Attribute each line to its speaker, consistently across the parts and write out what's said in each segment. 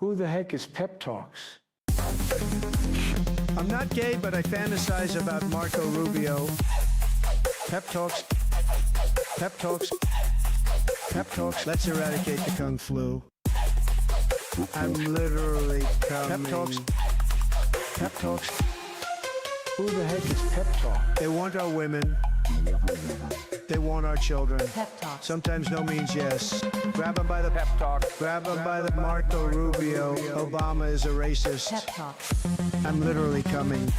Speaker 1: Who the heck is Pep Talks?
Speaker 2: I'm not gay, but I fantasize about Marco Rubio. Pep Talks. Pep Talks. Pep Talks. Let's eradicate the Kung Flu. I'm literally coming. Pep Talks. Pep Talks.
Speaker 1: Who the heck is Pep Talk?
Speaker 2: They want our women. They want our children.
Speaker 3: Pep Talks.
Speaker 2: Sometimes no means yes. Grab them by the pep talk. Grab them by the Marco Rubio. Obama is a racist.
Speaker 3: Pep Talks.
Speaker 2: I'm literally coming.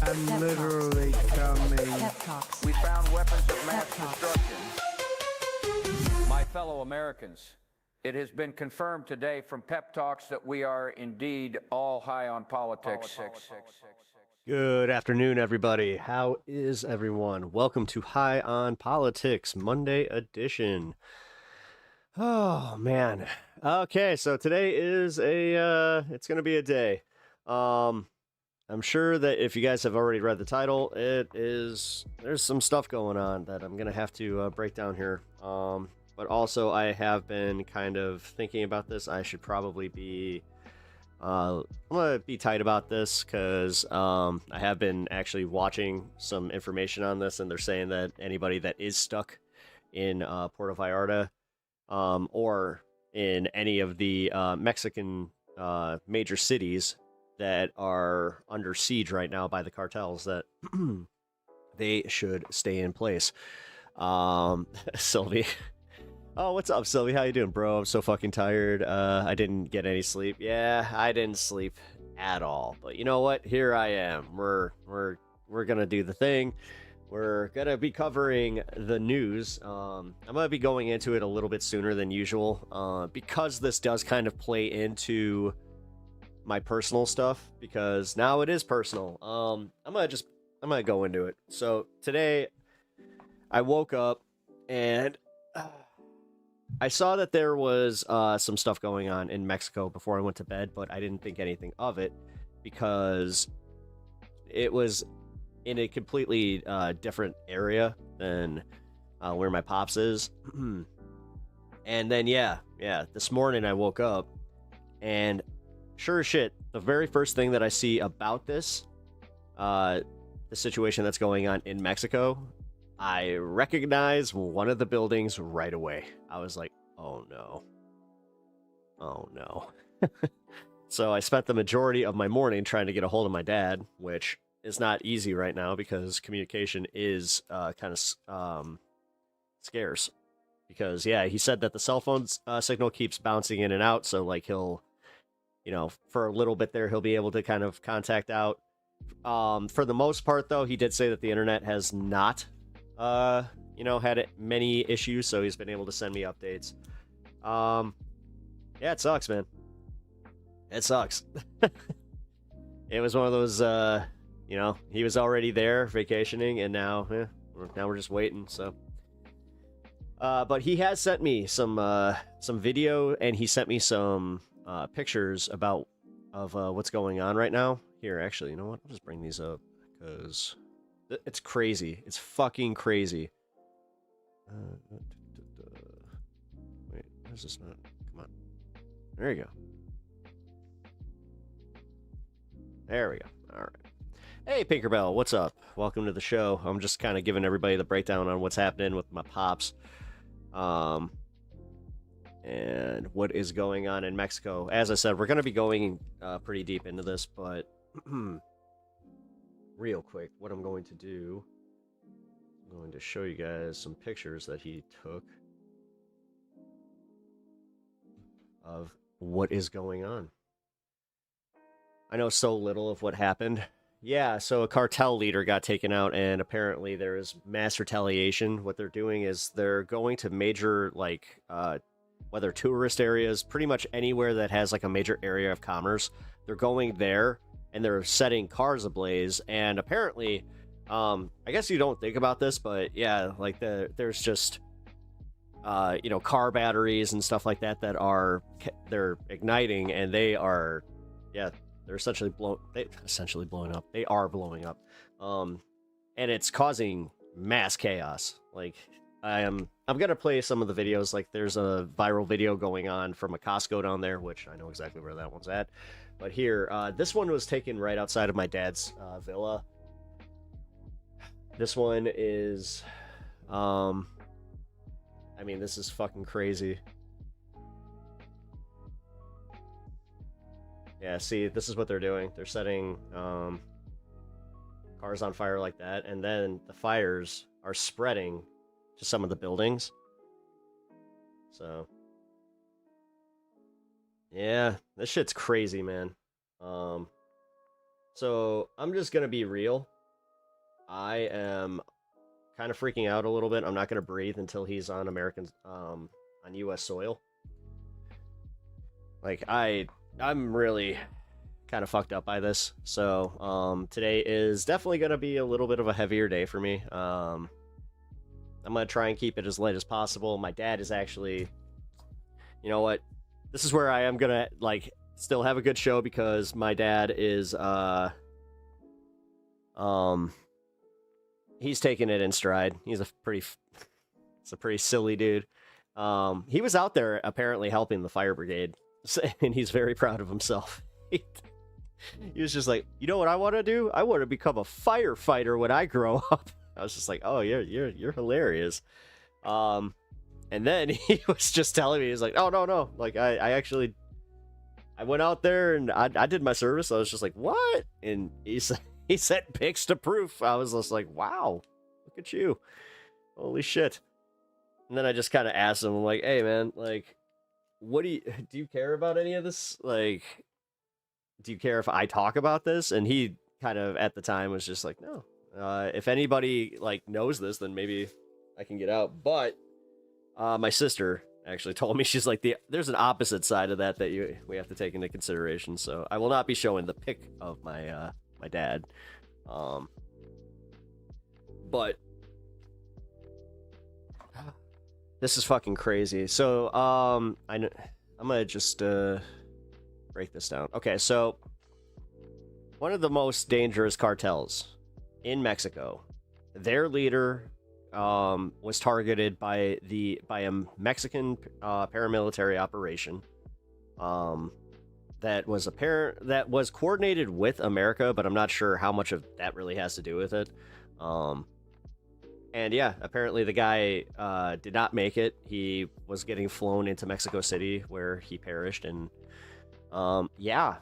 Speaker 2: I'm
Speaker 3: Pep
Speaker 2: literally coming.
Speaker 3: Pep Talks.
Speaker 4: We found weapons of mass
Speaker 3: Pep talks.
Speaker 4: destruction. My fellow Americans, it has been confirmed today from Pep Talks that we are indeed all high on politics.
Speaker 5: Good afternoon, everybody. How is everyone? Welcome to High on Politics, Monday edition. Oh, man. Okay, so today is it's going to be a day. I'm sure that if you guys have already read the title, there's some stuff going on that I'm going to have to break down here. But also I have been kind of thinking about this. I should probably be I'm gonna be tight about this because I have been actually watching some information on this, and they're saying that anybody that is stuck in Puerto Vallarta or in any of the Mexican major cities that are under siege right now by the cartels, that they should stay in place. Sylvie. Oh, what's up, Sylvie? How you doing, bro? I'm so fucking tired. I didn't get any sleep. Yeah, I didn't sleep at all. But you know what? Here I am. We're gonna do the thing. We're gonna be covering the news. I'm gonna be going into it a little bit sooner than usual, because this does kind of play into my personal stuff. Because now it is personal. I'm gonna go into it. So today, I woke up and I saw that there was some stuff going on in Mexico before I went to bed, but I didn't think anything of it because it was in a completely different area than where my pops is. And then, yeah, this morning I woke up and sure as shit, the very first thing that I see about this, the situation that's going on in Mexico, I recognize one of the buildings right away. I was like, oh no. Oh no. So I spent the majority of my morning trying to get a hold of my dad, which is not easy right now because communication is kind of scarce. Because, yeah, he said that the cell phone signal keeps bouncing in and out. So, like, he'll, for a little bit there, he'll be able to kind of contact out. For the most part, though, he did say that the internet has not had many issues, so he's been able to send me updates. Yeah, it sucks, man. It sucks. It was one of those, he was already there vacationing, and now we're just waiting, so. But he has sent me some video, and he sent me some pictures of what's going on right now. Here, actually, you know what? I'll just bring these up, because it's crazy. It's fucking crazy. Wait, why is this not? Come on. There you go. There we go. All right. Hey, Pinkerbell, what's up? Welcome to the show. I'm just kind of giving everybody the breakdown on what's happening with my pops. And what is going on in Mexico. As I said, we're going to be going pretty deep into this, but real quick, what I'm going to do, I'm going to show you guys some pictures that he took of what is going on. I know so little of what happened. Yeah, so a cartel leader got taken out, and apparently there is mass retaliation. What they're doing is they're going to major, whether tourist areas, pretty much anywhere that has, a major area of commerce. They're going there, and they're setting cars ablaze, and apparently, I guess you don't think about this, but yeah, there's just, car batteries and stuff like that they're igniting, and they are, they're essentially blowing up. They are blowing up. And it's causing mass chaos. I'm gonna play some of the videos. Like, there's a viral video going on from a Costco down there, which I know exactly where that one's at. But here, this one was taken right outside of my dad's villa. This one is, I mean, this is fucking crazy. Yeah, see, this is what they're doing. They're setting cars on fire like that, and then the fires are spreading to some of the buildings. So, yeah, this shit's crazy, man. So I'm just gonna be real. I am kind of freaking out a little bit. I'm not gonna breathe until he's on on U.S. soil. Like, I'm really kind of fucked up by this. So, today is definitely gonna be a little bit of a heavier day for me. I'm gonna try and keep it as light as possible. My dad is actually, you know what? This is where I am gonna, like, still have a good show, because my dad is, he's taking it in stride. He's a pretty silly dude. He was out there apparently helping the fire brigade, and he's very proud of himself. He was just like, you know what I want to do? I want to become a firefighter when I grow up. I was just like, oh, you're hilarious. And then he was just telling me, he's like, oh, no. Like, I went out there and I did my service. I was just like, what? And he sent pics to proof. I was just like, wow, look at you. Holy shit. And then I just kind of asked him, I'm like, hey, man, like, what do you care about any of this? Like, do you care if I talk about this? And he kind of, at the time, was just like, no. If anybody, like, knows this, then maybe I can get out. But my sister actually told me, she's like, there's an opposite side of that we have to take into consideration. So I will not be showing the pic of my my dad. But this is fucking crazy. So I'm gonna just break this down. Okay, so one of the most dangerous cartels in Mexico, their leader was targeted by a Mexican paramilitary operation that was coordinated with America, but I'm not sure how much of that really has to do with it. And yeah, apparently the guy did not make it. He was getting flown into Mexico City, where he perished. And yeah,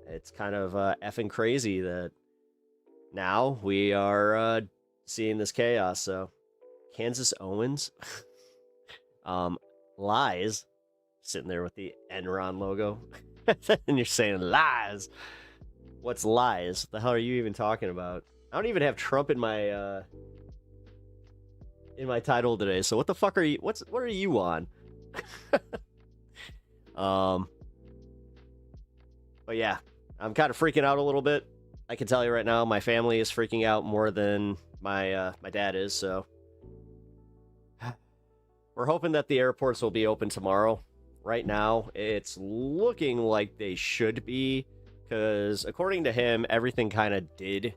Speaker 5: it's kind of effing crazy that now we are seeing this chaos. So Kansas Owens lies, sitting there with the Enron logo. And you're saying lies. What's lies? The hell are you even talking about? I don't even have Trump in my title today. So what the fuck are you? What are you on? But yeah, I'm kind of freaking out a little bit. I can tell you right now, my family is freaking out more than my dad is. So we're hoping that the airports will be open tomorrow. Right now, it's looking like they should be, because according to him, everything kind of did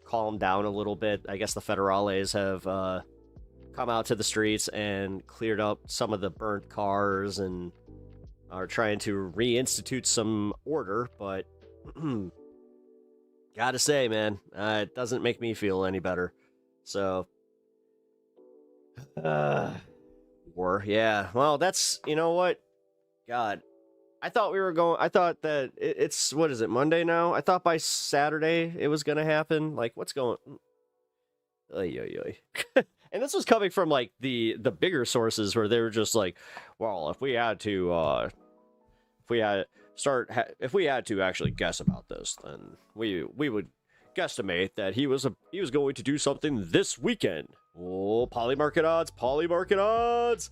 Speaker 5: calm down a little bit. I guess the federales have come out to the streets and cleared up some of the burnt cars and are trying to reinstitute some order, but gotta say, man, it doesn't make me feel any better. So, war, yeah. Well, that's, you know what? God, I thought that it's, what is it, Monday now? I thought by Saturday it was going to happen. Like, what's going on? And this was coming from, like, the bigger sources, where they were just like, well, if we had to actually guess about this, then we would guesstimate that he was going to do something this weekend. Oh, polymarket odds.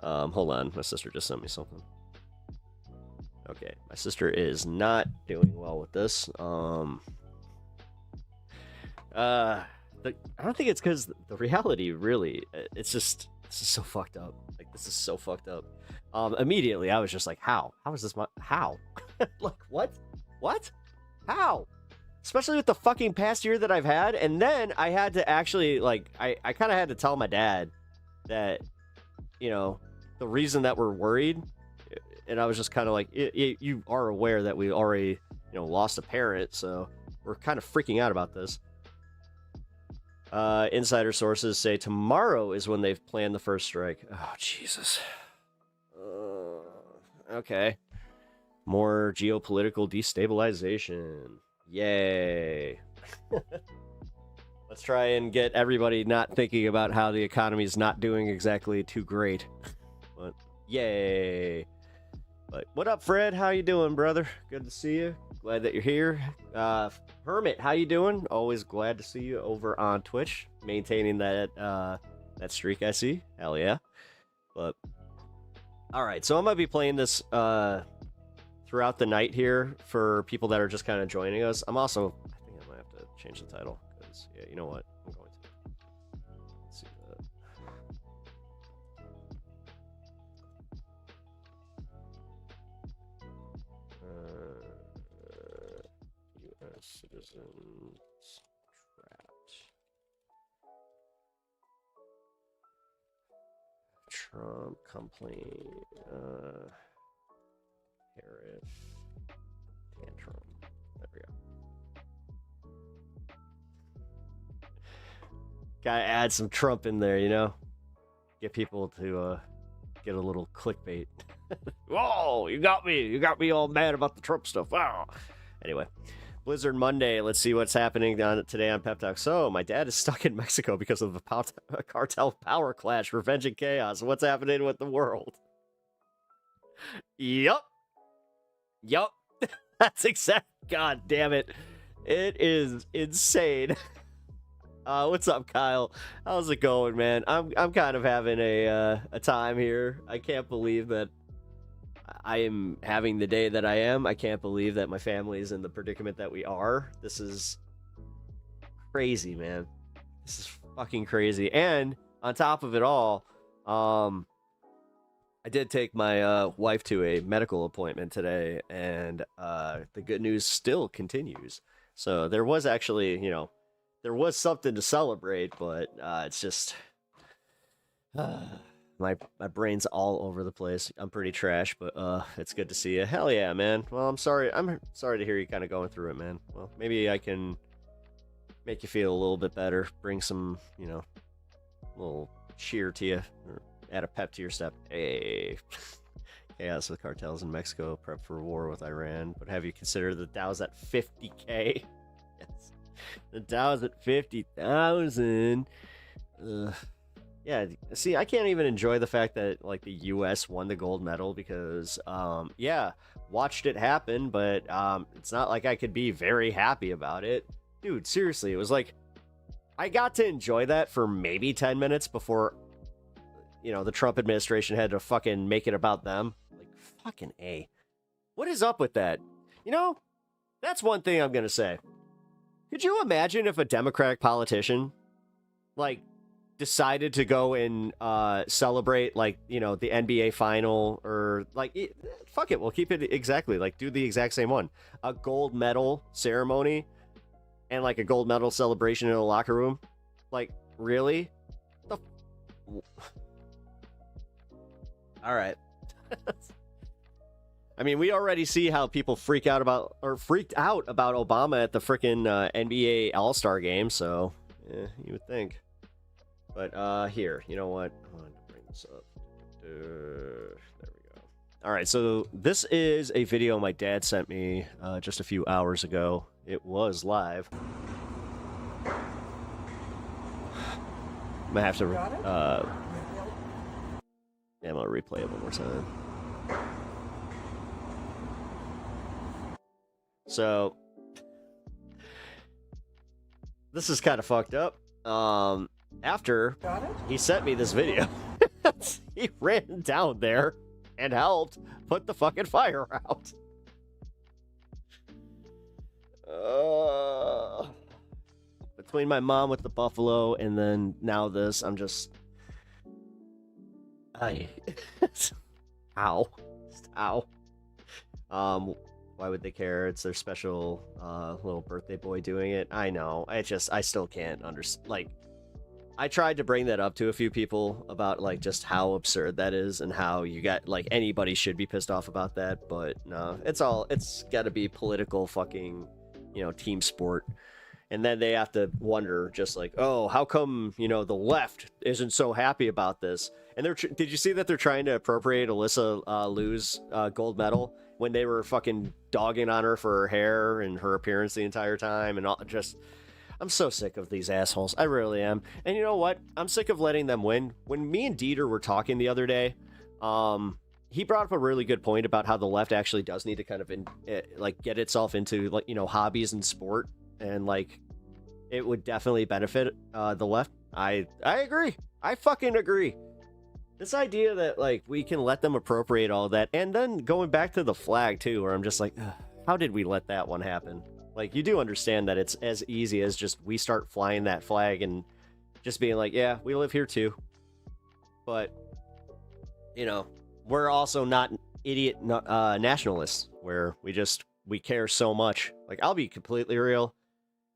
Speaker 5: Hold on. My sister just sent me something. Okay, my sister is not doing well with this. I don't think it's because the reality, really, it's just, this is so fucked up. Like, this is so fucked up. Immediately, I was just like, how? How is this how? Like, what? How? especially with the fucking past year that I've had. And then I had to actually, like, I kind of had to tell my dad that, you know, the reason that we're worried, and I was just kind of like, you are aware that we already, you know, lost a parent, so we're kind of freaking out about this. Insider sources say tomorrow is when they've planned the first strike. Oh, Jesus. Okay. More geopolitical destabilization. Yay. Let's try and get everybody not thinking about how the economy is not doing exactly too great. But yay. But what up, Fred? How you doing, brother? Good to see you. Glad that you're here. Hermit, how you doing? Always glad to see you over on Twitch, maintaining that that streak I see. Hell yeah. But all right, so I'm gonna be playing this throughout the night here for people that are just kind of joining us. I'm also, I think I might have to change the title because yeah, you know what? I'm going to. Let's see that. U.S. citizens trapped. Trump complaint. TARIFF. TANTRUM. There we go. Gotta add some Trump in there, you know? Get people to get a little clickbait. Whoa, you got me. You got me all mad about the Trump stuff. Wow. Anyway, Blizzard Monday. Let's see what's happening today on Pep Talk. So, my dad is stuck in Mexico because of the cartel power clash, revenge and chaos. What's happening with the world? Yup. Yup. That's exact. God damn it. It is insane. What's up, Kyle? How's it going, man? I'm kind of having a time here. I can't believe that I am having the day that I am. I can't believe that my family is in the predicament that we are. This is crazy, man. This is fucking crazy. And on top of it all, I did take my wife to a medical appointment today, and the good news still continues. So there was actually, you know, there was something to celebrate, but it's just my brain's all over the place. I'm pretty trash, but it's good to see you. Hell yeah, man. Well, I'm sorry to hear you kind of going through it, man. Well, maybe I can make you feel a little bit better, bring some, you know, little cheer to you, or add a pep to your step. Hey. Chaos with cartels in Mexico, prep for war with Iran. But have you considered the Dow's at 50K? Yes. The Dow's at 50,000. Yeah, see, I can't even enjoy the fact that, like, the U.S. won the gold medal because, yeah, watched it happen, but it's not like I could be very happy about it. Dude, seriously, it was like, I got to enjoy that for maybe 10 minutes before, you know, the Trump administration had to fucking make it about them. Like, fucking A. What is up with that? You know, that's one thing I'm going to say. Could you imagine if a Democratic politician, like, decided to go and celebrate, like, you know, the NBA final, or like, fuck it, we'll keep it exactly, like, do the exact same one, a gold medal ceremony and like a gold medal celebration in a locker room? Like, really? All right. I mean, we already see how people freaked out about Obama at the freaking NBA All-Star game, so you would think. But here, you know what? I want to bring this up. There we go. All right, so this is a video my dad sent me just a few hours ago. It was live. I'm gonna have to yeah, I'm gonna replay it one more time. So this is kind of fucked up. After he sent me this video, he ran down there and helped put the fucking fire out. Between my mom with the buffalo and then now this, I'm just... Ow. Just ow. Well, Why would they care? It's their special little birthday boy doing it. I know. I still can't understand. Like, I tried to bring that up to a few people about like just how absurd that is and how you got like anybody should be pissed off about that, but no, it's got to be political fucking, team sport. And then they have to wonder just like, oh, how come, the left isn't so happy about this? And did you see that they're trying to appropriate Alyssa Liu's gold medal when they were fucking dogging on her for her hair and her appearance the entire time and all just. I'm so sick of these assholes. I really am. And you know what? I'm sick of letting them win. When me and Dieter were talking the other day, he brought up a really good point about how the left actually does need to kind of get itself into like, hobbies and sport, and like it would definitely benefit the left. I agree. I fucking agree. This idea that like we can let them appropriate all that, and then going back to the flag too, where I'm just like, how did we let that one happen? Like, you do understand that it's as easy as just we start flying that flag and just being like, yeah, we live here too. But, we're also not idiot nationalists where we care so much. Like, I'll be completely real.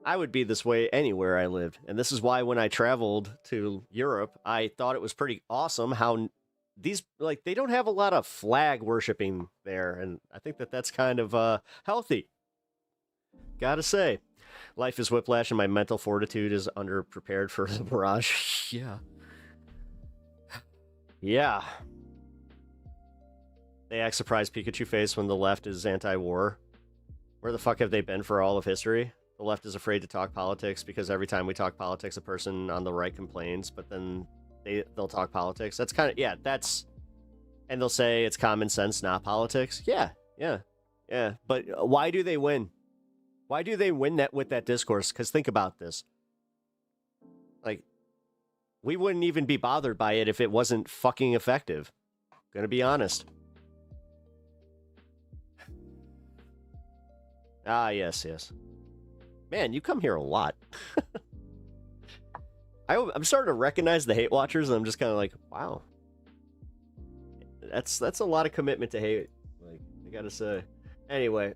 Speaker 5: I would be this way anywhere I lived. And this is why when I traveled to Europe, I thought it was pretty awesome how these, like, they don't have a lot of flag worshiping there. And I think that that's kind of healthy. Gotta say, life is whiplash and my mental fortitude is underprepared for the barrage. Yeah. Yeah. They act surprised Pikachu face when the left is anti-war. Where the fuck have they been for all of history? The left is afraid to talk politics because every time we talk politics, a person on the right complains, but then they'll talk politics. That's kind of, yeah, that's, and they'll say it's common sense, not politics. Yeah. But why do they win? Why do they win that with that discourse? Because think about this. Like, we wouldn't even be bothered by it if it wasn't fucking effective. Gonna be honest. Ah, yes. Man, you come here a lot. I'm starting to recognize the hate watchers, and I'm just kind of like, wow. That's a lot of commitment to hate. Like, I gotta say. Anyway,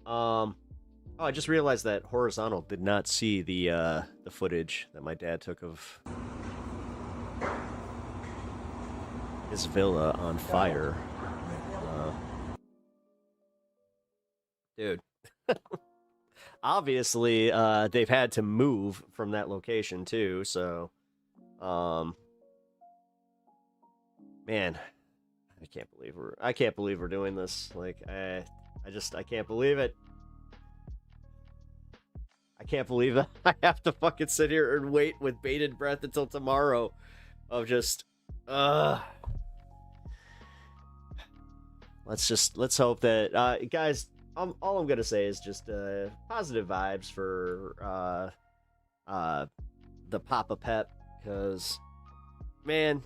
Speaker 5: Oh, I just realized that Horizontal did not see the footage that my dad took of his villa on fire. Dude. Obviously, they've had to move from that location too, so man, I can't believe we're doing this. Like, I can't believe it. I can't believe that I have to fucking sit here and wait with bated breath until tomorrow of just, let's hope that, guys, all I'm gonna say is just, positive vibes for, the Papa Pep, because, man,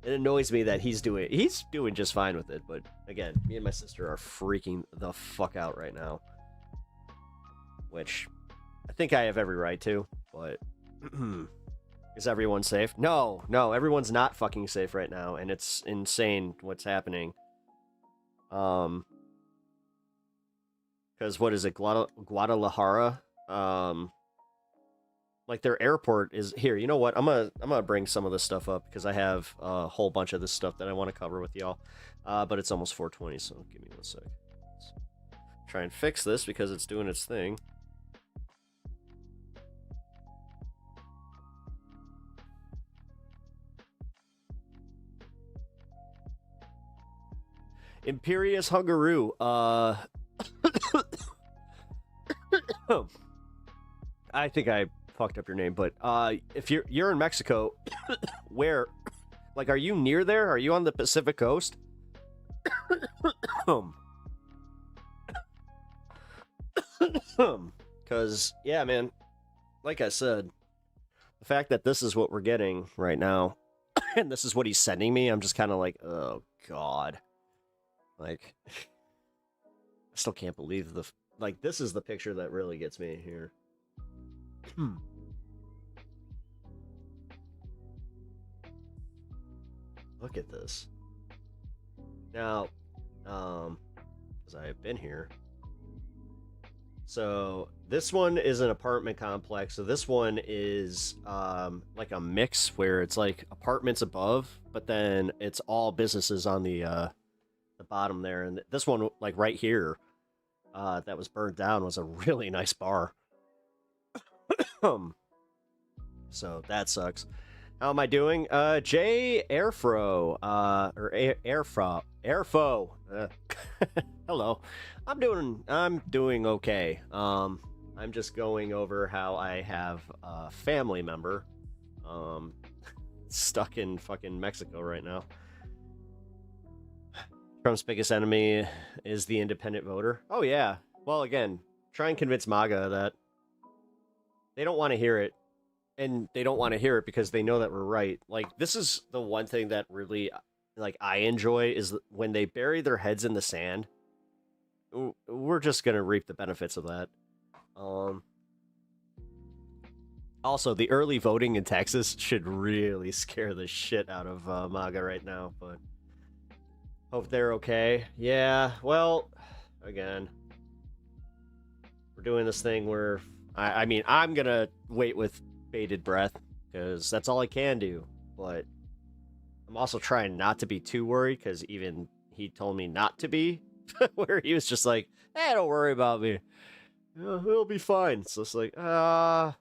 Speaker 5: it annoys me that he's doing just fine with it, but again, me and my sister are freaking the fuck out right now. Which I think I have every right to, but is everyone safe? No, everyone's not fucking safe right now, and it's insane what's happening. Because what is it, Guadalajara? Like their airport is here. You know what? I'm gonna bring some of this stuff up because I have a whole bunch of this stuff that I want to cover with y'all. But it's almost 4:20, so give me 1 sec. Let's try and fix this because it's doing its thing. Imperious Hungaroo, I think I fucked up your name, but if you're in Mexico, where, like, are you near there? Are you on the Pacific Coast? Because, yeah, man, like I said, the fact that this is what we're getting right now, and this is what he's sending me, I'm just kind of like, oh, God. Like, I still can't believe like, this is the picture that really gets me here. Look at this. Now, because I have been here. So this one is an apartment complex. So this one is like a mix where it's like apartments above, but then it's all businesses on the bottom there. And this one, like right here, that was burned down, was a really nice bar. So that sucks. How am I doing? Jay Airfro, or Airfo. Hello. I'm doing okay. I'm just going over how I have a family member, stuck in fucking Mexico right now. Trump's biggest enemy is the independent voter. Oh yeah. Well, again, try and convince MAGA that they don't want to hear it. And they don't want to hear it because they know that we're right. Like, this is the one thing that really, like, I enjoy is when they bury their heads in the sand. We're just going to reap the benefits of that. Also, the early voting in Texas should really scare the shit out of MAGA right now. But hope they're okay. Yeah, well, again, we're doing this thing where, I mean, I'm going to wait with bated breath because that's all I can do, but I'm also trying not to be too worried because even he told me not to be, where he was just like, hey, don't worry about me, it'll be fine. So it's like, I'm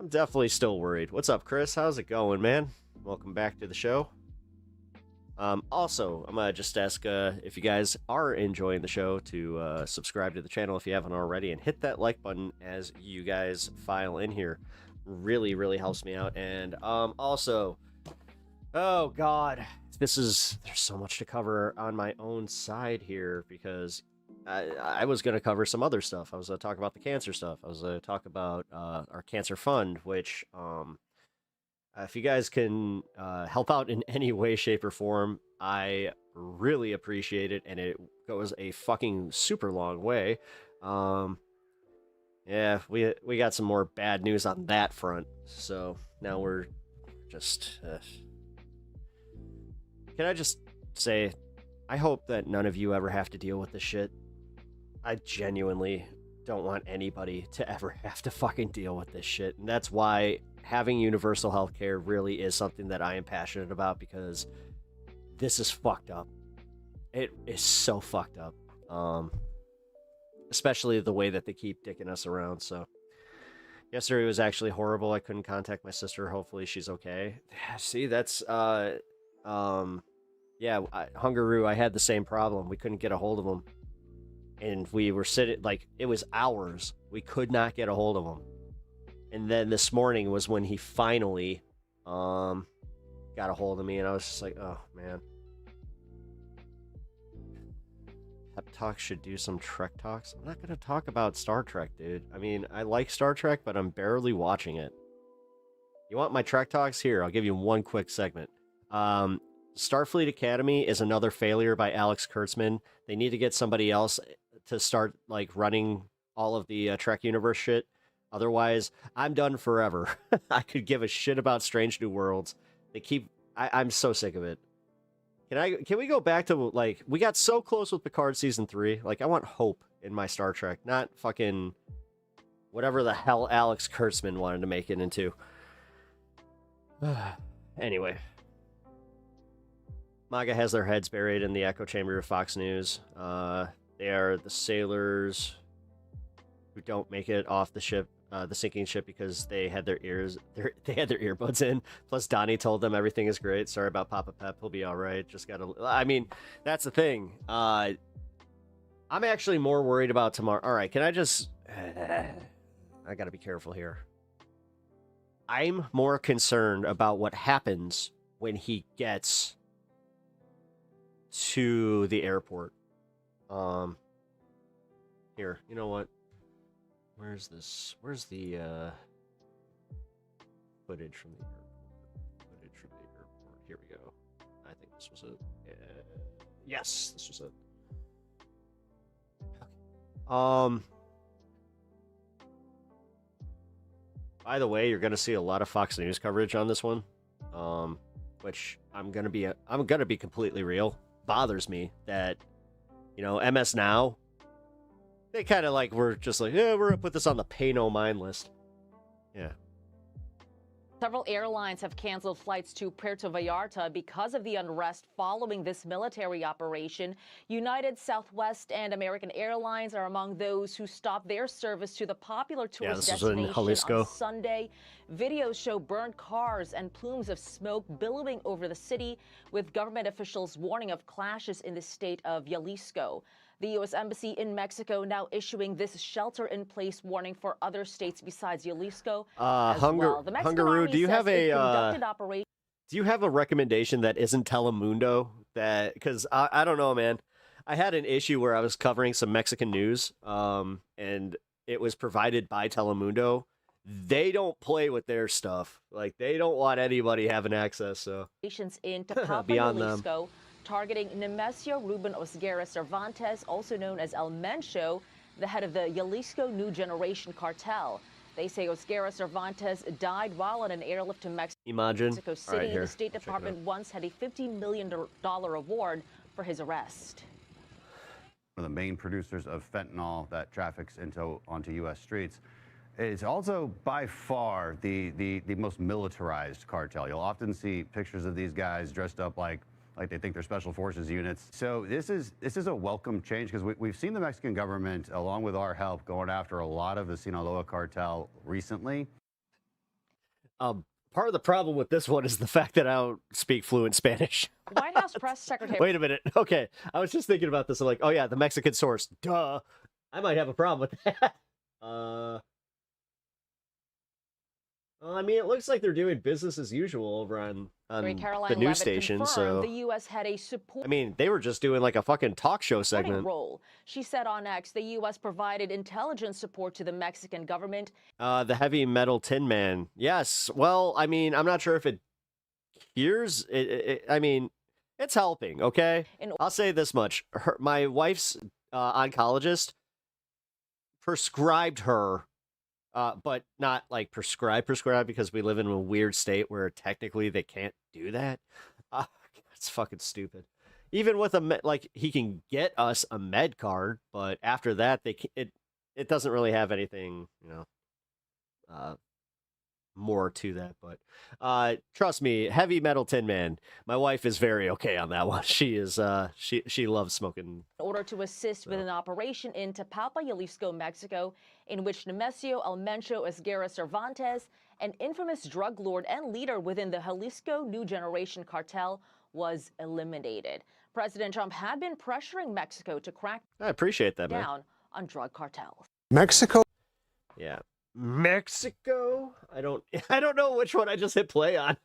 Speaker 5: definitely still worried. What's up, Chris? How's it going, man? Welcome back to the show. Also, I'm gonna just ask if you guys are enjoying the show to subscribe to the channel if you haven't already, and hit that like button as you guys file in here. Really, really helps me out. And also, oh god, there's so much to cover on my own side here because I was gonna cover some other stuff. I was gonna talk about the cancer stuff. I was gonna talk about our cancer fund, which if you guys can help out in any way, shape, or form, I really appreciate it, and it goes a fucking super long way. Yeah, we got some more bad news on that front, so now we're just... Can I just say, I hope that none of you ever have to deal with this shit. I genuinely don't want anybody to ever have to fucking deal with this shit, and that's why having universal health care really is something that I am passionate about, because this is fucked up. It is so fucked up. Especially the way that they keep dicking us around. So yesterday was actually horrible. I couldn't contact my sister. Hopefully she's okay. See, that's yeah, Hungaroo, I had the same problem. We couldn't get a hold of him. And we were sitting, like, it was hours. We could not get a hold of him. And then this morning was when he finally got a hold of me, and I was just like, oh, man. Pep Talk should do some Trek talks. I'm not going to talk about Star Trek, dude. I mean, I like Star Trek, but I'm barely watching it. You want my Trek talks? Here, I'll give you one quick segment. Starfleet Academy is another failure by Alex Kurtzman. They need to get somebody else to start, like, running all of the Trek universe shit. Otherwise, I'm done forever. I could give a shit about Strange New Worlds. They keep... I'm so sick of it. Can we go back to, like... We got so close with Picard Season 3. Like, I want hope in my Star Trek. Not fucking... whatever the hell Alex Kurtzman wanted to make it into. Anyway. MAGA has their heads buried in the echo chamber of Fox News. They are the sailors who don't make it off the ship, the sinking ship, because they had their earbuds in. Plus, Donnie told them everything is great. Sorry about Papa Pep. He'll be all right. Just gotta... I mean, that's the thing. I'm actually more worried about tomorrow. All right, can I just... I gotta be careful here. I'm more concerned about what happens when he gets to the airport. Here, you know what? Where's this? Where's the footage from the airport? Footage from the airport. Here we go. I think this was it. Yes, this was it. Okay. By the way, you're gonna see a lot of Fox News coverage on this one, which I'm gonna be completely real. Bothers me that, You know, MS Now, they kind of like were just like, yeah, we're gonna put this on the pay no mind list. Yeah.
Speaker 3: Several airlines have canceled flights to Puerto Vallarta because of the unrest following this military operation. United, Southwest, and American Airlines are among those who stopped their service to the popular tourist
Speaker 5: this was in
Speaker 3: destination
Speaker 5: Jalisco.
Speaker 3: on Sunday. Videos show burned cars and plumes of smoke billowing over the city, with government officials warning of clashes in the state of Jalisco. The U.S. Embassy in Mexico now issuing this shelter-in-place warning for other states besides Jalisco as well. The Mexican
Speaker 5: Hungaroo,
Speaker 3: Army
Speaker 5: do you
Speaker 3: says
Speaker 5: have
Speaker 3: it conducted operation.
Speaker 5: do you have a recommendation that isn't Telemundo? That, because I don't know, man. I had an issue where I was covering some Mexican news, and it was provided by Telemundo. They don't play with their stuff. Like, they don't want anybody having access. So
Speaker 3: In Tapalpa,
Speaker 5: beyond
Speaker 3: Jalisco, targeting Nemesio Ruben Osguera Cervantes, also known as El Mencho, the head of the Jalisco New Generation cartel. They say Osguera Cervantes died while on an airlift to Mexico City. The State Department once had a $50 million award for his arrest.
Speaker 6: One of the main producers of fentanyl that traffics onto U.S. streets. It's also by far the most militarized cartel. You'll often see pictures of these guys dressed up like they think they're special forces units. So this is a welcome change, because we've seen the Mexican government, along with our help, going after a lot of the Sinaloa cartel recently.
Speaker 5: Part of the problem with this one is the fact that I don't speak fluent Spanish.
Speaker 3: White House Press Secretary.
Speaker 5: Wait a minute. Okay, I was just thinking about this. I'm like, oh yeah, the Mexican source. Duh. I might have a problem with that. Well, I mean, it looks like they're doing business as usual over on the news station. So
Speaker 3: the U.S. had a support.
Speaker 5: I mean, they were just doing like a fucking talk show segment.
Speaker 3: Role. She said on X, the U.S. provided intelligence support to the Mexican government.
Speaker 5: The heavy metal Tin Man. Yes. Well, I mean, I'm not sure if it hears. I mean, it's helping. Okay. I'll say this much: my wife's oncologist prescribed her. But not like prescribe because we live in a weird state where technically they can't do that. It's fucking stupid. Even with he can get us a med card, but after that it doesn't really have anything, more to that. But trust me, heavy metal Tin Man, my wife is very okay on that one. She is she loves smoking.
Speaker 3: In order to assist with an operation in Tapalpa, Jalisco, Mexico, in which Nemesio El Mencho Osguera Cervantes, an infamous drug lord and leader within the Jalisco New Generation cartel, was eliminated. President Trump had been pressuring Mexico to crack
Speaker 5: I appreciate that,
Speaker 3: down on drug cartels.
Speaker 2: Mexico.
Speaker 5: Yeah. Mexico? I don't know which one I just hit play on.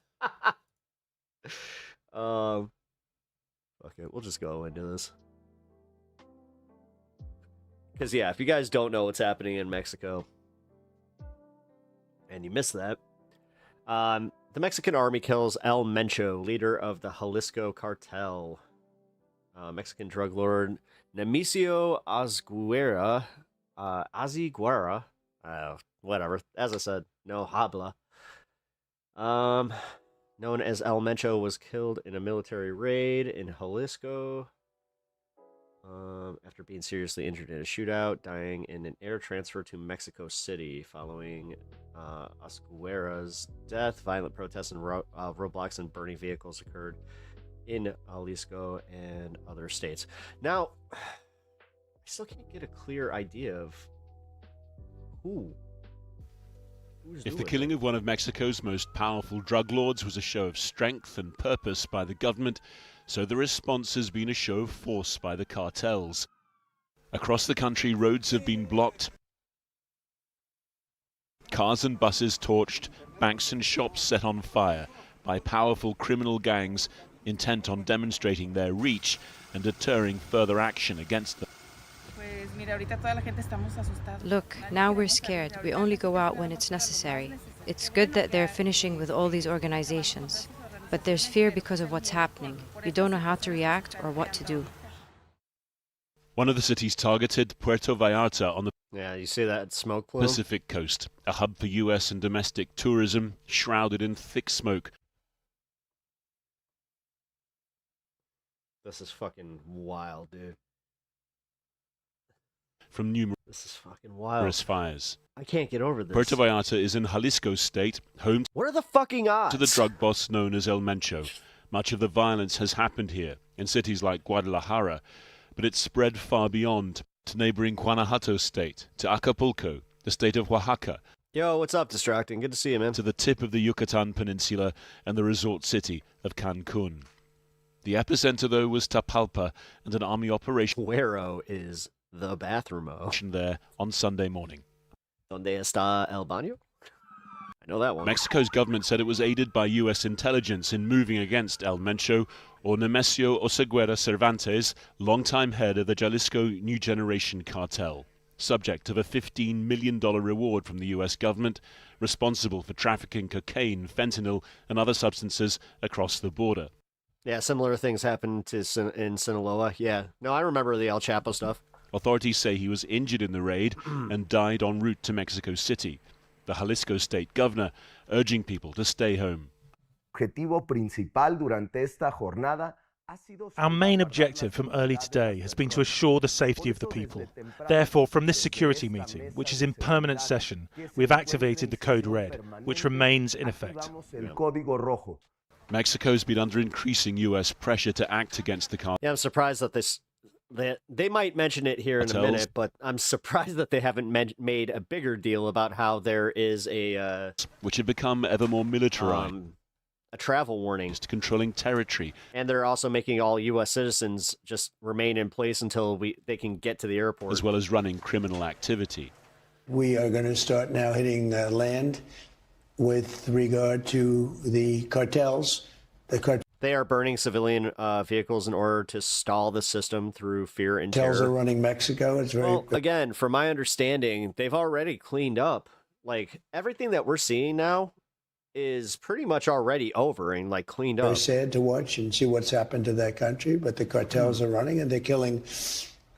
Speaker 5: Okay, we'll just go into this. Because, yeah, if you guys don't know what's happening in Mexico, and you missed that, the Mexican army kills El Mencho, leader of the Jalisco cartel. Mexican drug lord Nemesio Aziguera, whatever. As I said, no habla. Known as El Mencho, was killed in a military raid in Jalisco. After being seriously injured in a shootout, dying in an air transfer to Mexico City following Osguera's death. Violent protests and roadblocks and burning vehicles occurred in Jalisco and other states. Now, I still can't get a clear idea of who's
Speaker 7: if the killing of one of Mexico's most powerful drug lords was a show of strength and purpose by the government, so the response has been a show of force by the cartels. Across the country, roads have been blocked, cars and buses torched, banks and shops set on fire by powerful criminal gangs intent on demonstrating their reach and deterring further action against them.
Speaker 8: Look, now we're scared. We only go out when it's necessary. It's good that they're finishing with all these organizations. But there's fear because of what's happening. You don't know how to react or what to do.
Speaker 7: One of the cities targeted, Puerto Vallarta on the
Speaker 5: you see that smoke plume?
Speaker 7: Pacific coast, a hub for U.S. and domestic tourism, shrouded in thick smoke.
Speaker 5: This is fucking wild, dude.
Speaker 7: from numerous
Speaker 5: This is fucking wild.
Speaker 7: fires.
Speaker 5: I can't get over this.
Speaker 7: Puerto Vallarta is in Jalisco state, home
Speaker 5: What are the fucking odds?
Speaker 7: to the drug boss known as El Mencho. Much of the violence has happened here, in cities like Guadalajara, but it's spread far beyond, to neighboring Guanajuato state, to Acapulco, the state of Oaxaca,
Speaker 5: Yo, what's up, Distracting? Good to see you, man.
Speaker 7: to the tip of the Yucatan Peninsula and the resort city of Cancun. The epicenter, though, was Tapalpa, and an army operation
Speaker 5: Guero is the bathroom-o.
Speaker 7: there on Sunday morning.
Speaker 5: Donde está el baño? I know that one.
Speaker 7: Mexico's government said it was aided by U.S. intelligence in moving against El Mencho, or Nemesio Oseguera Cervantes, longtime head of the Jalisco New Generation cartel, subject of a $15 million reward from the U.S. government, responsible for trafficking cocaine, fentanyl, and other substances across the border.
Speaker 5: Yeah, similar things happened in Sinaloa. Yeah. No, I remember the El Chapo stuff.
Speaker 7: Authorities say he was injured in the raid and died en route to Mexico City. The Jalisco state governor urging people to stay home.
Speaker 9: Our main objective from early today has been to assure the safety of the people. Therefore, from this security meeting, which is in permanent session, we have activated the Code Red, which remains in effect.
Speaker 7: Mexico's been under increasing U.S. pressure to act against the cartel.
Speaker 5: Yeah, I'm surprised that they might mention it here in a minute, but I'm surprised that they haven't made a bigger deal about how there is
Speaker 7: which have become ever more militarized.
Speaker 5: A travel warning.
Speaker 7: Just controlling territory.
Speaker 5: And they're also making all U.S. citizens just remain in place until they can get to the airport.
Speaker 7: As well as running criminal activity.
Speaker 10: We are going to start now hitting land with regard to the cartels.
Speaker 5: They are burning civilian vehicles in order to stall the system through fear and terror.
Speaker 10: Cartels are running Mexico. It's very
Speaker 5: again, from my understanding, they've already cleaned up. Like, everything that we're seeing now is pretty much already over and, like, cleaned up.
Speaker 10: very sad to watch and see what's happened to that country, but the cartels are running and they're killing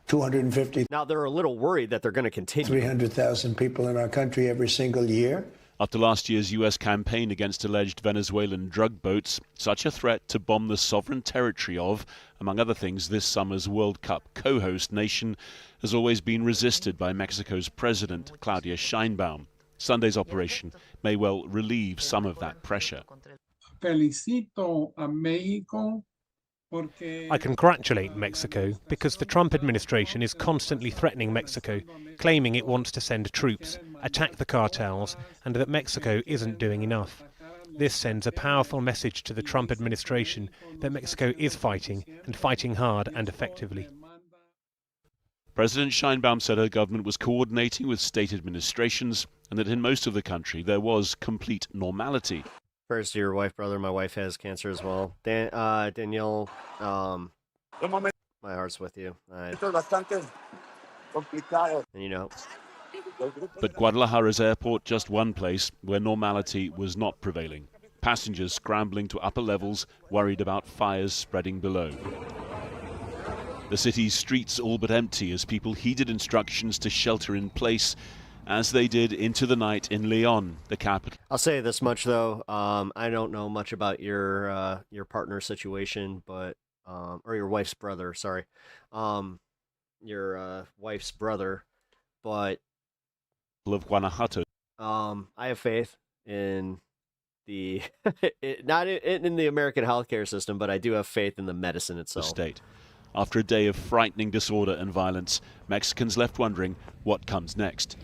Speaker 10: 250.
Speaker 5: Now, they're a little worried that they're going to continue.
Speaker 10: 300,000 people in our country every single year.
Speaker 7: After last year's U.S. campaign against alleged Venezuelan drug boats, such a threat to bomb the sovereign territory of, among other things, this summer's World Cup co-host nation has always been resisted by Mexico's president, Claudia Sheinbaum. Sunday's operation may well relieve some of that pressure.
Speaker 9: I congratulate Mexico because the Trump administration is constantly threatening Mexico, claiming it wants to send troops, attack the cartels, and that Mexico isn't doing enough. This sends a powerful message to the Trump administration that Mexico is fighting, and fighting hard and effectively.
Speaker 7: President Sheinbaum said her government was coordinating with state administrations and that in most of the country there was complete normality.
Speaker 5: First to your wife, brother. My wife has cancer as well. Danielle, my heart's with you. And you know.
Speaker 7: But Guadalajara's airport, just one place where normality was not prevailing. Passengers scrambling to upper levels, worried about fires spreading below. The city's streets all but empty as people heeded instructions to shelter in place, as they did into the night in Leon, the capital.
Speaker 5: I'll say this much though, I don't know much about your partner situation, but or your wife's brother, sorry, your wife's brother, but
Speaker 7: of Guanajuato.
Speaker 5: I have faith in the not in the American healthcare system, but I do have faith in the medicine itself.
Speaker 7: State. After a day of frightening disorder and violence, Mexicans left wondering what comes next.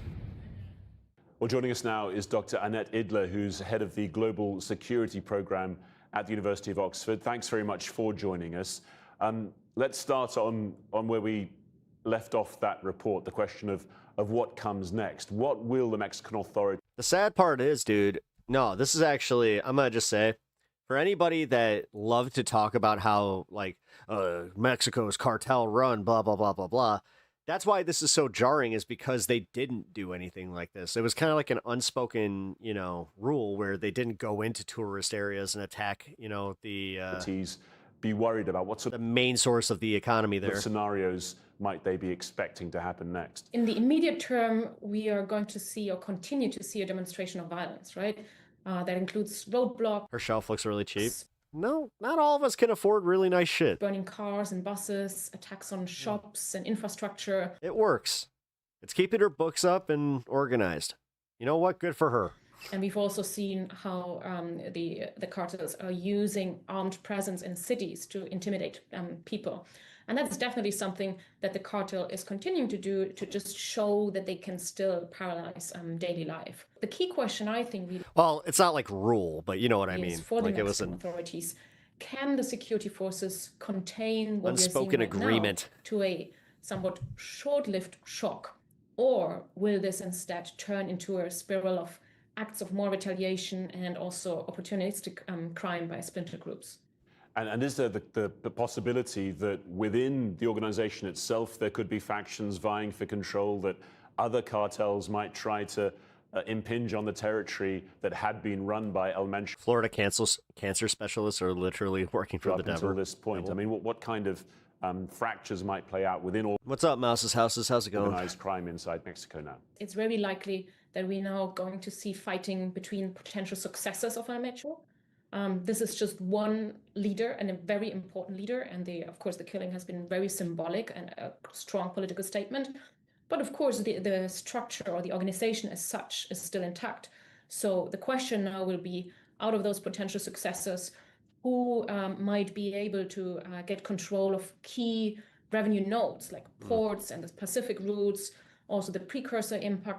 Speaker 11: Well, joining us now is Dr. Annette Idler, who's head of the Global Security Program at the University of Oxford. Thanks very much for joining us. Let's start on where we left off that report, the question of what comes next. What will the Mexican authorities...
Speaker 5: The sad part is, dude, no, this is actually, I'm going to just say, for anybody that loved to talk about how, like, Mexico's cartel run, blah, blah, blah, blah, blah, that's why this is so jarring, is because they didn't do anything like this. It was kind of like an unspoken, rule where they didn't go into tourist areas and attack, the...
Speaker 11: be worried about what sort
Speaker 5: of the main source of the economy there.
Speaker 11: What scenarios might they be expecting to happen next?
Speaker 12: In the immediate term, we are going to see or continue to see a demonstration of violence, right? That includes roadblocks.
Speaker 5: Her shelf looks really cheap. No, not all of us can afford really nice shit.
Speaker 12: Burning cars and buses, attacks on shops and infrastructure.
Speaker 5: It works. It's keeping her books up and organized. You know what? Good for her.
Speaker 12: And we've also seen how the cartels are using armed presence in cities to intimidate people. And that's definitely something that the cartel is continuing to do to just show that they can still paralyze daily life. The key question, I think, really,
Speaker 5: well, it's not like rule, but you know what I mean.
Speaker 12: For the
Speaker 5: like
Speaker 12: Mexican authorities, can the security forces contain what
Speaker 5: unspoken
Speaker 12: we're seeing right
Speaker 5: agreement
Speaker 12: now to a somewhat short-lived shock, or will this instead turn into a spiral of acts of more retaliation and also opportunistic crime by splinter groups?
Speaker 11: And is there the possibility that within the organization itself there could be factions vying for control, that other cartels might try to impinge on the territory that had been run by El Mencho?
Speaker 5: Florida cancer specialists are literally working for the devil.
Speaker 11: Until this point. I mean, what kind of fractures might play out within all...
Speaker 5: What's up, Mouse's Houses? How's it going?
Speaker 11: Organized crime inside Mexico now.
Speaker 12: It's very likely that we're now going to see fighting between potential successors of El Mencho. This is just one leader and a very important leader. And of course, the killing has been very symbolic and a strong political statement. But of course, the structure or the organization as such is still intact. So the question now will be, out of those potential successors, who might be able to get control of key revenue nodes like ports and the Pacific routes, also the precursor import.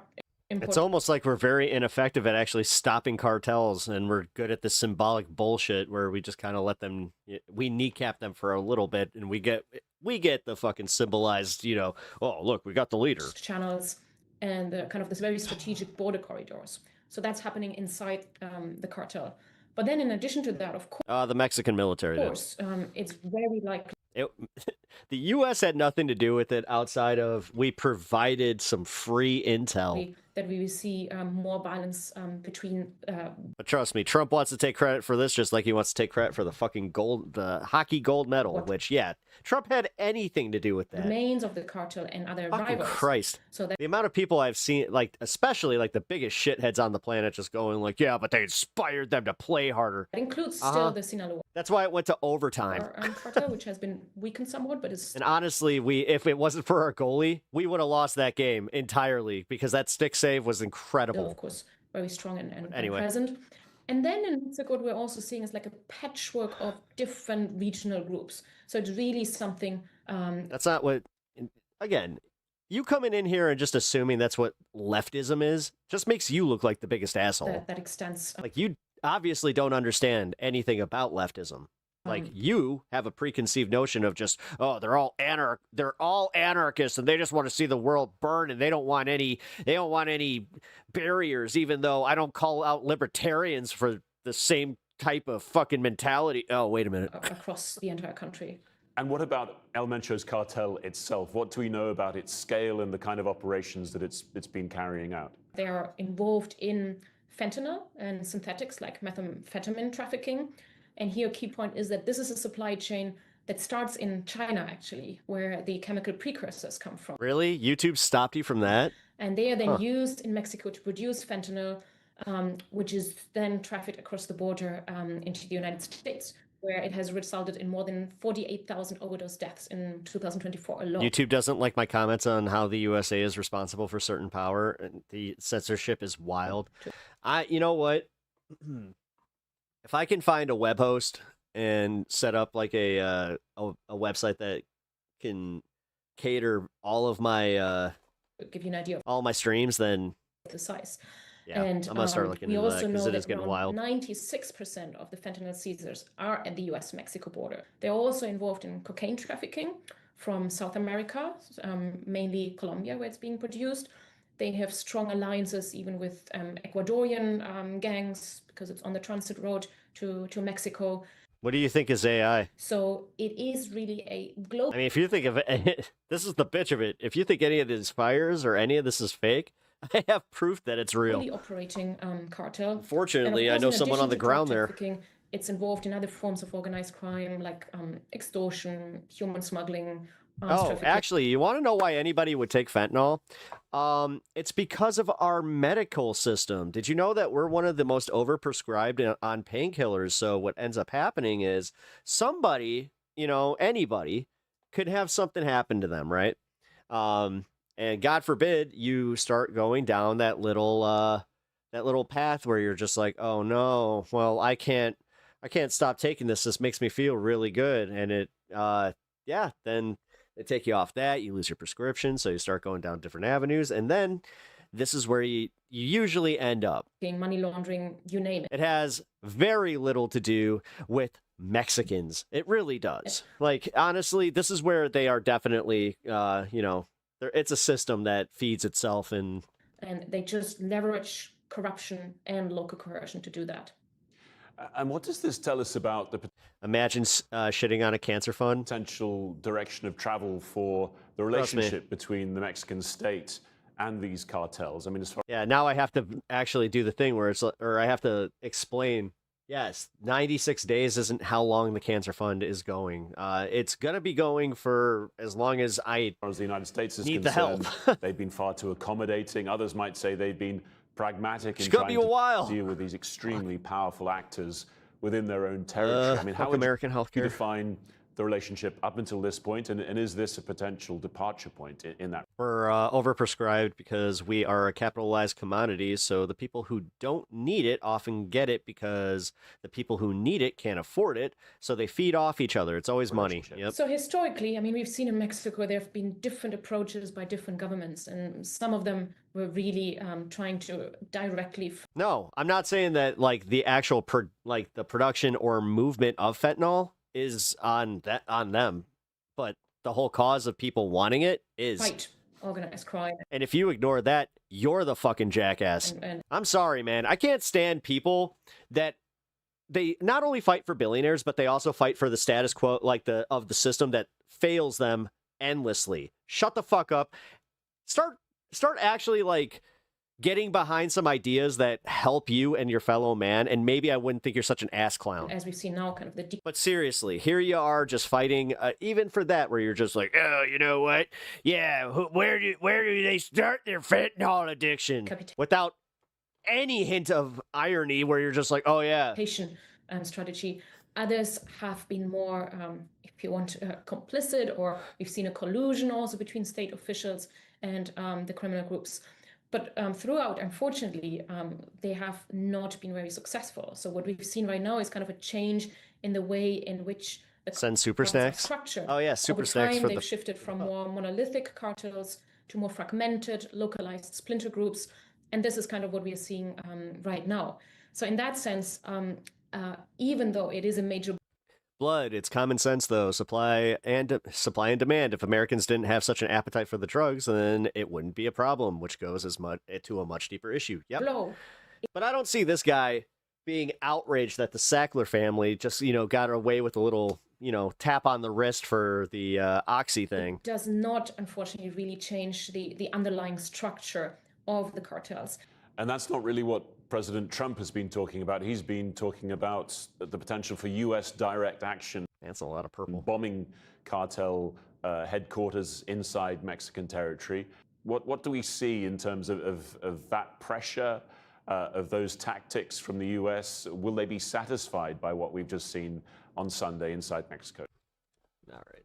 Speaker 5: It's almost like we're very ineffective at actually stopping cartels, and we're good at this symbolic bullshit where we just kind of let them, we kneecap them for a little bit, and we get the fucking symbolized, oh, look, we got the leader.
Speaker 12: Channels and kind of this very strategic border corridors. So that's happening inside the cartel. But then in addition to that, of course,
Speaker 5: the Mexican military.
Speaker 12: Of course, it's very likely.
Speaker 5: The U.S. had nothing to do with it outside of we provided some free intel.
Speaker 12: That we will see more violence between...
Speaker 5: But trust me, Trump wants to take credit for this just like he wants to take credit for the fucking the hockey gold medal, which, yeah, Trump had anything to do with that.
Speaker 12: Remains of the cartel and other
Speaker 5: fucking
Speaker 12: rivals.
Speaker 5: Christ.
Speaker 12: So that
Speaker 5: the amount of people I've seen, like, especially like the biggest shitheads on the planet just going like, yeah, but they inspired them to play harder.
Speaker 12: That includes still the Sinaloa.
Speaker 5: That's why it went to overtime.
Speaker 12: Cartel, which has been weakened somewhat, but is...
Speaker 5: And honestly, if it wasn't for our goalie, we would have lost that game entirely because that stick save was incredible.
Speaker 12: Still, of course, very strong and
Speaker 5: anyway.
Speaker 12: present. And then in Mexico, what we're also seeing is like a patchwork of different regional groups. So it's really something...
Speaker 5: That's not what... Again, you coming in here and just assuming that's what leftism is just makes you look like the biggest asshole.
Speaker 12: That extends...
Speaker 5: Like, you obviously don't understand anything about leftism. Like, you have a preconceived notion of just, oh, they're all anarchists and they just want to see the world burn and they don't want any barriers, even though I don't call out libertarians for the same type of fucking mentality. Oh, wait a minute.
Speaker 12: Across the entire country.
Speaker 11: And what about El Mencho's cartel itself? What do we know about its scale and the kind of operations that it's been carrying out?
Speaker 12: They are involved in fentanyl and synthetics like methamphetamine trafficking. And here a key point is that this is a supply chain that starts in China, actually, where the chemical precursors come from.
Speaker 5: Really? YouTube stopped you from that?
Speaker 12: And they are then used in Mexico to produce fentanyl, which is then trafficked across the border into the United States, where it has resulted in more than 48,000 overdose deaths in 2024 alone.
Speaker 5: YouTube doesn't like my comments on how the USA is responsible for certain power. The censorship is wild. You know what? If I can find a web host and set up like a website that can cater all of my
Speaker 12: give you an idea of
Speaker 5: all my streams, then
Speaker 12: the size.
Speaker 5: Yeah,
Speaker 12: and
Speaker 5: I'm gonna start looking into that because it is getting wild.
Speaker 12: 96% of the fentanyl seizures are at the U.S.-Mexico border. They're also involved in cocaine trafficking from South America, mainly Colombia, where it's being produced. They have strong alliances even with Ecuadorian gangs because it's on the transit road to Mexico.
Speaker 5: What do you think is AI?
Speaker 12: So it is really a global...
Speaker 5: I mean, if you think of it, this is the bitch of it. If you think any of this fires or any of this is fake, I have proof that it's real.
Speaker 12: Really operating cartel.
Speaker 5: Fortunately, I know someone on the ground there.
Speaker 12: It's involved in other forms of organized crime like extortion, human smuggling.
Speaker 5: Oh, actually, you want to know why anybody would take fentanyl? It's because of our medical system. Did you know that we're one of the most overprescribed on painkillers? So what ends up happening is somebody, anybody, could have something happen to them, right? And God forbid you start going down that little path where you're just like, oh no, well, I can't stop taking this. This makes me feel really good. And then they take you off that, you lose your prescription, so you start going down different avenues, and then this is where you usually end up.
Speaker 12: Money laundering, you name it.
Speaker 5: It has very little to do with Mexicans. It really does. Like, honestly, this is where they are definitely, it's a system that feeds itself, and
Speaker 12: they just leverage corruption and local coercion to do that.
Speaker 11: And what does this tell us about the
Speaker 5: imagine shitting on a cancer fund?
Speaker 11: Potential direction of travel for the relationship between the Mexican state and these cartels? I mean,
Speaker 5: now I have to actually do the thing where I have to explain. Yes, 96 days isn't how long the cancer fund is going. It's going to be going for as long as
Speaker 11: the United States is
Speaker 5: need
Speaker 11: concerned.
Speaker 5: the help.
Speaker 11: They've been far too accommodating. Others might say they've been pragmatic in
Speaker 5: It's gonna
Speaker 11: trying
Speaker 5: be a
Speaker 11: to
Speaker 5: while.
Speaker 11: deal with these extremely powerful actors within their own territory. I mean, how would
Speaker 5: American
Speaker 11: you
Speaker 5: healthcare
Speaker 11: define the relationship up until this point, and is this a potential departure point in that?
Speaker 5: We're overprescribed because we are a capitalized commodity, so the people who don't need it often get it because the people who need it can't afford it, so they feed off each other. It's always money. Yep.
Speaker 12: So historically, I mean, we've seen in Mexico there have been different approaches by different governments, and some of them were really trying to directly.
Speaker 5: No, I'm not saying that like the actual the production or movement of fentanyl is on them, but the whole cause of people wanting it is
Speaker 12: fight organized crime.
Speaker 5: And if you ignore that, you're the fucking jackass. I'm sorry, man. I can't stand people that they not only fight for billionaires, but they also fight for the status quo, of the system that fails them endlessly. Shut the fuck up. Start actually getting behind some ideas that help you and your fellow man, and maybe I wouldn't think you're such an ass clown.
Speaker 12: As we've seen now, kind of the...
Speaker 5: But seriously, here you are just fighting, even for that, where you're just like, oh, you know what? Yeah, where do they start their fentanyl addiction? Without any hint of irony, where you're just like, oh yeah.
Speaker 12: Strategy. Others have been more, if you want, complicit, or we've seen a collusion also between state officials and the criminal groups. But throughout, unfortunately, they have not been very successful. So what we've seen right now is kind of a change in the way in which the
Speaker 5: send super snacks
Speaker 12: structure.
Speaker 5: Oh yeah, super
Speaker 12: Over
Speaker 5: snacks
Speaker 12: time,
Speaker 5: for
Speaker 12: they've shifted from more monolithic cartels to more fragmented, localized splinter groups, and this is kind of what we are seeing right now. So in that sense, even though it is a major
Speaker 5: blood, it's common sense though. Supply and demand. If Americans didn't have such an appetite for the drugs, then it wouldn't be a problem, which goes to a much deeper issue. Yep.
Speaker 12: blow.
Speaker 5: But I don't see this guy being outraged that the Sackler family just, got away with a little, tap on the wrist for the Oxy thing.
Speaker 12: It does not, unfortunately, really change the underlying structure of the cartels.
Speaker 11: And that's not really what President Trump has been talking about. He's been talking about the potential for U.S. direct action.
Speaker 5: That's a lot of purple.
Speaker 11: Bombing cartel headquarters inside Mexican territory. What do we see in terms of that pressure, of those tactics from the U.S.? Will they be satisfied by what we've just seen on Sunday inside Mexico?
Speaker 5: All right.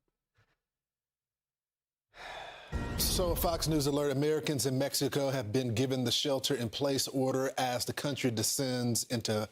Speaker 13: So, Fox News alert, Americans in Mexico have been given the shelter-in-place order as the country descends into...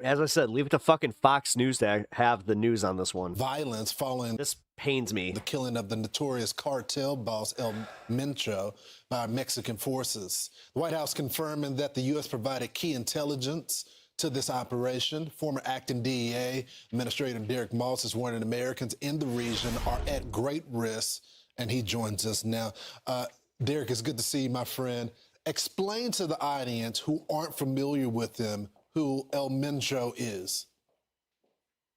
Speaker 5: As I said, leave it to fucking Fox News to have the news on this one.
Speaker 13: Violence following...
Speaker 5: This pains me.
Speaker 13: The killing of the notorious cartel boss El Mencho by Mexican forces. The White House confirming that the U.S. provided key intelligence to this operation. Former acting DEA Administrator Derek Moss is warning Americans in the region are at great risk, and he joins us now. Derek, it's good to see you, my friend. Explain to the audience who aren't familiar with him who El Mencho is.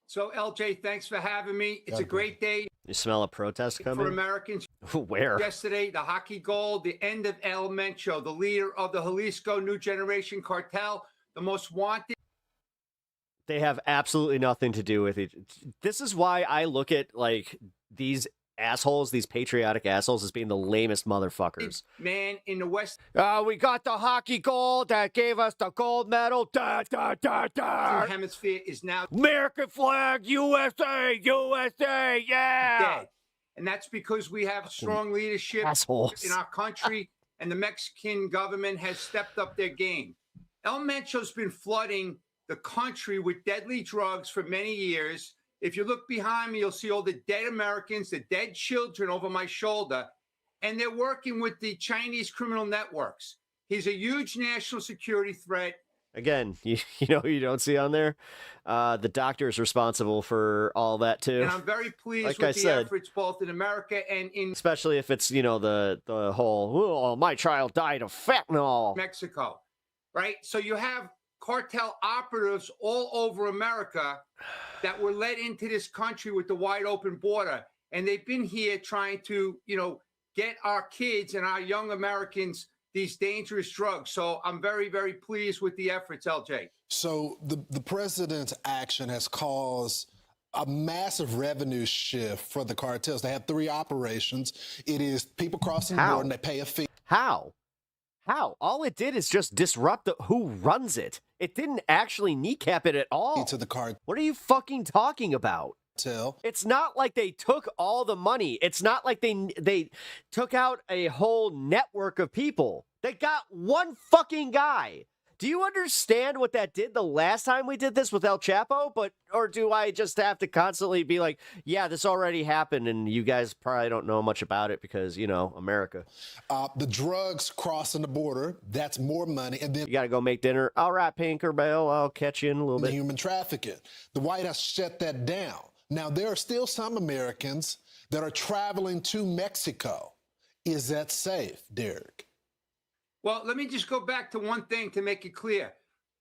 Speaker 14: So, LJ, thanks for having me. It's a great day.
Speaker 5: You smell a protest coming?
Speaker 14: For Americans.
Speaker 5: Where?
Speaker 14: Yesterday, the hockey goal, the end of El Mencho, the leader of the Jalisco New Generation Cartel, the most wanted.
Speaker 5: They have absolutely nothing to do with it. This is why I look at these assholes, these patriotic assholes, as being the lamest motherfuckers.
Speaker 14: Man in the West.
Speaker 5: We got the hockey gold that gave us the gold medal. Da, da, da, da.
Speaker 14: Hemisphere is now
Speaker 5: American flag, USA, USA, yeah.
Speaker 14: Dead. And that's because we have strong leadership
Speaker 5: assholes
Speaker 14: in our country, and the Mexican government has stepped up their game. El Mencho's been flooding the country with deadly drugs for many years. If you look behind me, you'll see all the dead Americans, the dead children over my shoulder, and they're working with the Chinese criminal networks. He's a huge national security threat.
Speaker 5: Again, you know who you don't see on there? The doctor is responsible for all that too.
Speaker 14: And I'm very pleased
Speaker 5: like
Speaker 14: with
Speaker 5: I
Speaker 14: the
Speaker 5: said,
Speaker 14: efforts both in America and in
Speaker 5: especially if it's, you know, the whole, oh, my child died of fentanyl.
Speaker 14: Mexico, right? So you have cartel operatives all over America that were led into this country with the wide open border. And they've been here trying to, you know, get our kids and our young Americans these dangerous drugs. So I'm very, very pleased with the efforts, LJ.
Speaker 13: So the president's action has caused a massive revenue shift for the cartels. They have 3 operations. It is people crossing the border and they pay a fee.
Speaker 5: How? All it did is just disrupt who runs it. It didn't actually kneecap it at all.
Speaker 13: To the cart.
Speaker 5: What are you fucking talking about? It's not like they took all the money. It's not like they took out a whole network of people. They got one fucking guy. Do you understand what that did the last time we did this with El Chapo? Or do I just have to constantly be like, yeah, this already happened and you guys probably don't know much about it because, you know, America.
Speaker 13: The drugs crossing the border, that's more money. And then
Speaker 5: you got to go make dinner. All right, Pinkerbell, I'll catch you in a little bit.
Speaker 13: Human trafficking. The White House shut that down. Now, there are still some Americans that are traveling to Mexico. Is that safe, Derek?
Speaker 14: Well, let me just go back to one thing to make it clear.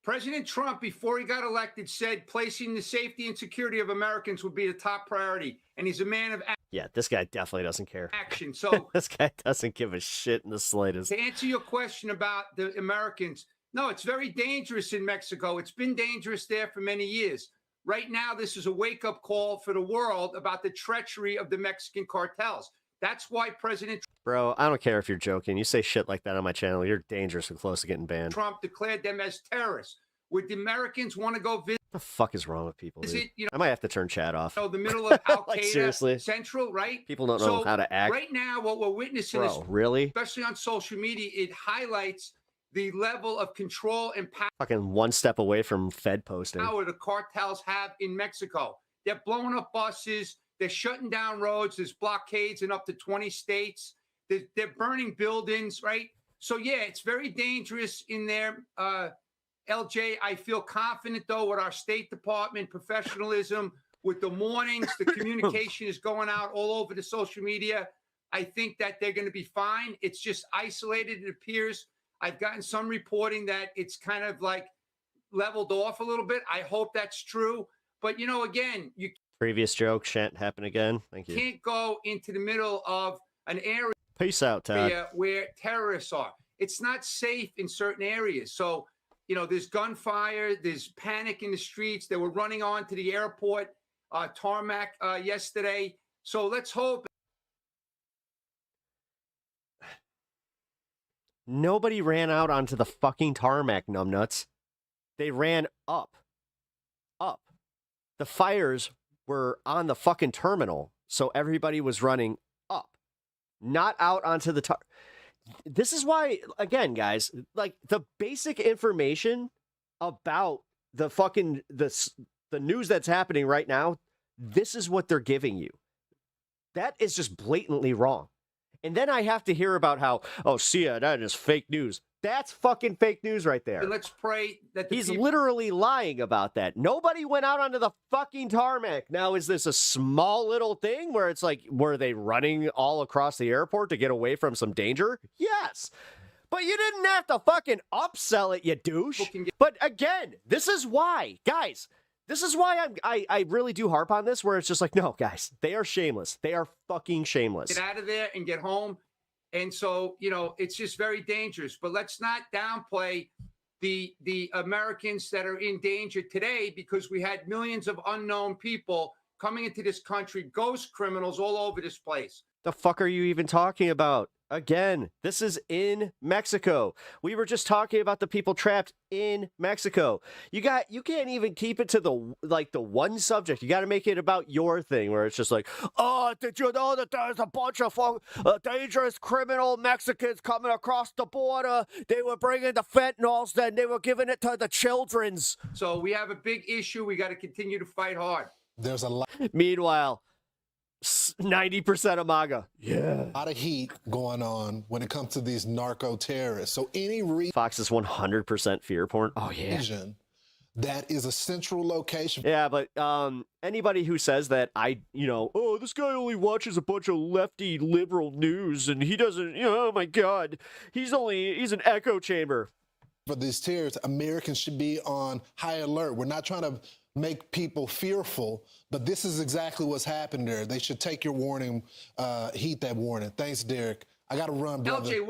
Speaker 14: President Trump, before he got elected, said placing the safety and security of Americans would be the top priority. And he's a man of
Speaker 5: yeah, this guy definitely doesn't care.
Speaker 14: Action. So
Speaker 5: this guy doesn't give a shit in the slightest.
Speaker 14: To answer your question about the Americans, no, it's very dangerous in Mexico. It's been dangerous there for many years. Right now, this is a wake-up call for the world about the treachery of the Mexican cartels. That's why President
Speaker 5: Bro, I don't care if you're joking. You say shit like that on my channel, you're dangerous and close to getting banned.
Speaker 14: Trump declared them as terrorists. Would the Americans want to go visit?
Speaker 5: What the fuck is wrong with people, dude? I might have to turn chat off.
Speaker 14: The middle of Al-Qaeda
Speaker 5: like, seriously?
Speaker 14: Central, right?
Speaker 5: People don't know how to act.
Speaker 14: Right now, what we're witnessing
Speaker 5: Bro,
Speaker 14: is,
Speaker 5: really?
Speaker 14: especially on social media, it highlights the level of control and power.
Speaker 5: Fucking one step away from Fed posting.
Speaker 14: Power the cartels have in Mexico. They're blowing up buses. They're shutting down roads. There's blockades in up to 20 states. They're burning buildings, right? So, yeah, it's very dangerous in there. LJ, I feel confident, though, with our State Department professionalism, with the warnings, the communication is going out all over the social media. I think that they're going to be fine. It's just isolated, it appears. I've gotten some reporting that it's kind of like leveled off a little bit. I hope that's true. But, you know, again, you
Speaker 5: previous joke shan't happen again. Thank you.
Speaker 14: Can't go into the middle of an area.
Speaker 5: Peace out, Todd.
Speaker 14: Where terrorists are. It's not safe in certain areas. So, you know, there's gunfire, there's panic in the streets. They were running on to the airport tarmac yesterday. So let's hope.
Speaker 5: Nobody ran out onto the fucking tarmac, numbnuts. They ran up. Up. The fires were on the fucking terminal, so everybody was running up, not out onto the This is why, again, guys, like the basic information about the fucking the news that's happening right now, this is what they're giving you. That is just blatantly wrong. And then I have to hear about how, oh, CNN is fake news. That's fucking fake news right there.
Speaker 14: And let's pray that
Speaker 5: he's literally lying about that. Nobody went out onto the fucking tarmac. Now, is this a small little thing where it's like, were they running all across the airport to get away from some danger? Yes. But you didn't have to fucking upsell it, you douche. But again, this is why, guys, this is why I really do harp on this, where it's just like, no, guys, they are shameless. They are fucking shameless.
Speaker 14: Get out of there and get home. And so, you know, it's just very dangerous. But let's not downplay the Americans that are in danger today, because we had millions of unknown people coming into this country, ghost criminals all over this place.
Speaker 5: The fuck are you even talking about? Again, this is in Mexico. We were just talking about the people trapped in Mexico. You can't even keep it to the one subject. You got to make it about your thing, where it's just like, oh, did you know that there's a bunch of dangerous criminal Mexicans coming across the border? They were bringing the fentanyls, then they were giving it to the children's.
Speaker 14: So we have a big issue. We got to continue to fight hard.
Speaker 13: There's a lot.
Speaker 5: Meanwhile, 90% of MAGA. Yeah.
Speaker 13: A lot of heat going on when it comes to these narco terrorists. So any
Speaker 5: Fox is 100% fear porn. Oh yeah.
Speaker 13: region that is a central location.
Speaker 5: Yeah, but anybody who says that oh, this guy only watches a bunch of lefty liberal news and he doesn't, oh my God, he's an echo chamber.
Speaker 13: For these terrorists, Americans should be on high alert. We're not trying to make people fearful, but this is exactly what's happened there. They should take your warning, heed that warning. Thanks, Derek. I got to run, brother.
Speaker 14: LJ,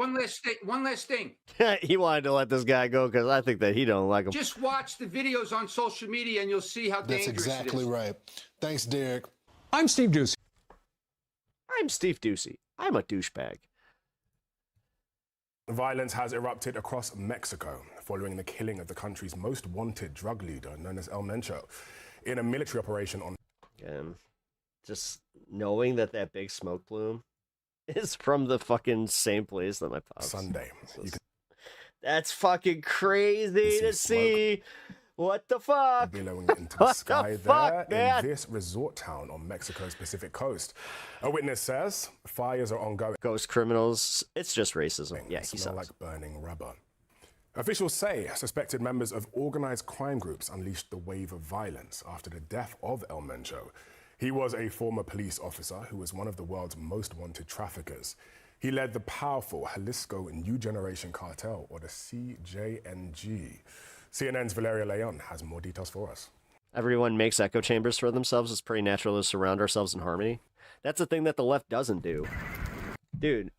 Speaker 14: one last thing.
Speaker 5: He wanted to let this guy go because I think that he don't like him.
Speaker 14: Just watch the videos on social media and you'll see how dangerous
Speaker 13: That's exactly
Speaker 14: it is.
Speaker 13: right. Thanks, Derek.
Speaker 1: I'm Steve Ducey.
Speaker 5: I'm Steve Ducey. I'm a douchebag.
Speaker 15: Violence has erupted across Mexico following the killing of the country's most wanted drug leader, known as El Mencho, in a military operation on...
Speaker 5: Just knowing that big smoke plume is from the fucking same place that my pops.
Speaker 15: Sunday.
Speaker 5: That's fucking crazy to see. What the fuck?
Speaker 15: Billowing into the sky there in this resort town on Mexico's Pacific coast. A witness says fires are ongoing.
Speaker 5: Ghost criminals. It's just racism. Yeah, he
Speaker 15: smell like burning rubber. Officials say suspected members of organized crime groups unleashed the wave of violence after the death of El Mencho. He was a former police officer who was one of the world's most wanted traffickers. He led the powerful Jalisco New Generation Cartel, or the CJNG. CNN's Valeria Leon has more details for us.
Speaker 5: Everyone makes echo chambers for themselves. It's pretty natural to surround ourselves in harmony. That's a thing that the left doesn't do. Dude,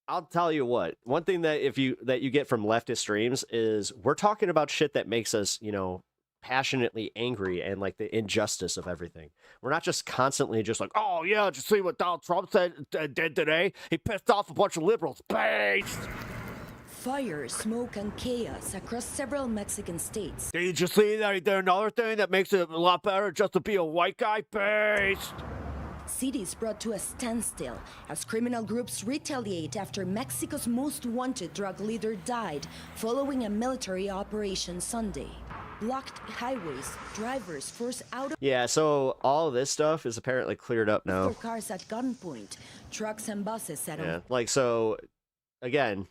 Speaker 5: I'll tell you what. One thing that you get from leftist streams is we're talking about shit that makes us, passionately angry and like the injustice of everything. We're not just constantly just like, oh yeah, did you see what Donald Trump did today? He pissed off a bunch of liberals. Based.
Speaker 16: Fire, smoke, and chaos across several Mexican states.
Speaker 5: Did you see that he did another thing that makes it a lot better just to be a white guy? Based.
Speaker 16: Cities brought to a standstill as criminal groups retaliate after Mexico's most wanted drug leader died following a military operation Sunday. Blocked highways, drivers forced out of...
Speaker 5: Yeah, so all of this stuff is apparently cleared up now.
Speaker 16: Cars at gunpoint, trucks and buses set on...
Speaker 5: Yeah, so, again...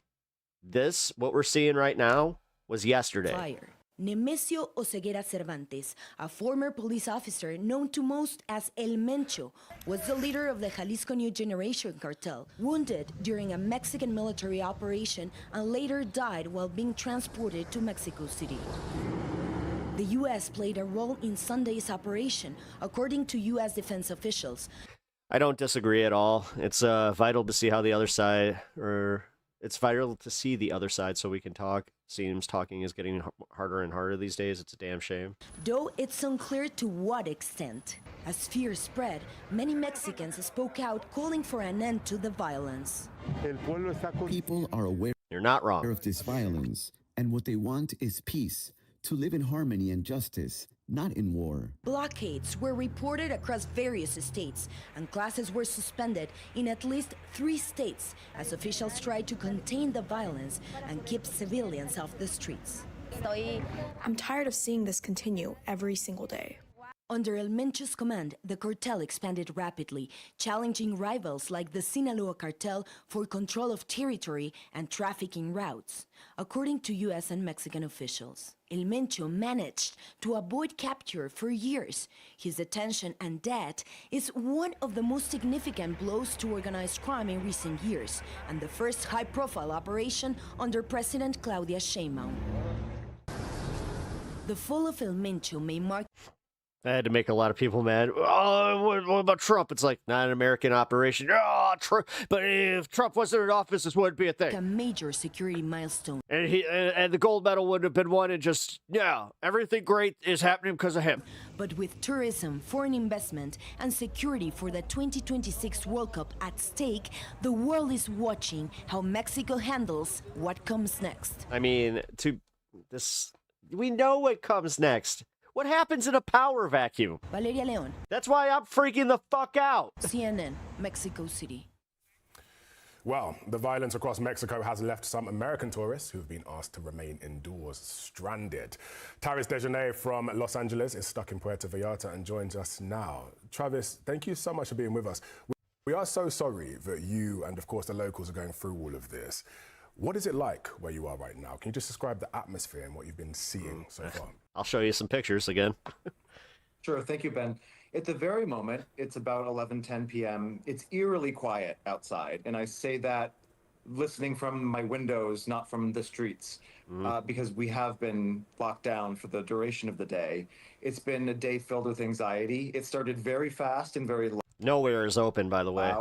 Speaker 5: what we're seeing right now was yesterday.
Speaker 16: Fire. Nemesio Oseguera Cervantes, a former police officer known to most as El Mencho, was the leader of the Jalisco New Generation cartel, wounded during a Mexican military operation and later died while being transported to Mexico City. The U.S. played a role in Sunday's operation, according to U.S. defense officials.
Speaker 5: I don't disagree at all. It's vital to see how the other side, it's vital to see the other side so we can talk. Seems talking is getting harder and harder these days. It's a damn shame.
Speaker 16: Though it's unclear to what extent. As fear spread, many Mexicans spoke out calling for an end to the violence.
Speaker 17: People are aware
Speaker 5: You're not wrong.
Speaker 17: of this violence, and what they want is peace, to live in harmony and justice, not in war.
Speaker 16: Blockades were reported across various states, and classes were suspended in at least 3 states as officials tried to contain the violence and keep civilians off the streets.
Speaker 18: I'm tired of seeing this continue every single day.
Speaker 16: Under El Mencho's command, the cartel expanded rapidly, challenging rivals like the Sinaloa cartel for control of territory and trafficking routes. According to U.S. and Mexican officials, El Mencho managed to avoid capture for years. His detention and death is one of the most significant blows to organized crime in recent years, and the first high-profile operation under President Claudia Sheinbaum. The fall of El Mencho may mark...
Speaker 5: I had to make a lot of people mad. Oh, what about Trump? It's like, not an American operation. Oh, Trump. But if Trump wasn't in office, this wouldn't be a thing.
Speaker 16: A major security milestone.
Speaker 5: And the gold medal would have been won, and just, yeah, everything great is happening because of him.
Speaker 16: But with tourism, foreign investment, and security for the 2026 World Cup at stake, the world is watching how Mexico handles what comes next.
Speaker 5: I mean, we know what comes next. What happens in a power vacuum?
Speaker 16: Valeria Leon.
Speaker 5: That's why I'm freaking the fuck out.
Speaker 16: CNN, Mexico City.
Speaker 15: Well, the violence across Mexico has left some American tourists who've been asked to remain indoors stranded. Travis Dejanay from Los Angeles is stuck in Puerto Vallarta and joins us now. Travis, thank you so much for being with us. We are so sorry that you and, of course, the locals are going through all of this. What is it like where you are right now? Can you just describe the atmosphere and what you've been seeing so far?
Speaker 5: I'll show you some pictures again.
Speaker 19: Sure. Thank you, Ben. At the very moment, it's about 11:10 p.m. It's eerily quiet outside. And I say that listening from my windows, not from the streets, because we have been locked down for the duration of the day. It's been a day filled with anxiety. It started very fast and very loud.
Speaker 5: Nowhere is open, by the way.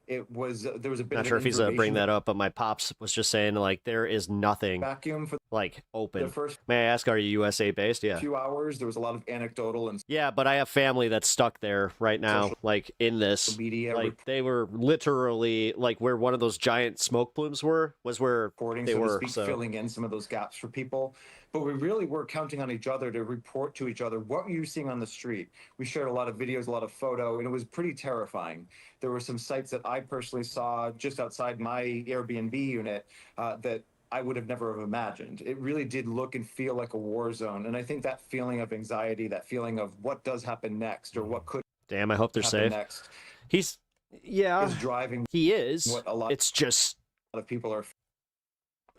Speaker 19: There was a bit
Speaker 5: Not
Speaker 19: of
Speaker 5: sure
Speaker 19: an
Speaker 5: if he's
Speaker 19: information
Speaker 5: bringing that up, but my pops was just saying, like, there is nothing
Speaker 19: vacuum for
Speaker 5: like open.
Speaker 19: the first
Speaker 5: May I ask, are you USA based? Yeah.
Speaker 19: few hours. There was a lot of anecdotal and
Speaker 5: Yeah, but I have family that's stuck there right now, like in this.
Speaker 19: media
Speaker 5: Like they were literally like where one of those giant smoke plumes was where
Speaker 19: reporting,
Speaker 5: they
Speaker 19: so to
Speaker 5: were.
Speaker 19: speak,
Speaker 5: So
Speaker 19: filling in some of those gaps for people. But we really were counting on each other to report to each other what were you seeing on the street. We shared a lot of videos, a lot of photo, and it was pretty terrifying. There were some sites that I personally saw just outside my Airbnb unit that I would have never have imagined. It really did look and feel like a war zone. And I think that feeling of anxiety, that feeling of what does happen next or what could
Speaker 5: damn, I hope they're
Speaker 19: happen
Speaker 5: safe.
Speaker 19: next
Speaker 5: He's
Speaker 19: is driving.
Speaker 5: He is.
Speaker 19: What a lot
Speaker 5: It's just
Speaker 19: of people are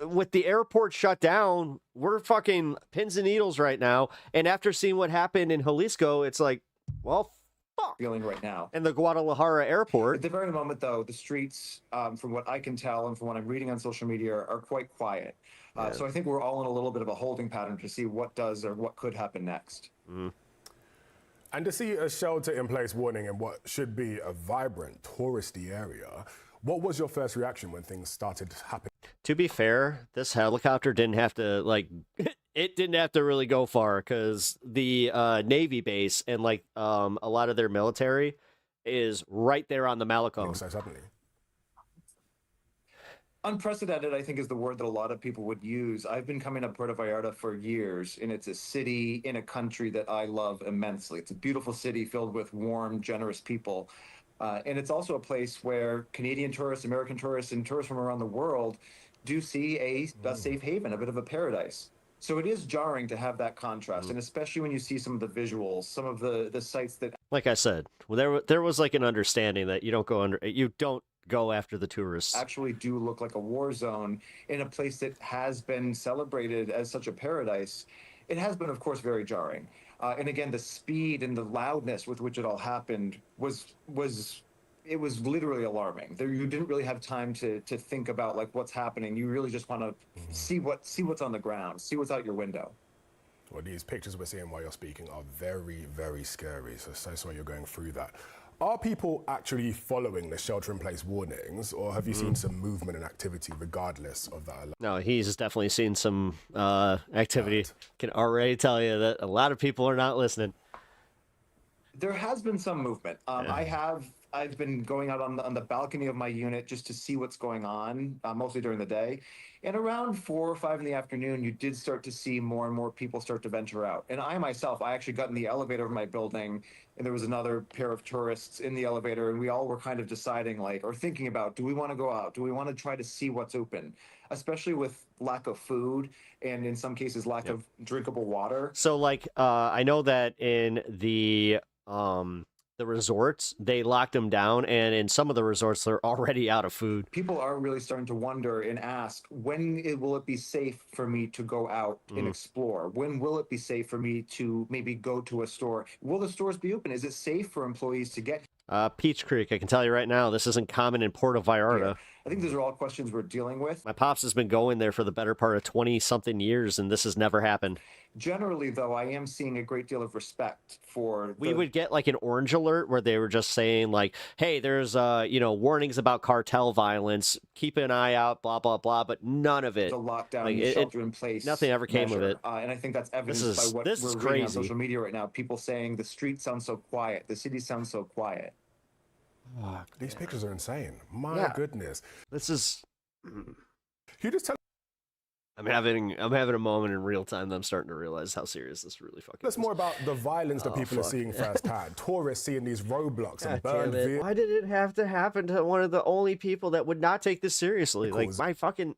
Speaker 5: with the airport shut down, we're fucking pins and needles right now. And after seeing what happened in Jalisco, it's like, well, fuck.
Speaker 19: feeling right now.
Speaker 5: And the Guadalajara airport.
Speaker 19: At the very moment, though, the streets, from what I can tell and from what I'm reading on social media, are quite quiet. So I think we're all in a little bit of a holding pattern to see what does or what could happen next.
Speaker 15: And to see a shelter-in-place warning in what should be a vibrant touristy area, what was your first reaction when things started happening?
Speaker 5: To be fair, this helicopter didn't have to, like, it didn't have to really go far because the Navy base and, like, a lot of their military is right there on the Malecon.
Speaker 15: So suddenly.
Speaker 19: Unprecedented, I think, is the word that a lot of people would use. I've been coming to Puerto Vallarta for years, and it's a city in a country that I love immensely. It's a beautiful city filled with warm, generous people. And it's also a place where Canadian tourists, American tourists, and tourists from around the world do see a safe haven, a bit of a paradise. So it is jarring to have that contrast, and especially when you see some of the visuals, some of the sites that...
Speaker 5: Like I said, well, there was like an understanding that you don't go after the tourists.
Speaker 19: Actually do look like a war zone in a place that has been celebrated as such a paradise. It has been, of course, very jarring. And again, the speed and the loudness with which it all happened was literally alarming. You didn't really have time to think about like what's happening. You really just want to see what's on the ground, see what's out your window.
Speaker 15: Well, these pictures we're seeing while you're speaking are very, very scary. So sorry you're going through that. Are people actually following the shelter-in-place warnings, or have you seen some movement and activity regardless of that?
Speaker 5: No, he's definitely seen some activity. Can already tell you that a lot of people are not listening.
Speaker 19: There has been some movement. I've been going out on the balcony of my unit just to see what's going on, mostly during the day. And around 4 or 5 in the afternoon, you did start to see more and more people start to venture out. And I myself, I actually got in the elevator of my building, and there was another pair of tourists in the elevator, and we all were kind of deciding, like, or thinking about, do we want to go out? Do we want to try to see what's open? Especially with lack of food and in some cases lack of drinkable water.
Speaker 5: So, like, I know that in the resorts, they locked them down, and in some of the resorts, they're already out of food.
Speaker 19: People are really starting to wonder and ask, when will it be safe for me to go out and explore? When will it be safe for me to maybe go to a store? Will the stores be open? Is it safe for employees to get?
Speaker 5: Peach Creek, I can tell you right now, this isn't common in Puerto Vallarta.
Speaker 19: I think those are all questions we're dealing with.
Speaker 5: My pops has been going there for the better part of 20-something years, and this has never happened.
Speaker 19: Generally, though, I am seeing a great deal of respect for.
Speaker 5: We would get like an orange alert where they were just saying like, "Hey, there's warnings about cartel violence. Keep an eye out." Blah blah blah. But none of it.
Speaker 19: The lockdown,
Speaker 5: like,
Speaker 19: shelter in place.
Speaker 5: Nothing ever came of
Speaker 19: measure.
Speaker 5: it.
Speaker 19: And I think that's evidenced
Speaker 5: This is-
Speaker 19: by what
Speaker 5: this
Speaker 19: we're
Speaker 5: is
Speaker 19: reading on
Speaker 5: crazy.
Speaker 19: social media right now. People saying the streets sound so quiet, the city sounds so quiet.
Speaker 15: These pictures are insane. My
Speaker 5: Yeah.
Speaker 15: goodness.
Speaker 5: This is.
Speaker 15: You just tell
Speaker 5: I'm having a moment in real time that I'm starting to realize how serious this really fucking
Speaker 15: us
Speaker 5: is.
Speaker 15: more about the violence that
Speaker 5: Oh,
Speaker 15: people are
Speaker 5: fuck.
Speaker 15: seeing firsthand. Tourists seeing these roadblocks and
Speaker 5: God
Speaker 15: burned
Speaker 5: damn it.
Speaker 15: vehicles.
Speaker 5: Why did it have to happen to one of the only people that would not take this seriously? Like
Speaker 15: Because-
Speaker 5: my fucking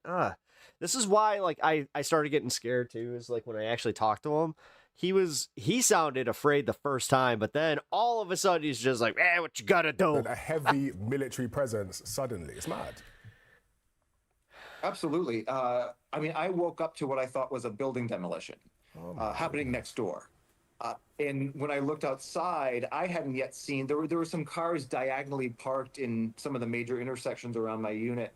Speaker 5: this is why like I started getting scared too, is like when I actually talked to him. He sounded afraid the first time, but then all of a sudden he's just like, what you gotta do?
Speaker 15: A heavy military presence suddenly. It's mad.
Speaker 19: Absolutely. I mean, I woke up to what I thought was a building demolition happening next door. And when I looked outside, I hadn't yet seen, there were some cars diagonally parked in some of the major intersections around my unit.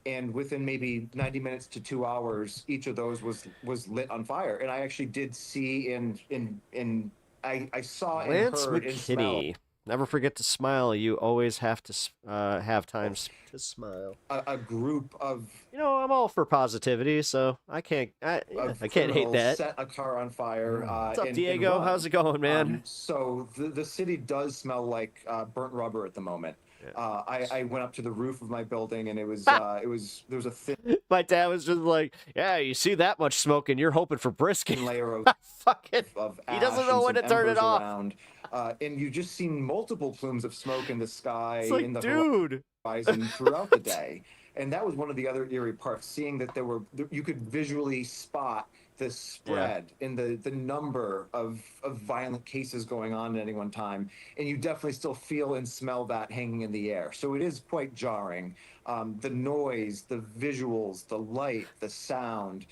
Speaker 19: And within maybe 90 minutes to 2 hours, each of those was lit on fire. And I actually did see I saw and
Speaker 5: Lance
Speaker 19: heard and smelled
Speaker 5: McKinney. Never forget to smile. You always have to have times to smile.
Speaker 19: a group of
Speaker 5: I'm all for positivity, so I can't hate
Speaker 19: criminals
Speaker 5: that.
Speaker 19: set a car on fire.
Speaker 5: What's up,
Speaker 19: and
Speaker 5: Diego?
Speaker 19: run.
Speaker 5: How's it going, man?
Speaker 19: So the city does smell like burnt rubber at the moment. I went up to the roof of my building, and there was a thin
Speaker 5: My dad was just like, "Yeah, you see that much smoke, and you're hoping for brisket."
Speaker 19: layer of
Speaker 5: Fucking.
Speaker 19: of
Speaker 5: He
Speaker 19: ash
Speaker 5: doesn't know
Speaker 19: and
Speaker 5: when to
Speaker 19: some
Speaker 5: turn it
Speaker 19: embers
Speaker 5: off.
Speaker 19: around. And you just seen multiple plumes of smoke in the sky,
Speaker 5: It's like,
Speaker 19: in the
Speaker 5: dude.
Speaker 19: horizon throughout the day. And that was one of the other eerie parts, seeing that you could visually spot the spread in the number of violent cases going on at any one time. And you definitely still feel and smell that hanging in the air. So it is quite jarring. The noise, the visuals, the light, the sound,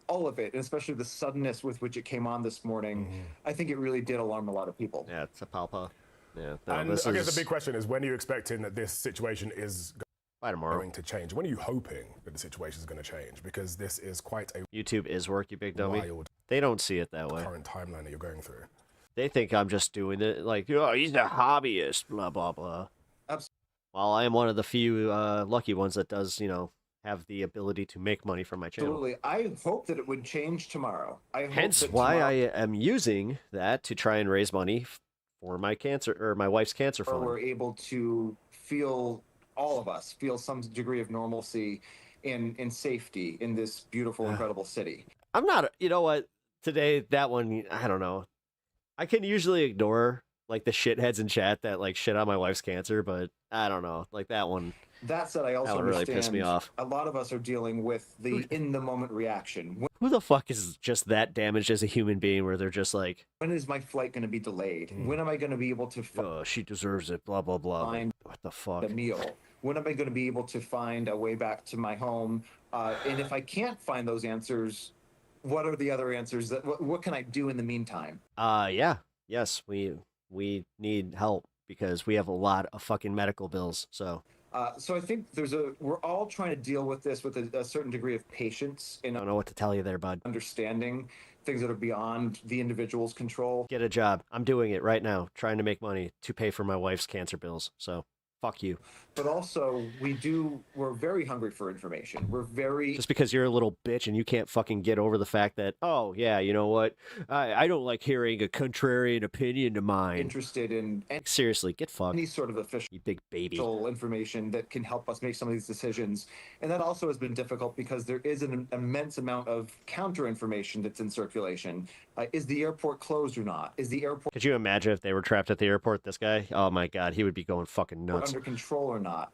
Speaker 19: all of it, and especially the suddenness with which it came on this morning, I think it really did alarm a lot of people.
Speaker 5: Yeah, it's a palpa. Yeah, no,
Speaker 15: And
Speaker 5: this
Speaker 15: I guess
Speaker 5: is
Speaker 15: the big question is, when are you expecting that this situation is
Speaker 5: by tomorrow
Speaker 15: going to change? When are you hoping that the situation is going to change? Because this is quite a
Speaker 5: YouTube is work, you big dummy.
Speaker 15: wild
Speaker 5: They don't see it that way.
Speaker 15: current timeline that you're going through.
Speaker 5: They think I'm just doing it like, oh, he's a hobbyist, blah blah blah. While I am one of the few lucky ones that does, have the ability to make money from my channel.
Speaker 19: Absolutely. I hope that it would change tomorrow. I hope
Speaker 5: Hence
Speaker 19: that
Speaker 5: why
Speaker 19: tomorrow
Speaker 5: I am using that to try and raise money for my cancer or my wife's cancer fund.
Speaker 19: we're able to feel, all of us, feel some degree of normalcy in safety in this beautiful, incredible city.
Speaker 5: I'm not, you know what? Today, that one, I don't know. I can usually ignore like the shitheads in chat that like shit on my wife's cancer, but I don't know. Like that one.
Speaker 19: That said, I also
Speaker 5: That one really
Speaker 19: understand
Speaker 5: pissed me off.
Speaker 19: a lot of us are dealing with the in-the-moment reaction.
Speaker 5: Who the fuck is just that damaged as a human being where they're just like,
Speaker 19: When is my flight going to be delayed? When am I going to be able to
Speaker 5: oh, she deserves it, blah, blah, blah.
Speaker 19: find
Speaker 5: What the fuck?
Speaker 19: the meal? When am I going to be able to find a way back to my home? And if I can't find those answers, what are the other answers? What can I do in the meantime?
Speaker 5: Yeah. Yes, we need help because we have a lot of fucking medical bills, so.
Speaker 19: So I think we're all trying to deal with this with a certain degree of patience and
Speaker 5: I don't know what to tell you there, bud.
Speaker 19: understanding things that are beyond the individual's control.
Speaker 5: Get a job. I'm doing it right now, trying to make money to pay for my wife's cancer bills, so fuck you.
Speaker 19: But also, we're very hungry for information. We're very
Speaker 5: Just because you're a little bitch and you can't fucking get over the fact that, oh, yeah, you know what? I don't like hearing a contrarian opinion to mine.
Speaker 19: interested in
Speaker 5: Seriously, get fucked.
Speaker 19: any sort of official
Speaker 5: You big baby.
Speaker 19: information that can help us make some of these decisions. And that also has been difficult because there is an immense amount of counter information that's in circulation. Is the airport closed or not? Is the airport
Speaker 5: Could you imagine if they were trapped at the airport, this guy? Oh my god, he would be going fucking nuts.
Speaker 19: under control or not?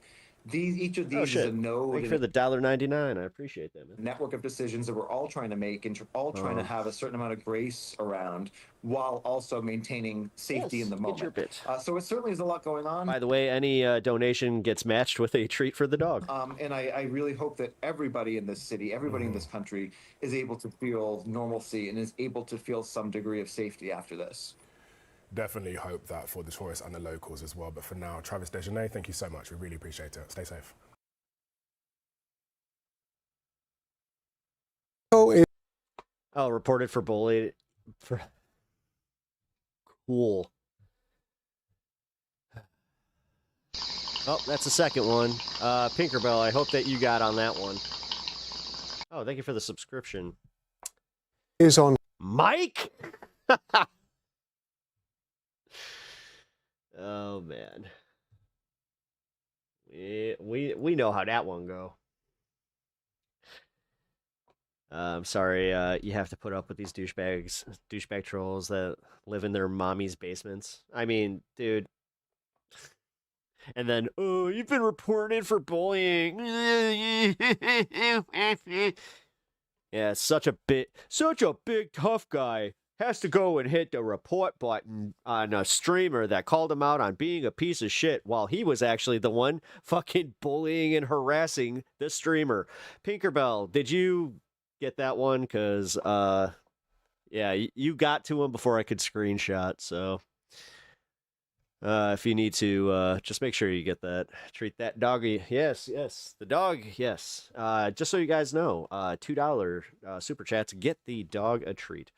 Speaker 19: Each of these
Speaker 5: Oh
Speaker 19: is
Speaker 5: shit.
Speaker 19: a node
Speaker 5: Thank you
Speaker 19: in
Speaker 5: for the $1.99. I appreciate that, man.
Speaker 19: network of decisions that we're all trying to make and all trying to have a certain amount of grace around while also maintaining safety in the moment.
Speaker 5: Get your bit.
Speaker 19: So it certainly is a lot going on.
Speaker 5: By the way, any donation gets matched with a treat for the dog.
Speaker 19: And I really hope that everybody in this city, everybody in this country is able to feel normalcy and is able to feel some degree of safety after this.
Speaker 15: definitely hope that for the tourists and the locals as well. But for now, Travis Desjardins, thank you so much. We really appreciate it. Stay safe.
Speaker 5: Oh, reported for bullying. Cool. Oh, that's the second one. Pinkerbell, I hope that you got on that one. Oh, thank you for the subscription.
Speaker 20: Is on
Speaker 5: Mike? Oh, man. We know how that one go. I'm sorry, you have to put up with these douchebag trolls that live in their mommy's basements. I mean, dude. And then, oh, you've been reported for bullying. Yeah, such a big tough guy has to go and hit the report button on a streamer that called him out on being a piece of shit while he was actually the one fucking bullying and harassing the streamer. Pinkerbell, did you get that one? Because, yeah, you got to him before I could screenshot, so... if you need to, just make sure you get that. Treat that doggy. Yes, the dog, yes. Just so you guys know, $2 super chats, get the dog a treat.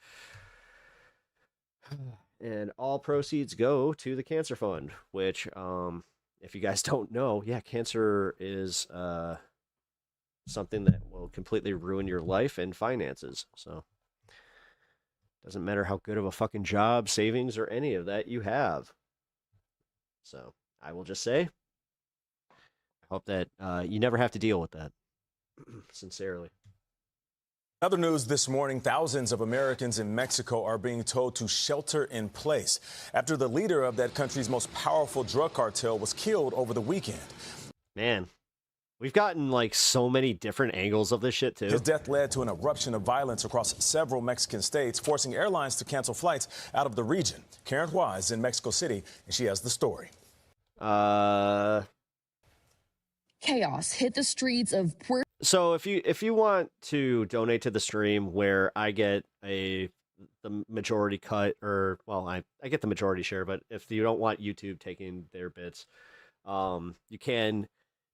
Speaker 5: And all proceeds go to the Cancer Fund, which, if you guys don't know, yeah, cancer is something that will completely ruin your life and finances. So, doesn't matter how good of a fucking job, savings, or any of that you have. So, I will just say, I hope that you never have to deal with that. Sincerely.
Speaker 21: Other news this morning, thousands of Americans in Mexico are being told to shelter in place after the leader of that country's most powerful drug cartel was killed over the weekend.
Speaker 5: Man, we've gotten like so many different angles of this shit too.
Speaker 21: His death led to an eruption of violence across several Mexican states, forcing airlines to cancel flights out of the region. Karen Hua is in Mexico City, and she has the story.
Speaker 22: Chaos hit the streets of Puerto.
Speaker 5: So if you want to donate to the stream where I get the majority cut, or well, I get the majority share, but if you don't want YouTube taking their bits, you can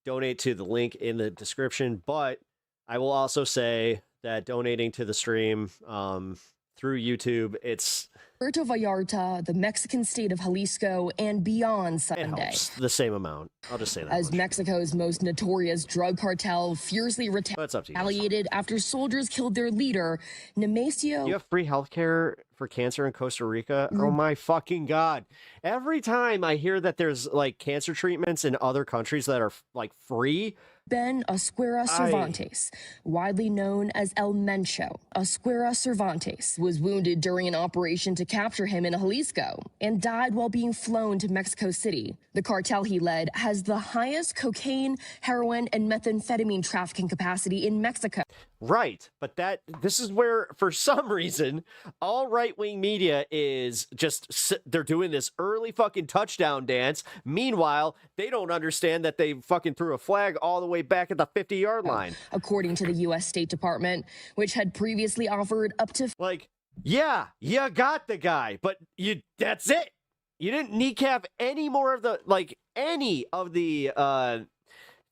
Speaker 5: donate to the link in the description. But I will also say that donating to the stream through YouTube, it's
Speaker 22: Puerto Vallarta, the Mexican state of Jalisco, and beyond Sunday.
Speaker 5: the same amount. I'll just say that.
Speaker 22: As Mexico's most notorious drug cartel fiercely retaliated after soldiers killed their leader, Nemesio.
Speaker 5: You have free healthcare for cancer in Costa Rica? Oh my fucking God. Every time I hear that there's like cancer treatments in other countries that are like free.
Speaker 22: Ben Esquera Cervantes, widely known as El Mencho. Esquera Cervantes was wounded during an operation to capture him in Jalisco and died while being flown to Mexico City. The cartel he led has the highest cocaine, heroin, and methamphetamine trafficking capacity in Mexico.
Speaker 5: Right, but this is where, for some reason, all right-wing media is just, they're doing this early fucking touchdown dance. Meanwhile, they don't understand that they fucking threw a flag all the way back at the 50-yard line.
Speaker 22: According to the U.S. State Department, which had previously offered up to...
Speaker 5: Like, yeah, you got the guy, but that's it. You didn't kneecap any more of the, like, any of the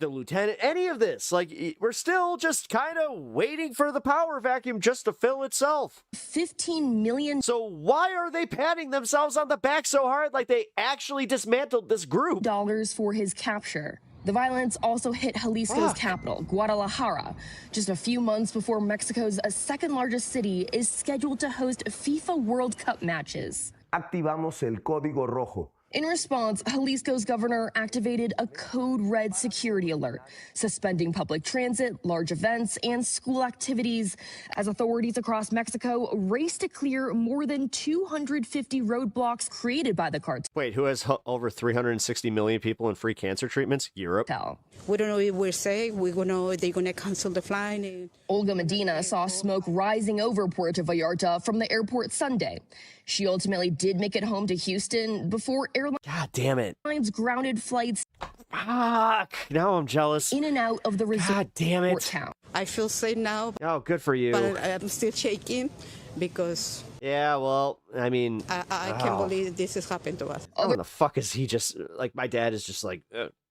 Speaker 5: lieutenant, any of this. Like, we're still just kind of waiting for the power vacuum just to fill itself.
Speaker 22: 15 million.
Speaker 5: So why are they patting themselves on the back so hard like they actually dismantled this group?
Speaker 22: Dollars for his capture. The violence also hit Jalisco's capital, Guadalajara, just a few months before Mexico's second largest city is scheduled to host FIFA World Cup matches.
Speaker 23: Activamos el código rojo.
Speaker 22: In response, Jalisco's governor activated a code red security alert, suspending public transit, large events, and school activities as authorities across Mexico race to clear more than 250 roadblocks created by the cartel.
Speaker 5: Wait, who has over 360 million people in free cancer treatments? Europe.
Speaker 24: We don't know if we're safe. We don't know if they're going to cancel the flight.
Speaker 22: Olga Medina saw smoke rising over Puerto Vallarta from the airport Sunday. She ultimately did make it home to Houston before airlines.
Speaker 5: God damn it.
Speaker 22: Grounded flights.
Speaker 5: Fuck. Now I'm jealous.
Speaker 22: In and out of the resort.
Speaker 5: God damn it.
Speaker 22: Town.
Speaker 24: I feel safe now.
Speaker 5: Oh, good for you.
Speaker 24: But I'm still shaking. because
Speaker 5: Yeah, well, I mean,
Speaker 24: I can't believe this has happened to us.
Speaker 5: How the fuck is he just like? My dad is just like,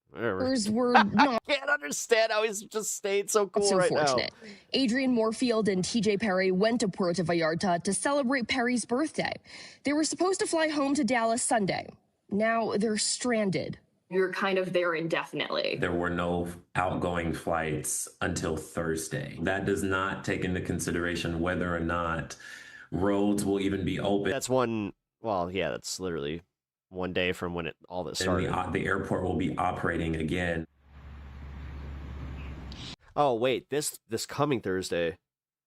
Speaker 5: whatever.
Speaker 22: Others were not.
Speaker 5: I can't understand how he's just stayed so cool
Speaker 22: So
Speaker 5: right
Speaker 22: fortunate. Adrian Moorfield and TJ Perry went to Puerto Vallarta to celebrate Perry's birthday. They were supposed to fly home to Dallas Sunday. Now they're stranded.
Speaker 2: You're kind of there indefinitely.
Speaker 3: There were no outgoing flights until Thursday. That does not take into consideration whether or not roads will even be open.
Speaker 5: That's one. Well, yeah, that's literally one day from when all this started.
Speaker 3: And the airport will be operating again.
Speaker 5: Oh wait, this coming Thursday.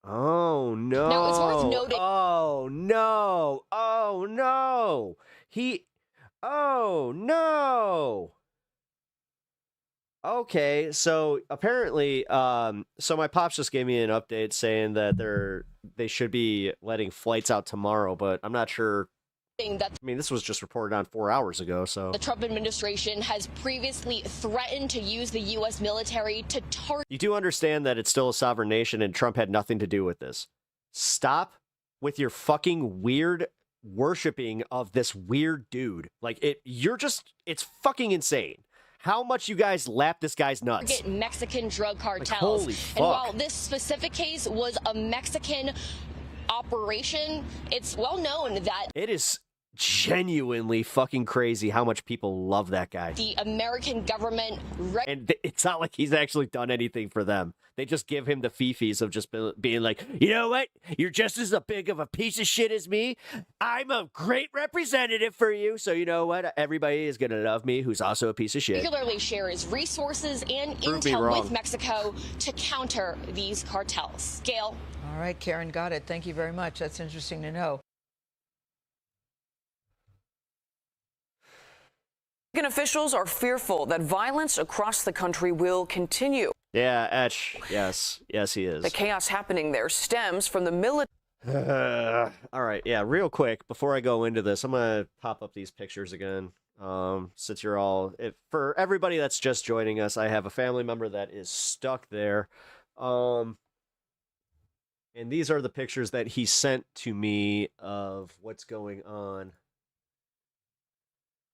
Speaker 5: Oh no!
Speaker 2: Now it's worth noting.
Speaker 5: Oh no! Oh no! Oh no! Okay, so apparently, so my pops just gave me an update saying that they should be letting flights out tomorrow, but I'm not sure. I mean, this was just reported on 4 hours ago, so.
Speaker 2: The Trump administration has previously threatened to use the U.S. military to target.
Speaker 5: You do understand that it's still a sovereign nation and Trump had nothing to do with this. Stop with your fucking weird worshiping of this weird dude. Like, it's fucking insane how much you guys lap this guy's nuts.
Speaker 2: Target Mexican drug cartels.
Speaker 5: Like, holy fuck.
Speaker 2: And while this specific case was a Mexican operation, it's well known that
Speaker 5: it is genuinely fucking crazy how much people love that guy.
Speaker 2: The American government
Speaker 5: and it's not like he's actually done anything for them. They just give him the fifis of just being like, you know what? You're just as big of a piece of shit as me. I'm a great representative for you. So you know what? Everybody is going to love me who's also a piece of shit.
Speaker 2: Regularly shares resources and
Speaker 5: Prove me
Speaker 2: intel
Speaker 5: wrong.
Speaker 2: with Mexico to counter these cartels. Gail.
Speaker 4: All right, Karen, got it. Thank you very much. That's interesting to know.
Speaker 6: Mexican officials are fearful that violence across the country will continue.
Speaker 5: Yeah, Etch. Yes, he is.
Speaker 6: The chaos happening there stems from the military.
Speaker 5: All right, yeah, real quick, before I go into this, I'm going to pop up these pictures again. Since you're all, for everybody that's just joining us, I have a family member that is stuck there. And these are the pictures that he sent to me of what's going on.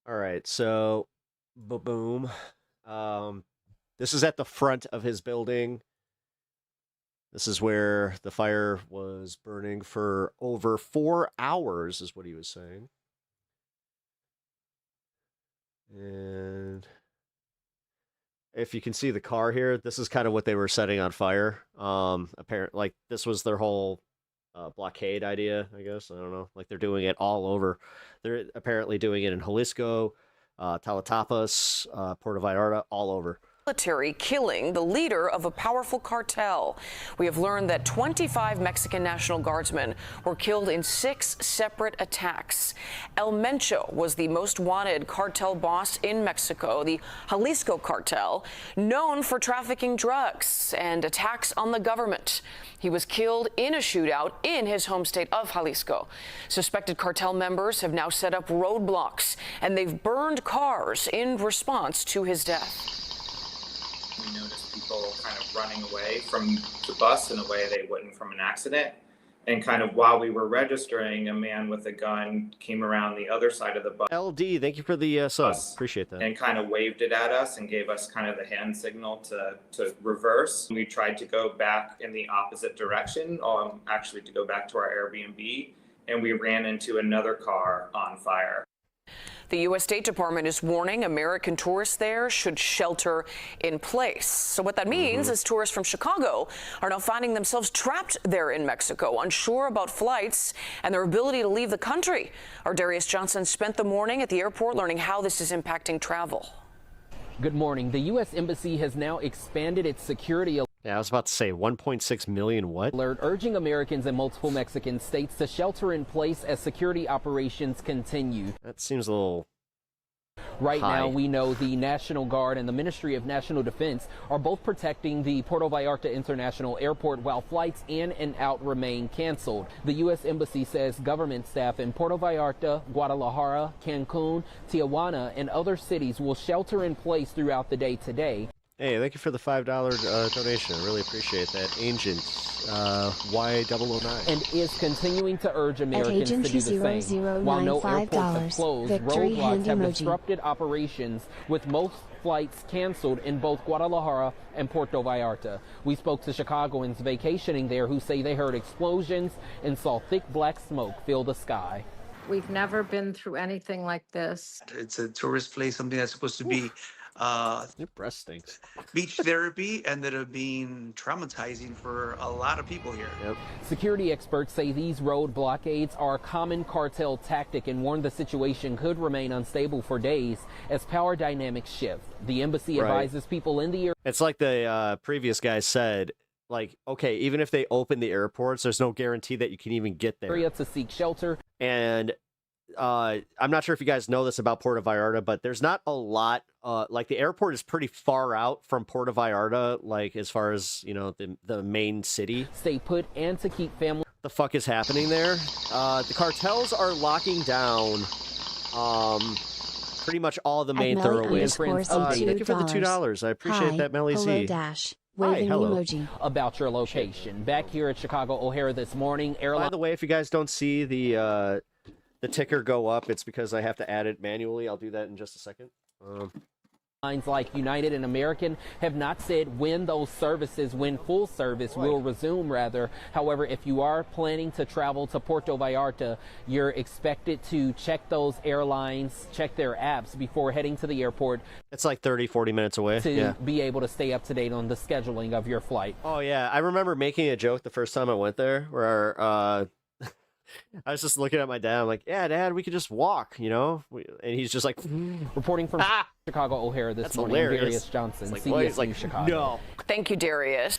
Speaker 5: All right, so boom. This is at the front of his building. This is where the fire was burning for over 4 hours, is what he was saying. And if you can see the car here, this is kind of what they were setting on fire. Apparently, like, this was their whole blockade idea, I guess. I don't know. Like, they're doing it all over. They're apparently doing it in Jalisco, Tamaulipas, Puerto Vallarta, all over.
Speaker 6: Military killing the leader of a powerful cartel. We have learned that 25 Mexican National Guardsmen were killed in 6 separate attacks. El Mencho was the most wanted cartel boss in Mexico, the Jalisco cartel, known for trafficking drugs and attacks on the government. He was killed in a shootout in his home state of Jalisco. Suspected cartel members have now set up roadblocks, and they've burned cars in response to his death.
Speaker 25: We noticed people kind of running away from the bus in a way they wouldn't from an accident. And kind of while we were registering, a man with a gun came around the other side of the bus.
Speaker 5: LD, thank you for the sub. Appreciate that.
Speaker 25: And kind of waved it at us and gave us kind of the hand signal to reverse. We tried to go back in the opposite direction, actually to go back to our Airbnb, and we ran into another car on fire.
Speaker 6: The U.S. State Department is warning American tourists there should shelter in place. So what that means is tourists from Chicago are now finding themselves trapped there in Mexico, unsure about flights and their ability to leave the country. Our Darius Johnson spent the morning at the airport learning how this is impacting travel.
Speaker 26: Good morning. The U.S. Embassy has now expanded its security
Speaker 5: Yeah, I was about to say 1.6 million what?
Speaker 26: alert, urging Americans in multiple Mexican states to shelter in place as security operations continue.
Speaker 5: That seems a little
Speaker 26: Right
Speaker 5: high.
Speaker 26: now, we know the National Guard and the Ministry of National Defense are both protecting the Puerto Vallarta International Airport while flights in and out remain canceled. The U.S. Embassy says government staff in Puerto Vallarta, Guadalajara, Cancun, Tijuana, and other cities will shelter in place throughout the day today.
Speaker 5: Hey, thank you for the $5 donation. I really appreciate that. Agent Y009.
Speaker 26: And is continuing to urge Americans to do the same. While no airports have closed, roadblocks have disrupted operations, with most flights canceled in both Guadalajara and Puerto Vallarta. We spoke to Chicagoans vacationing there who say they heard explosions and saw thick black smoke fill the sky.
Speaker 7: We've never been through anything like this.
Speaker 8: It's a tourist place, something that's supposed to be
Speaker 5: your breast stinks.
Speaker 8: Beach therapy ended up being traumatizing for a lot of people here.
Speaker 5: Yep.
Speaker 26: Security experts say these road blockades are a common cartel tactic and warn the situation could remain unstable for days as power dynamics shift. The embassy advises people in the area.
Speaker 5: It's like the previous guy said, like, okay, even if they open the airports, there's no guarantee that you can even get there.
Speaker 26: To seek shelter.
Speaker 5: And I'm not sure if you guys know this about Puerto Vallarta, but there's not a lot. Like the airport is pretty far out from Puerto Vallarta, like as far as, you know, the main city.
Speaker 26: Stay put and to keep family.
Speaker 5: The fuck is happening there? The cartels are locking down pretty much all the main thoroughways. Thank you for the $2. I appreciate that, Melly Z.
Speaker 26: Waving
Speaker 5: hello.
Speaker 26: emoji. About your location. Back here at Chicago O'Hare this morning, airline.
Speaker 5: By the way, if you guys don't see the ticker go up, it's because I have to add it manually. I'll do that in just a second.
Speaker 26: Lines like United and American have not said when those services, when full service will resume, rather. However, if you are planning to travel to Puerto Vallarta, you're expected to check those airlines, check their apps before heading to the airport.
Speaker 5: It's like 30, 40 minutes away.
Speaker 26: To be able to stay up to date on the scheduling of your flight.
Speaker 5: Oh, yeah. I remember making a joke the first time I went there where I was just looking at my dad. I'm like, yeah, Dad, we could just walk, you know? And he's just like...
Speaker 26: Reporting from Chicago O'Hare this morning, Darius Johnson,
Speaker 5: like,
Speaker 26: CBS
Speaker 5: like,
Speaker 26: News Chicago.
Speaker 5: No.
Speaker 6: Thank you, Darius.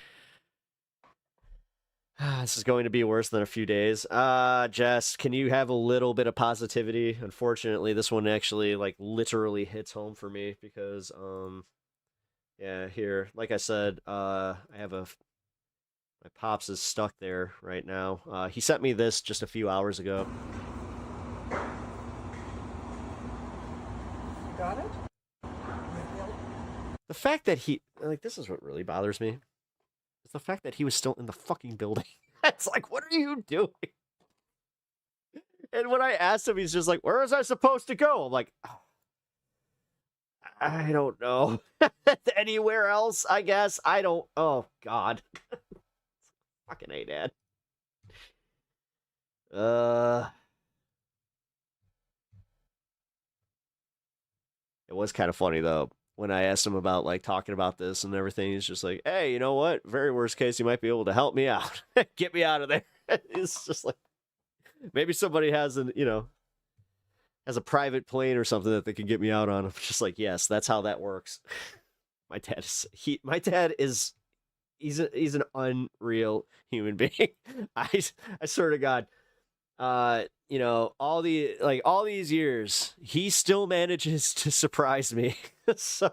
Speaker 5: This is going to be worse than a few days. Jess, can you have a little bit of positivity? Unfortunately, this one actually, like, literally hits home for me because, yeah, here, like I said, I have my pops is stuck there right now. He sent me this just a few hours ago.
Speaker 4: Got it?
Speaker 5: The fact that this is what really bothers me. It's the fact that he was still in the fucking building. It's like, what are you doing? And when I asked him, he's just like, where was I supposed to go? I'm like, oh, I don't know. Anywhere else, I guess. Oh, God. Fucking A, Dad. It was kind of funny, though, when I asked him about, like, talking about this and everything. He's just like, hey, you know what? Very worst case, you might be able to help me out. Get me out of there. It's just like, maybe somebody has a private plane or something that they can get me out on. I'm just like, yes, that's how that works. My dad is he's an unreal human being. I swear to God, you know, all these years, he still manages to surprise me. So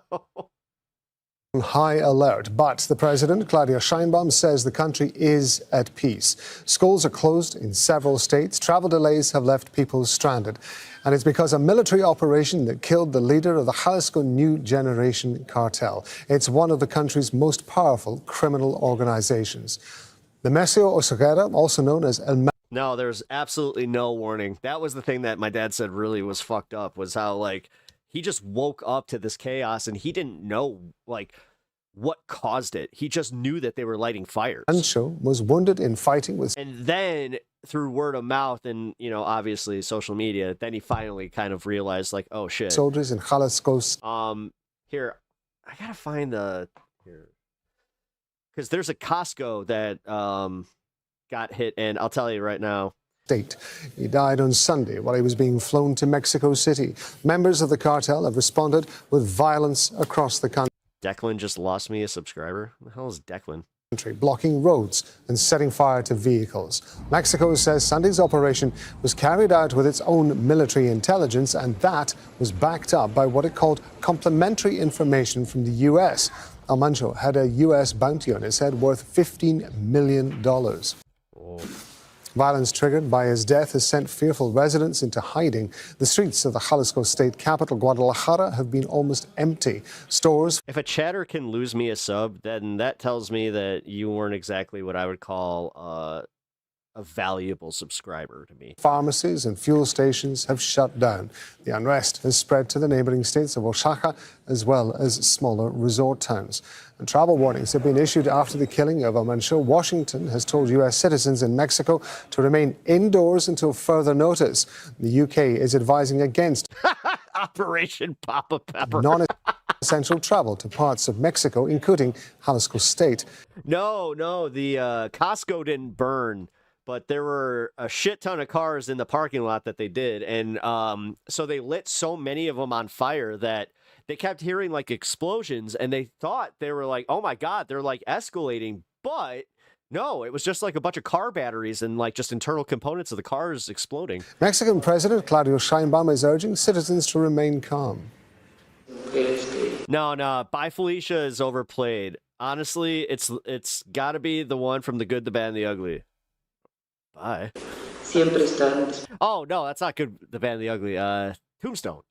Speaker 20: high alert, but the president, Claudia Sheinbaum, says the country is at peace. Schools are closed in several states. Travel delays have left people stranded. And it's because a military operation that killed the leader of the Jalisco New Generation cartel. It's one of the country's most powerful criminal organizations. The Mesio Oseguera, also known as El
Speaker 5: No, there's absolutely no warning. That was the thing that my dad said really was fucked up, was how, like, he just woke up to this chaos and he didn't know, like, what caused it. He just knew that they were lighting fires.
Speaker 20: Mancho was wounded in fighting with...
Speaker 5: And then, through word of mouth and, you know, obviously social media, then he finally kind of realized, like, oh, shit.
Speaker 20: Soldiers in Jalisco...
Speaker 5: Here, I gotta find here. Because there's a Costco that got hit, and I'll tell you right now.
Speaker 20: State. He died on Sunday while he was being flown to Mexico City. Members of the cartel have responded with violence across the country.
Speaker 5: Declan just lost me a subscriber. What the hell is Declan?
Speaker 20: Blocking roads and setting fire to vehicles. Mexico says Sunday's operation was carried out with its own military intelligence, and that was backed up by what it called complementary information from the U.S. El Mancho had a U.S. bounty on his head worth $15 million.
Speaker 5: Oh.
Speaker 20: Violence triggered by his death has sent fearful residents into hiding. The streets of the Jalisco state capital, Guadalajara, have been almost empty. Stores...
Speaker 5: If a chatter can lose me a sub, then that tells me that you weren't exactly what I would call a valuable subscriber to me.
Speaker 20: Pharmacies and fuel stations have shut down. The unrest has spread to the neighboring states of Oaxaca as well as smaller resort towns. And travel warnings have been issued after the killing of Elmencho. Washington has told U.S. citizens in Mexico to remain indoors until further notice. The U.K. is advising against
Speaker 5: Operation Papa Pepper.
Speaker 20: Non-essential travel to parts of Mexico, including Jalisco State.
Speaker 5: No, the Costco didn't burn, but there were a shit ton of cars in the parking lot that they did. And so they lit so many of them on fire that they kept hearing like explosions, and they thought they were like, oh my God, they're like escalating. But no, it was just like a bunch of car batteries and like just internal components of the cars exploding.
Speaker 20: Mexican President Claudio Sheinbaum is urging citizens to remain calm.
Speaker 5: No, Bye Felicia is overplayed. Honestly, it's got to be the one from The Good, the Bad, and the Ugly. Bye. Oh, no, that's not Good, the Bad, and the Ugly. Tombstone.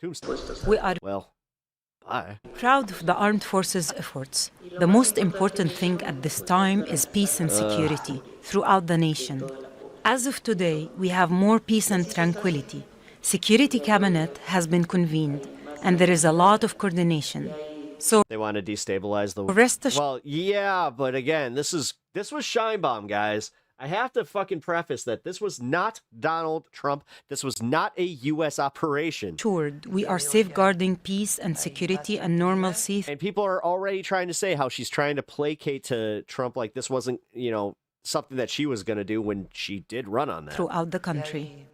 Speaker 9: We are
Speaker 5: bye.
Speaker 9: Proud of the armed forces' efforts. The most important thing at this time is peace and security throughout the nation. As of today, we have more peace and tranquility. Security Cabinet has been convened, and there is a lot of coordination. So
Speaker 5: they want to destabilize the
Speaker 9: rest.
Speaker 5: Well, yeah, but again, this was Sheinbaum, guys. I have to fucking preface that this was not Donald Trump. This was not a U.S. operation.
Speaker 9: Assured, we are safeguarding peace and security and normalcy.
Speaker 5: And people are already trying to say how she's trying to placate to Trump, like this wasn't, something that she was going to do when she did run on that.
Speaker 9: Throughout the country.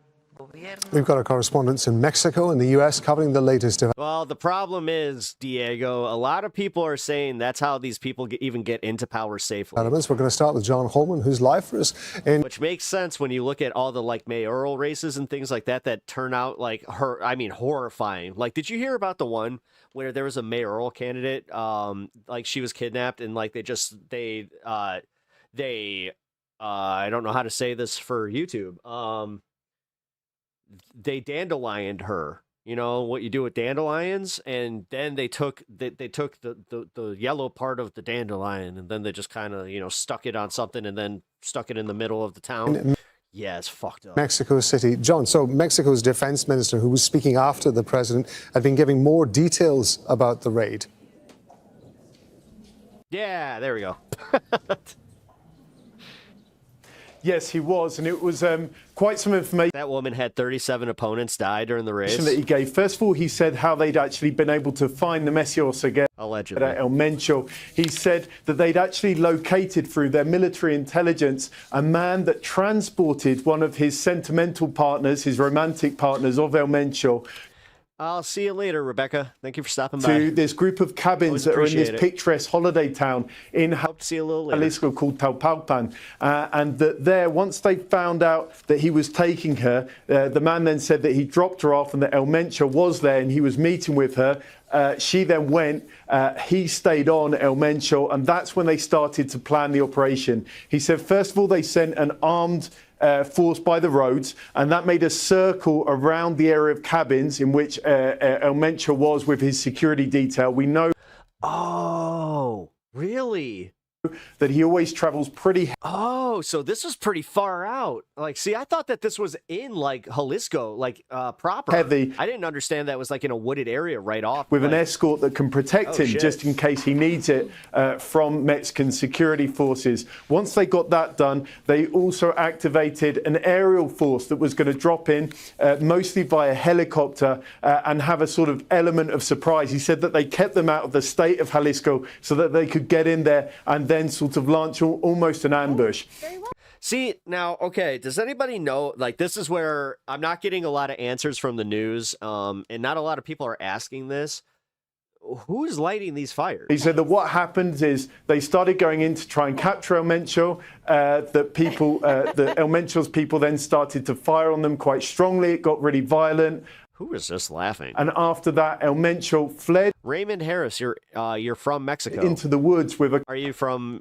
Speaker 20: We've got our correspondents in Mexico and the U.S. covering the latest.
Speaker 5: Well, the problem is, Diego, a lot of people are saying that's how these people even get into power safely.
Speaker 20: We're going to start with John Holman, who's live for us.
Speaker 5: Which makes sense when you look at all the mayoral races and things like that turn out horrifying. Like, did you hear about the one where there was a mayoral candidate, she was kidnapped and they I don't know how to say this for YouTube. They dandelioned her, what you do with dandelions, and then they took the yellow part of the dandelion, and then they just kind of stuck it on something and then stuck it in the middle of the town. Yeah, it's fucked up.
Speaker 20: Mexico City. John, so Mexico's defense minister, who was speaking after the president, had been giving more details about the raid.
Speaker 5: Yeah, there we go.
Speaker 10: Yes, he was, and it was quite some information.
Speaker 5: That woman had 37 opponents die during the race.
Speaker 10: That he gave. First of all, he said how they'd actually been able to find the Mesio Seguer.
Speaker 5: Allegedly.
Speaker 10: El Mencho. He said that they'd actually located through their military intelligence a man that transported one of his sentimental partners, his romantic partners of El Mencho.
Speaker 5: I'll see you later, Rebecca. Thank you for stopping by.
Speaker 10: To this group of cabins that are in this picturesque holiday town in
Speaker 5: Jalisco
Speaker 10: called Talpalpan. And that there, once they found out that he was taking her, the man then said that he dropped her off and that El Mencho was there and he was meeting with her. She then went, he stayed on, El Mencho, and that's when they started to plan the operation. He said, first of all, they sent an armed force by the roads, and that made a circle around the area of cabins in which El Mencho was with his security detail. We know.
Speaker 5: Oh, really?
Speaker 10: That he always travels pretty.
Speaker 5: Oh, so this was pretty far out. See, I thought that this was in Jalisco, proper.
Speaker 10: Heavy.
Speaker 5: I didn't understand that was in a wooded area right off.
Speaker 10: With an escort that can protect him just in case he needs it from Mexican security forces. Once they got that done, they also activated an aerial force that was going to drop in, mostly via helicopter, and have a sort of element of surprise. He said that they kept them out of the state of Jalisco so that they could get in there and then sort of launch almost an ambush.
Speaker 5: See, now, okay, does anybody know, this is where I'm not getting a lot of answers from the news, and not a lot of people are asking this. Who's lighting these fires?
Speaker 10: He said that what happened is they started going in to try and capture El Mencho, the El Mencho's people then started to fire on them quite strongly. It got really violent.
Speaker 5: Who is just laughing?
Speaker 10: And after that, El Mencho fled.
Speaker 5: Raymond Harris, you're from Mexico.
Speaker 10: Into the woods with a...
Speaker 5: Are you from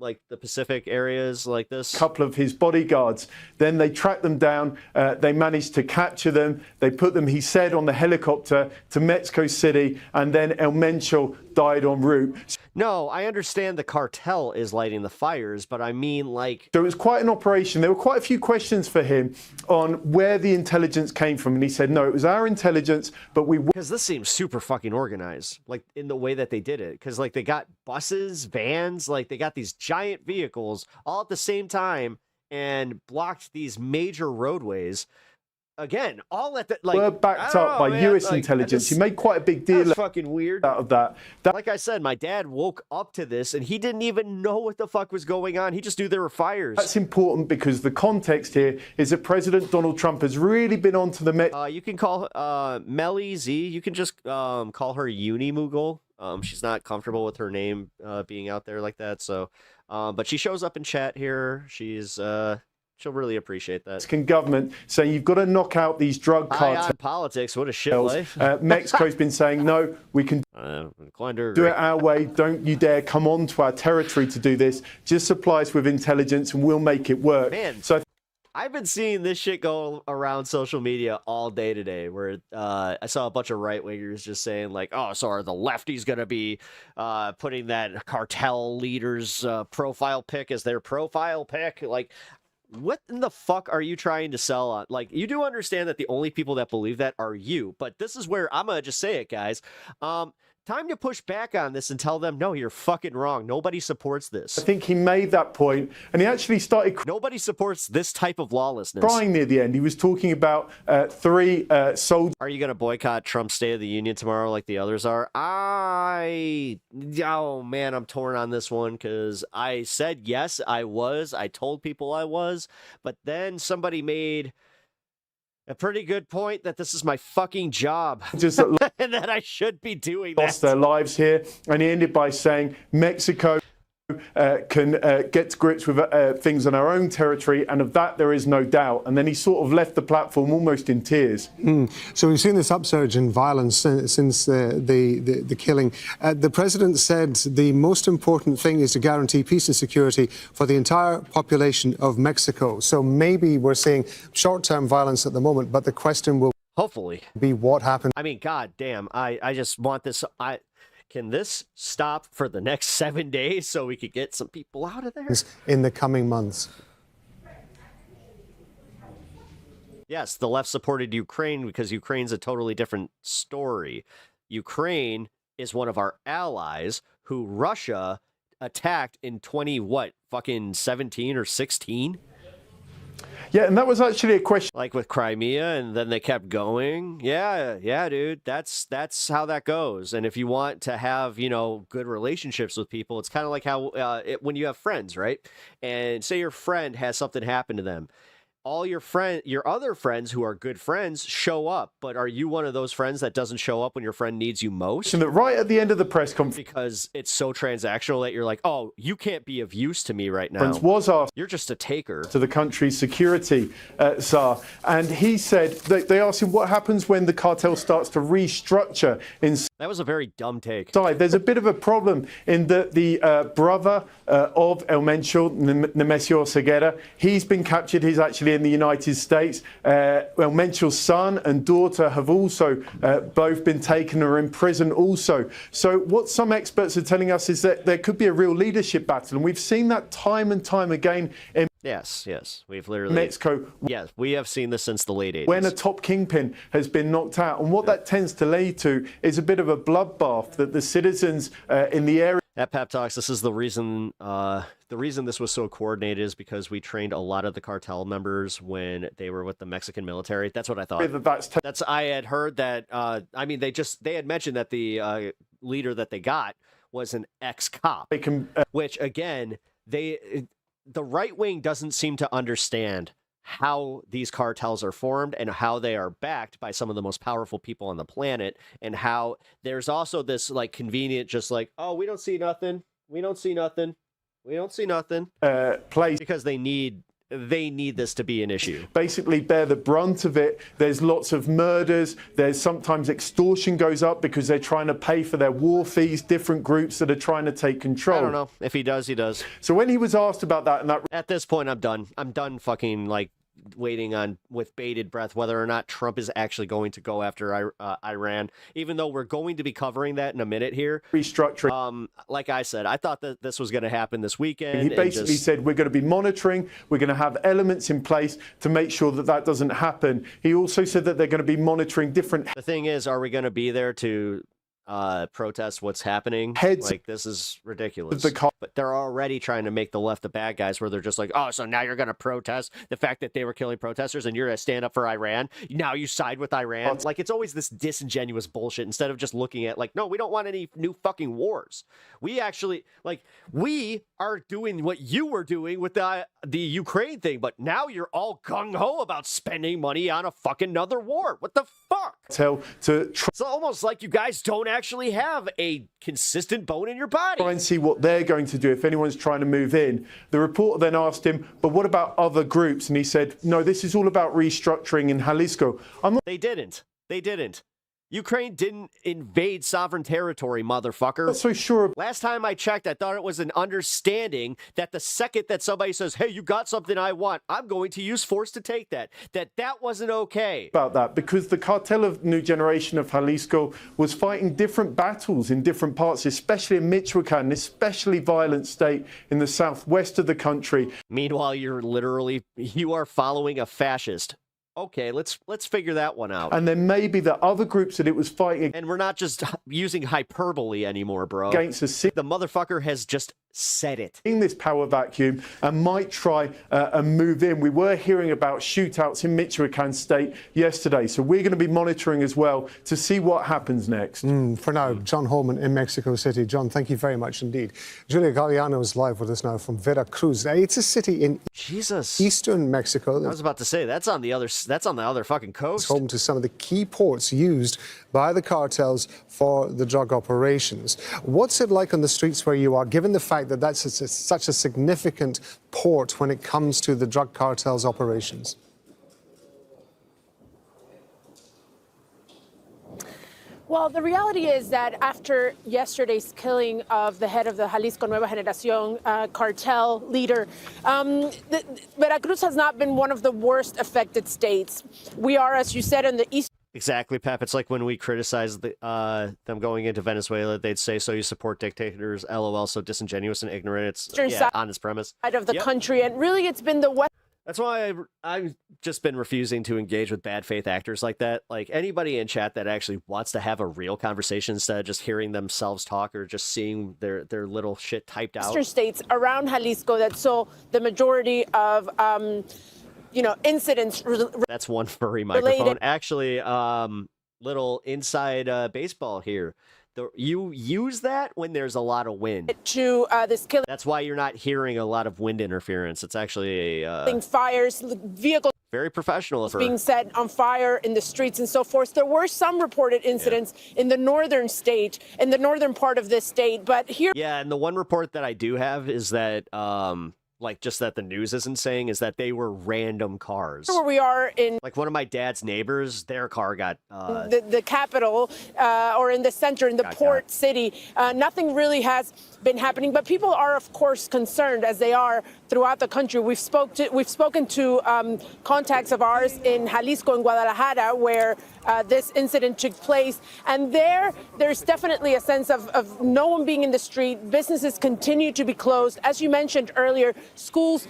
Speaker 5: like the Pacific areas like this?
Speaker 10: Couple of his bodyguards. Then they tracked them down. They managed to capture them. They put them, he said, on the helicopter to Mexico City. And then El Mencho died en route.
Speaker 5: No, I understand the cartel is lighting the fires, but I mean like...
Speaker 10: So it was quite an operation. There were quite a few questions for him on where the intelligence came from. And he said, no, it was our intelligence, but we...
Speaker 5: Because this seems super fucking organized, like in the way that they did it. Because like they got buses, vans, like they got these giant vehicles all at the same time and blocked these major roadways. Again, all at the like
Speaker 10: were backed up by US intelligence. He made quite a big deal
Speaker 5: fucking weird
Speaker 10: out of that.
Speaker 5: Like I said, my dad woke up to this and he didn't even know what the fuck was going on. He just knew there were fires.
Speaker 10: That's important because the context here is that President Donald Trump has really been onto the
Speaker 5: you can call Melly Z. You can just call her Unimoogle. She's not comfortable with her name being out there like that. So, but she shows up in chat here. She's she'll really appreciate that.
Speaker 10: Mexican government saying you've got to knock out these drug cartels.
Speaker 5: Politics, what a shit life.
Speaker 10: Mexico's been saying, no, we can do it our way. Don't you dare come on to our territory to do this. Just supply us with intelligence and we'll make it work.
Speaker 5: Man,
Speaker 10: so
Speaker 5: I've been seeing this shit go around social media all day today, where I saw a bunch of right-wingers just saying like, oh, so are the lefties going to be putting that cartel leader's profile pic as their profile pic? Like, what in the fuck are you trying to sell on? Like, you do understand that the only people that believe that are you, but this is where I'm gonna just say it, guys. Time to push back on this and tell them, no, you're fucking wrong. Nobody supports this.
Speaker 10: I think he made that point, and he actually started...
Speaker 5: Nobody supports this type of lawlessness.
Speaker 10: Crying near the end. He was talking about 3 soldiers...
Speaker 5: Are you going to boycott Trump's State of the Union tomorrow like the others are? Oh, man, I'm torn on this one because I said yes, I was. I told people I was, but then somebody made... a pretty good point that this is my fucking job
Speaker 10: just
Speaker 5: and that I should be doing that.
Speaker 10: Lost their lives here. And he ended by saying Mexico can get to grips with things on our own territory, and of that there is no doubt. And then he sort of left the platform almost in tears.
Speaker 20: So we've seen this upsurge in violence since the killing. The president said the most important thing is to guarantee peace and security for the entire population of Mexico. So maybe we're seeing short-term violence at the moment, but the question will
Speaker 5: hopefully
Speaker 20: be what happens.
Speaker 5: I mean, god damn, I just want this. Can this stop for the next 7 days so we could get some people out of there?
Speaker 20: In the coming months.
Speaker 5: Yes, the left supported Ukraine because Ukraine's a totally different story. Ukraine is one of our allies who Russia attacked in 17 or 16?
Speaker 10: Yeah, and that was actually a question.
Speaker 5: Like with Crimea, and then they kept going. Yeah, dude. That's how that goes. And if you want to have, good relationships with people, it's kind of like how when you have friends, right? And say your friend has something happen to them. All your other friends who are good friends show up, but are you one of those friends that doesn't show up when your friend needs you most?
Speaker 10: And right at the end of the press conference,
Speaker 5: because it's so transactional that you're like, oh, you can't be of use to me right now.
Speaker 10: Was asked,
Speaker 5: you're just a taker
Speaker 10: to the country's security czar, and he said they asked him what happens when the cartel starts to restructure.
Speaker 5: That was a very dumb take.
Speaker 10: There's a bit of a problem in that the brother of El Mencho, Nemesio Ceguera, he's been captured. He's actually in the United States. El Mencho's son and daughter have also both been taken or in prison also. So what some experts are telling us is that there could be a real leadership battle, and we've seen that time and time again in
Speaker 5: Yes, we've literally...
Speaker 10: Mexico.
Speaker 5: Yes, we have seen this since the late 80s.
Speaker 10: When a top kingpin has been knocked out. And what that tends to lead to is a bit of a bloodbath that the citizens in the area...
Speaker 5: At Pep Talks, this is the reason this was so coordinated is because we trained a lot of the cartel members when they were with the Mexican military. That's what I thought. I had heard that, they had mentioned that the leader that they got was an ex-cop, which again, the right wing doesn't seem to understand how these cartels are formed and how they are backed by some of the most powerful people on the planet, and how there's also this like convenient, just like, oh, we don't see nothing. Place because they need they need this to be an issue.
Speaker 10: Basically bear the brunt of it. There's lots of murders. There's sometimes extortion goes up because they're trying to pay for their war fees, different groups that are trying to take control.
Speaker 5: I don't know. If he does, he does.
Speaker 10: So when he was asked about that, and that
Speaker 5: at this point, I'm done. I'm done fucking like waiting on with bated breath whether or not Trump is actually going to go after Iran, even though we're going to be covering that in a minute here.
Speaker 10: Restructuring.
Speaker 5: Like I said, I thought that this was going to happen this weekend.
Speaker 10: He basically said we're going to be monitoring, we're going to have elements in place to make sure that that doesn't happen. He also said that they're going to be monitoring different...
Speaker 5: The thing is, are we going to be there to protest what's happening? Like, this is ridiculous. But they're already trying to make the left the bad guys, where they're just like, oh, so now you're going to protest the fact that they were killing protesters and you're going to stand up for Iran. Now you side with Iran. Like, it's always this disingenuous bullshit instead of just looking at like, no, we don't want any new fucking wars. We actually, like, we are doing what you were doing with the Ukraine thing, but now you're all gung-ho about spending money on a fucking another war. What the fuck?
Speaker 10: It's
Speaker 5: almost like you guys don't actually have a consistent bone in your body.
Speaker 10: Try and see what they're going to do if anyone's trying to move in. The reporter then asked him, but what about other groups? And he said, no, this is all about restructuring in Jalisco.
Speaker 5: They didn't. Ukraine didn't invade sovereign territory, motherfucker.
Speaker 10: Not so sure.
Speaker 5: Last time I checked, I thought it was an understanding that the second that somebody says, hey, you got something I want, I'm going to use force to take that. That wasn't okay.
Speaker 10: About that, because the cartel of New Generation of Jalisco was fighting different battles in different parts, especially in Michoacan, an especially violent state in the southwest of the country.
Speaker 5: Meanwhile, you are following a fascist. Okay, let's figure that one out.
Speaker 10: And then maybe the other groups that it was fighting.
Speaker 5: And we're not just using hyperbole anymore, bro.
Speaker 10: Against
Speaker 5: the motherfucker has just said it.
Speaker 10: In this power vacuum and might try and move in. We were hearing about shootouts in Michoacan state yesterday. So we're going to be monitoring as well to see what happens next.
Speaker 20: For now, John Holman in Mexico City. John, thank you very much indeed. Julia Galliano is live with us now from Veracruz. It's a city in eastern Mexico.
Speaker 5: I was about to say that's on the other fucking coast.
Speaker 20: It's home to some of the key ports used by the cartels for the drug operations. What's it like on the streets where you are, given the fact that that's such a significant port when it comes to the drug cartels' operations?
Speaker 1: Well, the reality is that after yesterday's killing of the head of the Jalisco Nueva Generación cartel leader, Veracruz has not been one of the worst affected states. We are, as you said, in the east.
Speaker 5: Exactly, Pep. It's like when we criticize them going into Venezuela, they'd say, so you support dictators, LOL, so disingenuous and ignorant. It's on its premise.
Speaker 1: Side of the country, and really it's been the West.
Speaker 5: That's why I've just been refusing to engage with bad faith actors like that. Like, anybody in chat that actually wants to have a real conversation instead of just hearing themselves talk or just seeing their little shit typed out.
Speaker 1: Western states around Jalisco that saw the majority of incidents.
Speaker 5: That's one furry microphone. Actually, little inside baseball here. You use that when there's a lot of wind.
Speaker 1: This killing.
Speaker 5: That's why you're not hearing a lot of wind interference. It's actually a
Speaker 1: fires, vehicles.
Speaker 5: Very professional of her.
Speaker 1: Being set on fire in the streets and so forth. There were some reported incidents in the northern part of this state, but here.
Speaker 5: Yeah, and the one report that I do have is that like just that the news isn't saying is that they were random cars.
Speaker 1: Where we are in,
Speaker 5: like one of my dad's neighbors, their car got
Speaker 1: the capital or in the center, in the port city. Nothing really has been happening, but people are of course concerned, as they are throughout the country. We've spoken to contacts of ours in Jalisco and Guadalajara, where this incident took place, and there's definitely a sense of no one being in the street. Businesses continue to be closed, as you mentioned earlier. Schools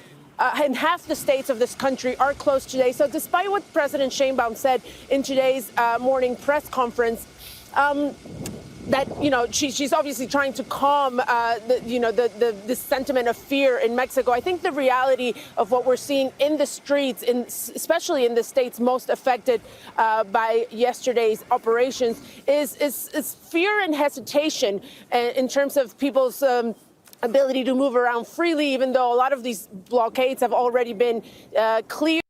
Speaker 1: in half the states of this country are closed today. So despite what President Sheinbaum said in today's morning press conference, that she's obviously trying to calm the sentiment of fear in Mexico. I think the reality of what we're seeing in the streets, especially in the states most affected by yesterday's operations, is fear and hesitation in terms of people's ability to move around freely, even though a lot of these blockades have already been cleared.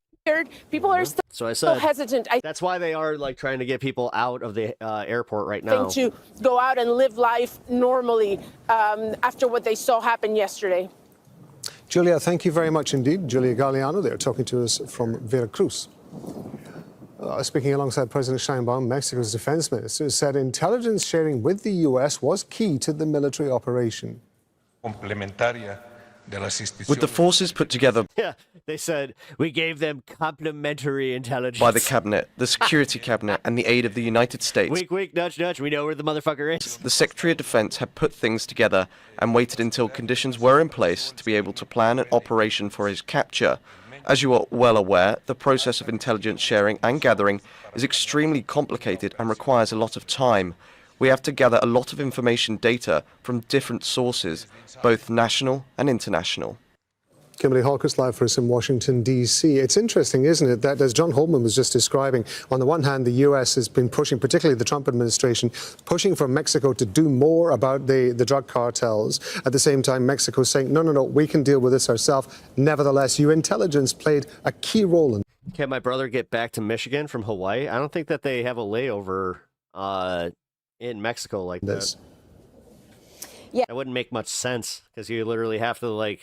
Speaker 1: People are still hesitant.
Speaker 5: That's why they are like trying to get people out of the airport right now.
Speaker 1: To go out and live life normally after what they saw happen yesterday.
Speaker 20: Julia, thank you very much indeed. Julia Galliano there talking to us from Veracruz. Speaking alongside President Sheinbaum, Mexico's defense minister said intelligence sharing with the U.S. was key to the military operation.
Speaker 11: With the forces put together
Speaker 5: Yeah, they said we gave them complementary intelligence.
Speaker 11: by the cabinet, the security cabinet, and the aid of the United States,
Speaker 5: Wink, wink, nudge, nudge. We know where the motherfucker is.
Speaker 11: the Secretary of Defense had put things together and waited until conditions were in place to be able to plan an operation for his capture. As you are well aware, the process of intelligence sharing and gathering is extremely complicated and requires a lot of time. We have to gather a lot of information data from different sources, both national and international.
Speaker 20: Kimberly Hawkins live for us in Washington, D.C. It's interesting, isn't it, that as John Holman was just describing, on the one hand, the U.S. has been pushing, particularly the Trump administration, pushing for Mexico to do more about the drug cartels. At the same time, Mexico saying, no, we can deal with this ourselves. Nevertheless, your intelligence played a key role in.
Speaker 5: Can my brother get back to Michigan from Hawaii? I don't think that they have a layover in Mexico like this.
Speaker 12: Yeah.
Speaker 5: That wouldn't make much sense because you literally have to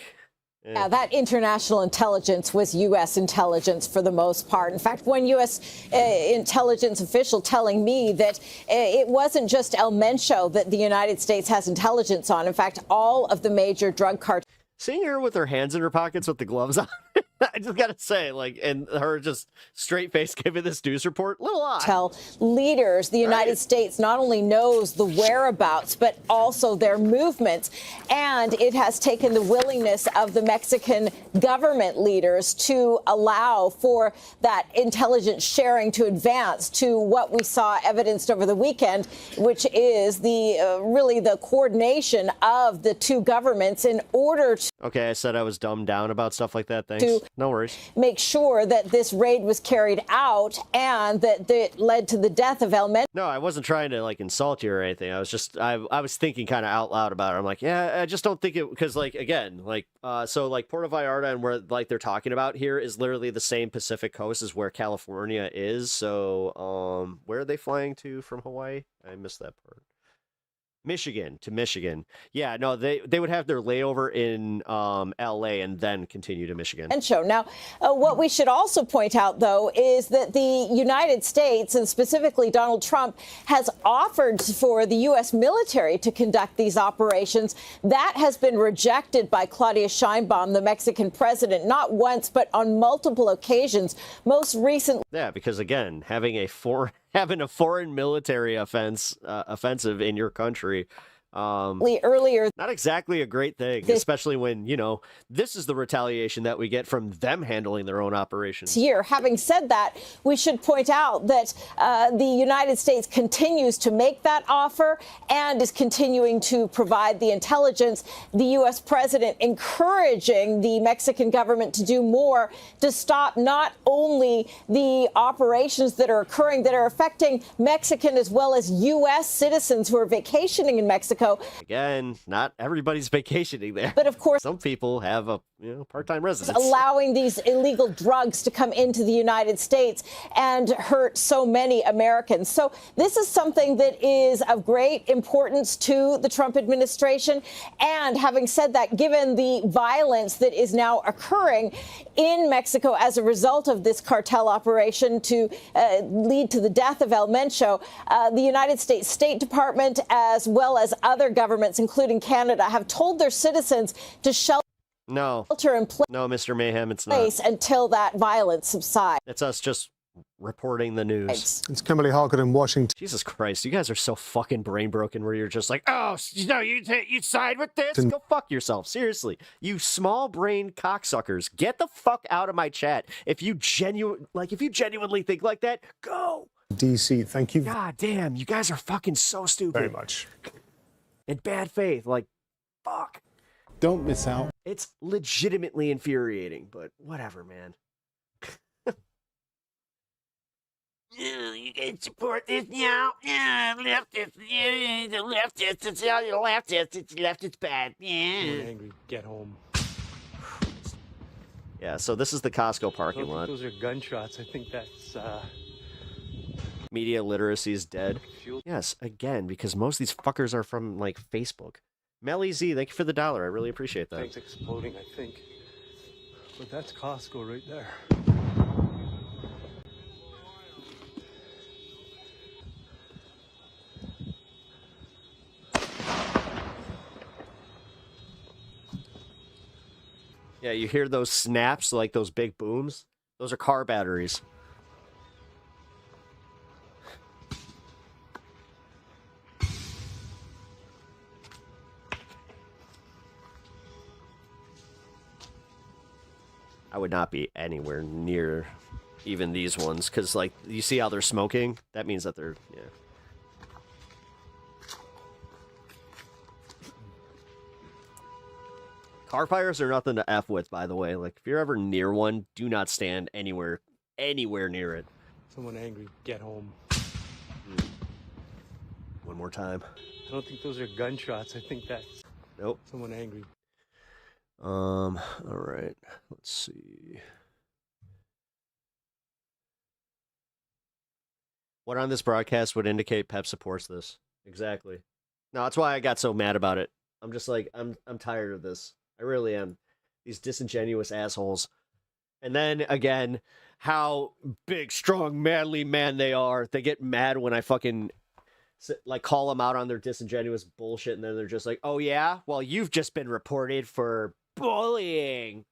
Speaker 12: Yeah, that international intelligence was U.S. intelligence for the most part. In fact, one U.S. Intelligence official telling me that it wasn't just El Mencho that the United States has intelligence on. In fact, all of the major drug cartels.
Speaker 5: Seeing her with her hands in her pockets with the gloves on, I just gotta say, and her just straight face giving this news report, little odd.
Speaker 12: Tell leaders the United States not only knows the whereabouts, but also their movements. And it has taken the willingness of the Mexican government leaders to allow for that intelligence sharing to advance to what we saw evidenced over the weekend, which is the really the coordination of the two governments in order to.
Speaker 5: Okay, I said I was dumbed down about stuff like that. Thanks. No worries.
Speaker 12: Make sure that this raid was carried out and that it led to the death of El Mencho.
Speaker 5: No, I wasn't trying to insult you or anything. I was just I was thinking kind of out loud about it. I'm like, yeah, I just don't think it because again, so Puerto Vallarta and where they're talking about here is literally the same Pacific coast as where California is. So where are they flying to from Hawaii? I missed that part. Michigan to Michigan. Yeah, no, they would have their layover in L.A. and then continue to Michigan.
Speaker 12: Now, what we should also point out, though, is that the United States, and specifically Donald Trump, has offered for the U.S. military to conduct these operations. That has been rejected by Claudia Sheinbaum, the Mexican president, not once, but on multiple occasions. Most recently.
Speaker 5: Yeah, because, again, having a foreign military offensive in your country
Speaker 12: earlier,
Speaker 5: not exactly a great thing, especially when this is the retaliation that we get from them handling their own operations
Speaker 12: here. Having said that, we should point out that the United States continues to make that offer and is continuing to provide the intelligence. The U.S. president encouraging the Mexican government to do more to stop not only the operations that are occurring that are affecting Mexican as well as U.S. citizens who are vacationing in Mexico.
Speaker 5: Again, not everybody's vacationing there.
Speaker 12: But of course,
Speaker 5: some people have a part-time residence.
Speaker 12: Allowing these illegal drugs to come into the United States and hurt so many Americans. So this is something that is of great importance to the Trump administration. And having said that, given the violence that is now occurring in Mexico as a result of this cartel operation to lead to the death of El Mencho, the United States State Department, as well as other governments, including Canada, have told their citizens to shelter in place.
Speaker 5: No, Mr. Mayhem, it's not.
Speaker 12: Until that violence subsides.
Speaker 5: It's us just reporting the news.
Speaker 20: It's Kimberly Hawkins in Washington.
Speaker 5: Jesus Christ, you guys are so fucking brain broken where you're just like, oh, you side with this? Go fuck yourself. Seriously, you small brain cocksuckers, get the fuck out of my chat. If you genuinely think like that, go.
Speaker 20: DC, thank you.
Speaker 5: God damn, you guys are fucking so stupid.
Speaker 20: Very much.
Speaker 5: In bad faith, fuck.
Speaker 10: Don't miss out.
Speaker 5: It's legitimately infuriating, but whatever, man.
Speaker 13: You can support this now. Leftist. The leftist. It's all your leftist. It's leftist bad.
Speaker 14: You're angry. Get home.
Speaker 5: Yeah, so this is the Costco parking lot.
Speaker 14: Those are gunshots. I think that's
Speaker 5: media literacy is dead. Yes, again, because most of these fuckers are from Facebook. Melly Z, thank you for the $1. I really appreciate that.
Speaker 14: Things exploding, I think. But that's Costco right there.
Speaker 5: Yeah, you hear those snaps, like those big booms? Those are car batteries. I would not be anywhere near even these ones, because, like, you see how they're smoking? That means that they're, yeah. Car fires are nothing to F with, by the way. Like, if you're ever near one, do not stand anywhere near it.
Speaker 14: Someone angry, get home.
Speaker 5: One more time.
Speaker 14: I don't think those are gunshots. I think that's
Speaker 5: Nope.
Speaker 14: someone angry.
Speaker 5: All right. Let's see. What on this broadcast would indicate Pep supports this? Exactly. No, that's why I got so mad about it. I'm just like, I'm tired of this. I really am. These disingenuous assholes. And then again, how big, strong, manly man they are. They get mad when I fucking like call them out on their disingenuous bullshit, and then they're just like, "Oh yeah, well you've just been reported for bullying."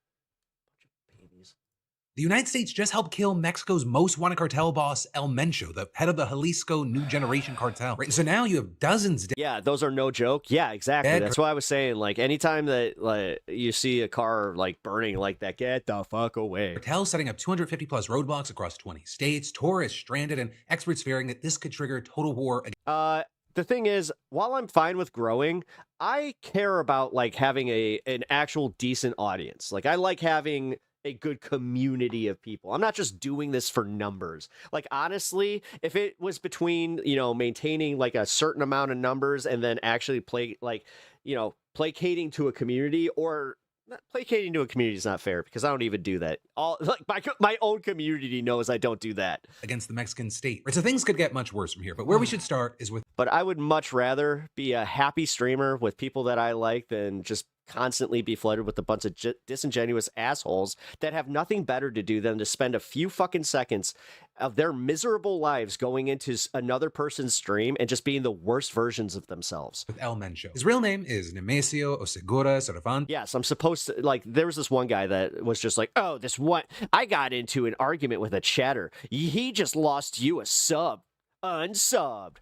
Speaker 15: The United States just helped kill Mexico's most wanted cartel boss, El Mencho, the head of the Jalisco New Generation cartel. Right, so now you have dozens.
Speaker 5: Yeah, those are no joke. Yeah, exactly. That's why I was saying, like, anytime that like you see a car like burning like that, get the fuck away.
Speaker 15: Cartels setting up 250 plus roadblocks across 20 states, tourists stranded, and experts fearing that this could trigger total war.
Speaker 5: The thing is, while I'm fine with growing, I care about like having an actual decent audience. Like, I like having a good community of people. I'm not just doing this for numbers. Like, honestly, if it was between, you know, maintaining like a certain amount of numbers and then actually placating to a community, or not placating to a community is not fair because I don't even do that. All like my own community knows I don't do that
Speaker 15: against the Mexican state. Right, so things could get much worse from here, but where we should start is with.
Speaker 5: But I would much rather be a happy streamer with people that I like than just constantly be flooded with a bunch of disingenuous assholes that have nothing better to do than to spend a few fucking seconds of their miserable lives going into another person's stream and just being the worst versions of themselves.
Speaker 15: With El Mencho. His real name is Nemesio Osegura Cervantes.
Speaker 5: Yes, I'm supposed to, like, there was this one guy that was just like, oh, this one, I got into an argument with a chatter. He just lost you a sub. Unsubbed.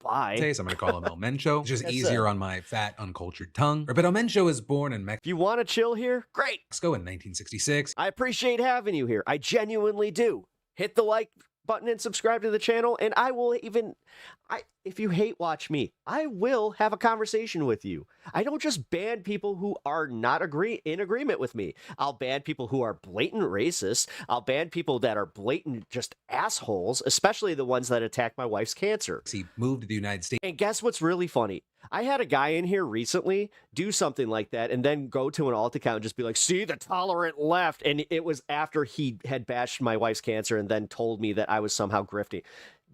Speaker 5: Bye.
Speaker 15: So I'm going to call him El Mencho. It's just easier on my fat, uncultured tongue. But El Mencho was born in Mexico.
Speaker 5: You want to chill here? Great.
Speaker 15: Mexico in 1966.
Speaker 5: I appreciate having you here. I genuinely do. Hit the like button and subscribe to the channel, and I will even, if you hate watch me, I will have a conversation with you. I don't just ban people who are not in agreement with me. I'll ban people who are blatant racists. I'll ban people that are blatant just assholes, especially the ones that attack my wife's cancer.
Speaker 15: He moved to the United States.
Speaker 5: And guess what's really funny? I had a guy in here recently do something like that and then go to an alt account and just be like, see, the tolerant left. And it was after he had bashed my wife's cancer and then told me that I was somehow grifting.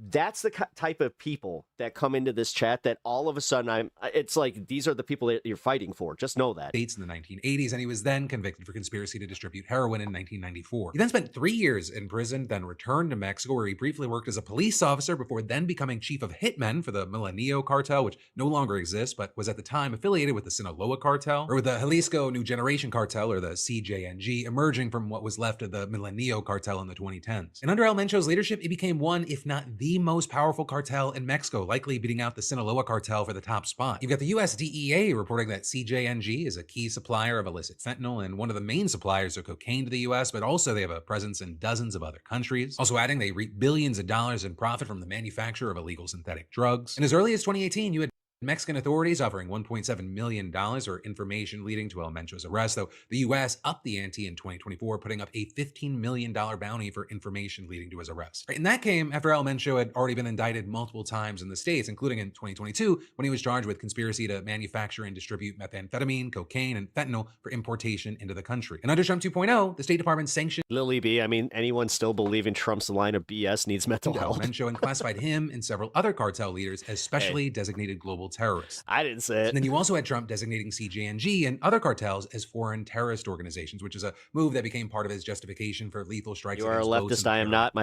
Speaker 5: That's the type of people that come into this chat that all of a sudden it's like, these are the people that you're fighting for. Just know that.
Speaker 15: States in the 1980s, and he was then convicted for conspiracy to distribute heroin in 1994. He then spent 3 years in prison, then returned to Mexico, where he briefly worked as a police officer before then becoming chief of hitmen for the Milenio cartel, which no longer exists, but was at the time affiliated with the Sinaloa cartel, or with the Jalisco New Generation cartel, or the CJNG, emerging from what was left of the Milenio cartel in the 2010s. And under El Mencho's leadership, it became one, if not the most powerful cartel in Mexico, likely beating out the Sinaloa cartel for the top spot. You've got the US DEA reporting that CJNG is a key supplier of illicit fentanyl and one of the main suppliers of cocaine to the US, but also they have a presence in dozens of other countries. Also adding, they reap billions of dollars in profit from the manufacture of illegal synthetic drugs. And as early as 2018, you had Mexican authorities offering $1.7 million for information leading to El Mencho's arrest, though the U.S. upped the ante in 2024, putting up a $15 million bounty for information leading to his arrest. And that came after El Mencho had already been indicted multiple times in the States, including in 2022, when he was charged with conspiracy to manufacture and distribute methamphetamine, cocaine, and fentanyl for importation into the country. And under Trump 2.0, the State Department sanctioned
Speaker 5: Lily B. I mean, anyone still believing Trump's line of BS needs mental health.
Speaker 15: El Mencho and classified him and several other cartel leaders as specially designated global terrorists.
Speaker 5: I didn't say it.
Speaker 15: And then you also had Trump designating CJNG and other cartels as foreign terrorist organizations, which is a move that became part of his justification for lethal strikes.
Speaker 5: You are a
Speaker 15: against
Speaker 5: leftist. I am not.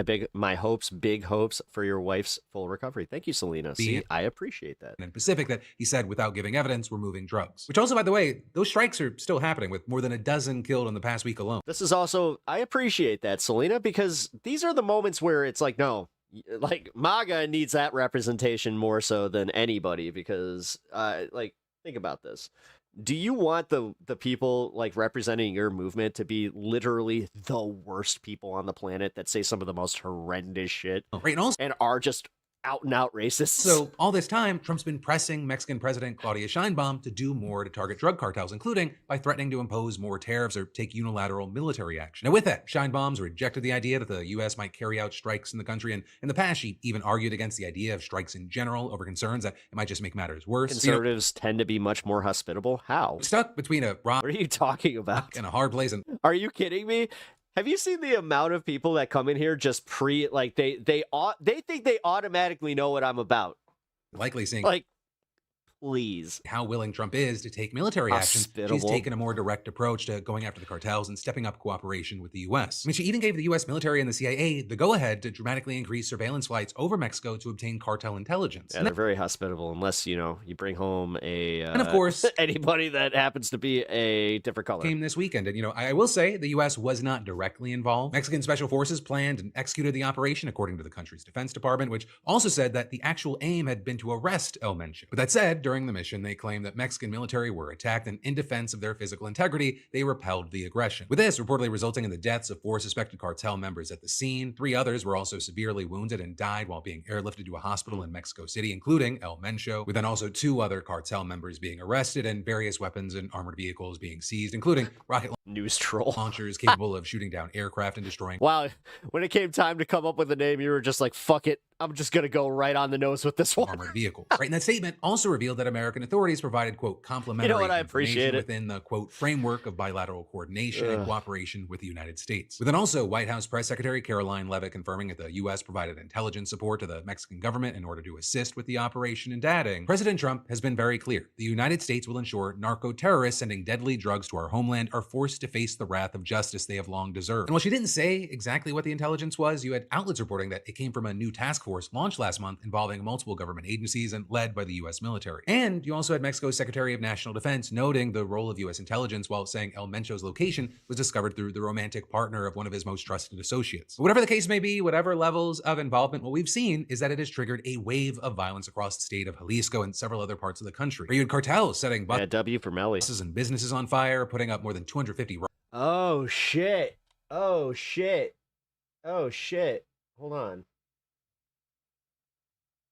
Speaker 5: Big hopes for your wife's full recovery. Thank you, Selena. See, I appreciate that.
Speaker 15: And Pacific that he said without giving evidence we're moving drugs. Which also, by the way, those strikes are still happening with more than a dozen killed in the past week alone.
Speaker 5: This is also, I appreciate that, Selena, because these are the moments where it's like, no, like MAGA needs that representation more so than anybody, because like, think about this. Do you want the people like representing your movement to be literally the worst people on the planet that say some of the most horrendous shit and are just out and out racists?
Speaker 15: So all this time, Trump's been pressing Mexican President Claudia Sheinbaum to do more to target drug cartels, including by threatening to impose more tariffs or take unilateral military action. Now with that, Sheinbaum's rejected the idea that the U.S. might carry out strikes in the country, and in the past, she even argued against the idea of strikes in general over concerns that it might just make matters worse.
Speaker 5: Conservatives tend to be much more hospitable. How?
Speaker 15: Stuck between a rock.
Speaker 5: What are you talking about?
Speaker 15: And a hard place. And
Speaker 5: are you kidding me? Have you seen the amount of people that come in here just like they think they automatically know what I'm about?
Speaker 15: Likely seeing
Speaker 5: like, please,
Speaker 15: how willing Trump is to take military action. She's taken a more direct approach to going after the cartels and stepping up cooperation with the U.S. I mean, she even gave the U.S. military and the CIA the go-ahead to dramatically increase surveillance flights over Mexico to obtain cartel intelligence.
Speaker 5: Yeah, they're very hospitable, unless, you know, you bring home
Speaker 15: and of course,
Speaker 5: anybody that happens to be a different color.
Speaker 15: Came this weekend, and, you know, I will say the U.S. was not directly involved. Mexican special forces planned and executed the operation, according to the country's Defense Department, which also said that the actual aim had been to arrest El Mencho. But that said, during the mission, they claimed that Mexican military were attacked, and in defense of their physical integrity, they repelled the aggression. With this reportedly resulting in the deaths of 4 suspected cartel members at the scene. 3 others were also severely wounded and died while being airlifted to a hospital in Mexico City, including El Mencho, with then also 2 other cartel members being arrested and various weapons and armored vehicles being seized, including rocket
Speaker 5: news troll
Speaker 15: launchers capable of shooting down aircraft and destroying.
Speaker 5: Wow, when it came time to come up with a name, you were just like, fuck it, I'm just gonna go right on the nose with this one.
Speaker 15: Armored vehicle. Right, and that statement also revealed that American authorities provided, quote, complementary information within the, quote, framework of bilateral coordination and cooperation with the United States. With then also White House Press Secretary Caroline Leavitt confirming that the U.S. provided intelligence support to the Mexican government in order to assist with the operation, and adding, President Trump has been very clear. The United States will ensure narco-terrorists sending deadly drugs to our homeland are forced to face the wrath of justice they have long deserved. And while she didn't say exactly what the intelligence was, you had outlets reporting that it came from a new task force launched last month involving multiple government agencies and led by the U.S. military. And you also had Mexico's Secretary of National Defense noting the role of U.S. intelligence while saying El Mencho's location was discovered through the romantic partner of one of his most trusted associates. But whatever the case may be, whatever levels of involvement, what we've seen is that it has triggered a wave of violence across the state of Jalisco and several other parts of the country, where you had cartels setting
Speaker 5: W for Melly.
Speaker 15: buses and businesses on fire, putting up more than 250
Speaker 5: Oh shit. Oh shit. Oh shit. Hold on.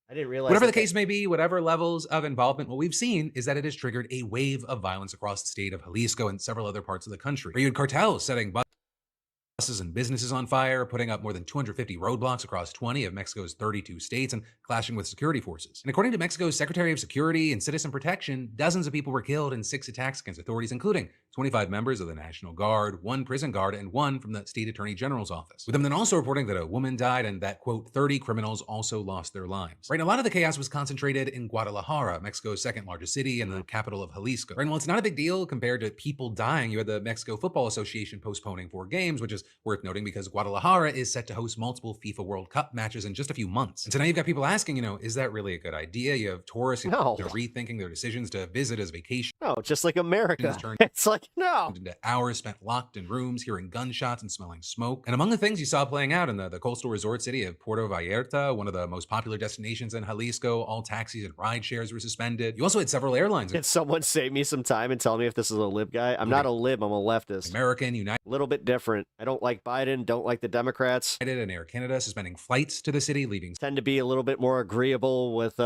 Speaker 5: I didn't realize.
Speaker 15: Whatever the case may be, whatever levels of involvement, what we've seen is that it has triggered a wave of violence across the state of Jalisco and several other parts of the country, where you had cartels setting buses and businesses on fire, putting up more than 250 roadblocks across 20 of Mexico's 32 states and clashing with security forces. And according to Mexico's Secretary of Security and Citizen Protection, dozens of people were killed in 6 attacks against authorities, including 25 members of the National Guard, 1 prison guard, and 1 from the State Attorney General's office. With them then also reporting that a woman died and that, quote, 30 criminals also lost their lives. Right, and a lot of the chaos was concentrated in Guadalajara, Mexico's 2nd largest city and the capital of Jalisco. Right, and while it's not a big deal compared to people dying, you had the Mexico Football Association postponing 4 games, which is worth noting because Guadalajara is set to host multiple FIFA World Cup matches in just a few months. And so now you've got people asking, you know, is that really a good idea? You have tourists who are rethinking their decisions to visit as vacation.
Speaker 5: No, just like America. It's like, no.
Speaker 15: Into hours spent locked in rooms, hearing gunshots and smelling smoke. And among the things you saw playing out in the coastal resort city of Puerto Vallarta, one of the most popular destinations in Jalisco, all taxis and ride shares were suspended. You also had several airlines.
Speaker 5: Can someone save me some time and tell me if this is a lib guy? I'm not a lib, I'm a leftist.
Speaker 15: American, United.
Speaker 5: A little bit different. I don't like Biden, don't like the Democrats.
Speaker 15: United and Air Canada suspending flights to the city, leaving.
Speaker 5: Tend to be a little bit more agreeable with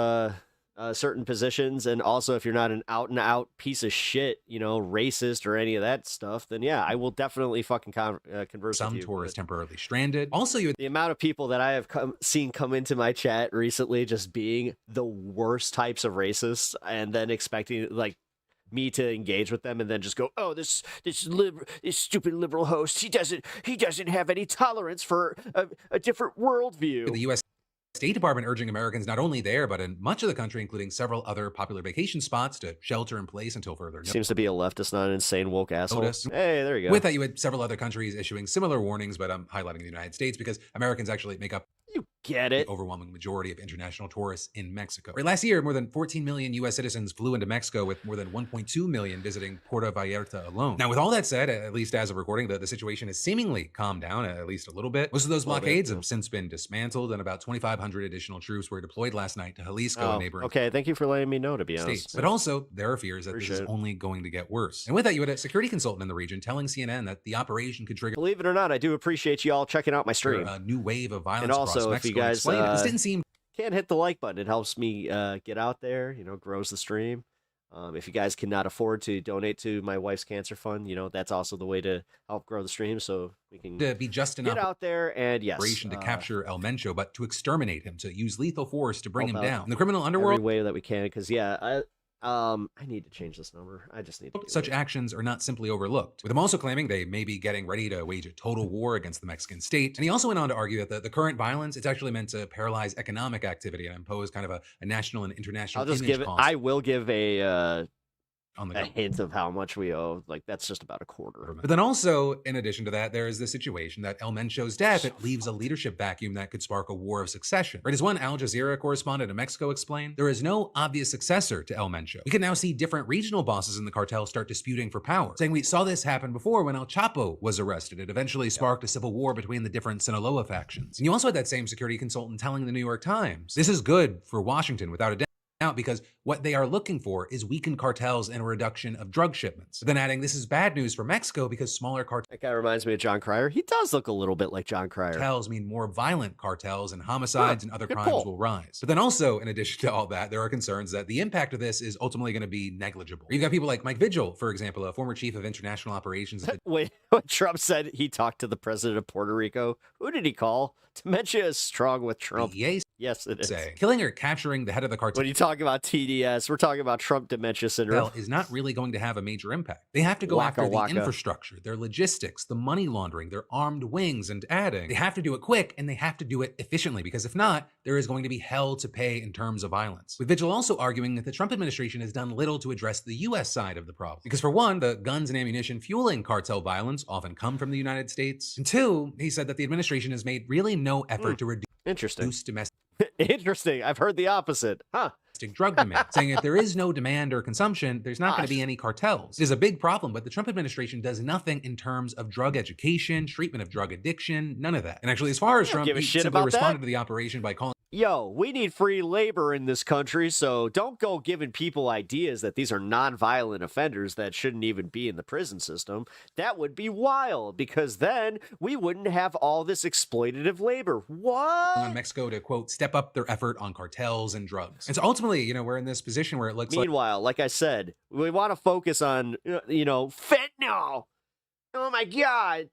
Speaker 5: certain positions, and also if you're not an out-and-out piece of shit, you know, racist or any of that stuff, then yeah, I will definitely fucking converse
Speaker 15: some
Speaker 5: with you.
Speaker 15: Tourists temporarily stranded. Also,
Speaker 5: the amount of people that I have seen come into my chat recently just being the worst types of racists, and then expecting like me to engage with them and then just go, oh, this stupid liberal host, he doesn't have any tolerance for a different worldview.
Speaker 15: The U.S. State Department urging Americans not only there, but in much of the country, including several other popular vacation spots, to shelter in place until further notice.
Speaker 5: Seems to be a leftist, not an insane woke asshole. Hey, there you go.
Speaker 15: With that, you had several other countries issuing similar warnings, but I'm highlighting the United States because Americans actually make up
Speaker 5: Get it?
Speaker 15: The overwhelming majority of international tourists in Mexico. Right, last year, more than 14 million U.S. citizens flew into Mexico, with more than 1.2 million visiting Puerto Vallarta alone. Now, with all that said, at least as of recording, the situation has seemingly calmed down at least a little bit. Most of those blockades have since been dismantled, and about 2,500 additional troops were deployed last night to Jalisco and neighboring
Speaker 5: okay, thank you for letting me know, to be honest.
Speaker 15: states. But also, there are fears that this is only going to get worse. And with that, you had a security consultant in the region telling CNN that the operation could trigger,
Speaker 5: believe it or not, I do appreciate you all checking out my stream.
Speaker 15: A new wave of violence
Speaker 5: and also,
Speaker 15: across
Speaker 5: if you
Speaker 15: Mexico.
Speaker 5: guys
Speaker 15: This didn't seem
Speaker 5: can't hit the like button, it helps me get out there, grows the stream. If you guys cannot afford to donate to my wife's cancer fund, that's also the way to help grow the stream, so we can
Speaker 15: to be just enough
Speaker 5: get out there. And yes,
Speaker 15: operation to capture El Mencho, but to exterminate him, to use lethal force to bring him down. In the criminal underworld,
Speaker 5: every way that we can, because I need to change this number. I just need to
Speaker 15: such actions are not simply overlooked, with him also claiming they may be getting ready to wage a total war against the Mexican state. And he also went on to argue that the current violence, it's actually meant to paralyze economic activity and impose kind of a national and international
Speaker 5: I will give a hint of how much we owe. Like, that's just about a quarter.
Speaker 15: But then also, in addition to that, there is the situation that El Mencho's death, it leaves a leadership vacuum that could spark a war of succession. Right, as one Al Jazeera correspondent in Mexico explained, there is no obvious successor to El Mencho. We can now see different regional bosses in the cartel start disputing for power, saying we saw this happen before when El Chapo was arrested. It eventually sparked a civil war between the different Sinaloa factions. And you also had that same security consultant telling the New York Times, this is good for Washington, without a doubt, because what they are looking for is weakened cartels and a reduction of drug shipments. But then adding, this is bad news for Mexico because smaller cartels.
Speaker 5: That guy reminds me of John Cryer. He does look a little bit like John Cryer.
Speaker 15: Cartels mean more violent cartels, and homicides and other crimes will rise. But then also, in addition to all that, there are concerns that the impact of this is ultimately going to be negligible. You've got people like Mike Vigil, for example, a former chief of international operations.
Speaker 5: Wait, when Trump said he talked to the president of Puerto Rico, who did he call? Dementia is strong with Trump. Yes, it is.
Speaker 15: Killing or capturing the head of the cartel.
Speaker 5: When you talk about TDS, we're talking about Trump dementia syndrome.
Speaker 15: Is not really going to have a major impact. They have to go after the infrastructure, their logistics, the money laundering, their armed wings, and adding. They have to do it quick, and they have to do it efficiently, because if not, there is going to be hell to pay in terms of violence. With Vigil also arguing that the Trump administration has done little to address the U.S. side of the problem. Because for one, the guns and ammunition fueling cartel violence often come from the United States. And two, he said that the administration has made really no effort to reduce domestic.
Speaker 5: Interesting. I've heard the opposite. Huh.
Speaker 15: Drug demand, saying if there is no demand or consumption, there's not going to be any cartels. It is a big problem, but the Trump administration does nothing in terms of drug education, treatment of drug addiction, none of that. And actually, as far as Trump, he simply responded to the operation by calling,
Speaker 5: yo, we need free labor in this country, so don't go giving people ideas that these are non-violent offenders that shouldn't even be in the prison system. That would be wild, because then we wouldn't have all this exploitative labor. What?
Speaker 15: On Mexico to, quote, step up their effort on cartels and drugs. And so ultimately, we're in this position where it looks
Speaker 5: Meanwhile, like I said, we want to focus on, fentanyl. Oh my God.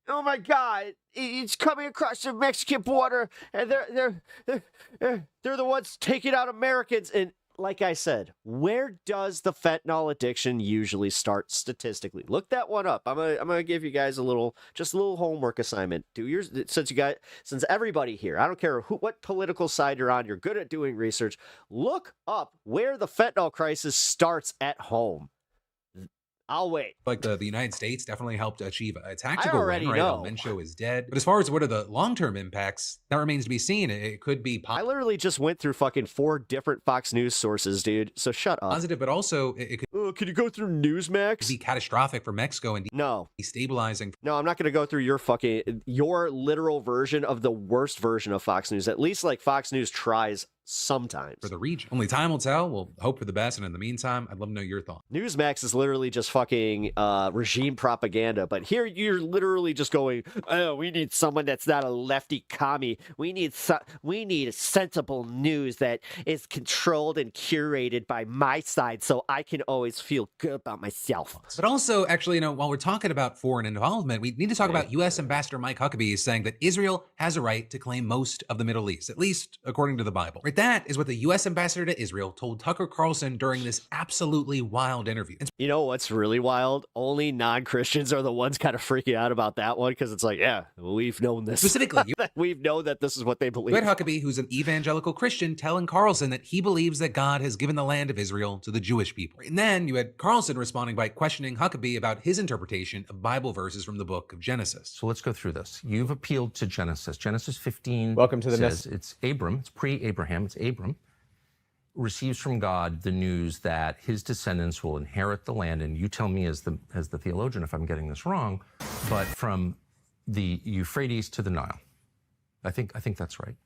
Speaker 5: Oh my God! It's coming across the Mexican border, and they're the ones taking out Americans. And like I said, where does the fentanyl addiction usually start statistically? Look that one up. I'm gonna give you guys a little homework assignment. Do yours, since everybody here, I don't care what political side you're on, you're good at doing research. Look up where the fentanyl crisis starts at home. I'll wait.
Speaker 15: Like the United States definitely helped achieve a tactical
Speaker 5: win,
Speaker 15: right?
Speaker 5: El
Speaker 15: Mencho is dead. But as far as what are the long-term impacts, that remains to be seen. It could be
Speaker 5: I literally just went through fucking 4 different Fox News sources, dude. So shut up.
Speaker 15: Positive, but also it could.
Speaker 5: Could you go through Newsmax?
Speaker 15: Be catastrophic for Mexico and destabilizing.
Speaker 5: No, I'm not going to go through your literal version of the worst version of Fox News. At least like Fox News tries sometimes
Speaker 15: for the region. Only time will tell. We'll hope for the best, and in the meantime, I'd love to know your thoughts.
Speaker 5: Newsmax is literally just fucking regime propaganda, but here you're literally just going, oh, we need someone that's not a lefty commie. We need sensible news that is controlled and curated by my side, so I can always feel good about myself.
Speaker 15: But also, actually, while we're talking about foreign involvement, we need to talk about U.S. Ambassador Mike Huckabee saying that Israel has a right to claim most of the Middle East, at least according to the Bible. Right? That is what the U.S. ambassador to Israel told Tucker Carlson during this absolutely wild interview.
Speaker 5: You know what's really wild? Only non-Christians are the ones kind of freaking out about that one because it's like, yeah, we've known this.
Speaker 15: Specifically,
Speaker 5: we've known that this is what they believe.
Speaker 15: You had Huckabee, who's an evangelical Christian, telling Carlson that he believes that God has given the land of Israel to the Jewish people. And then you had Carlson responding by questioning Huckabee about his interpretation of Bible verses from the book of Genesis.
Speaker 16: So let's go through this. You've appealed to Genesis. Genesis 15
Speaker 17: Welcome to the
Speaker 16: says it's Abram, it's pre-Abraham, it's Abram, receives from God the news that his descendants will inherit the land. And you tell me as the theologian if I'm getting this wrong, but from the Euphrates to the Nile. I think that's right.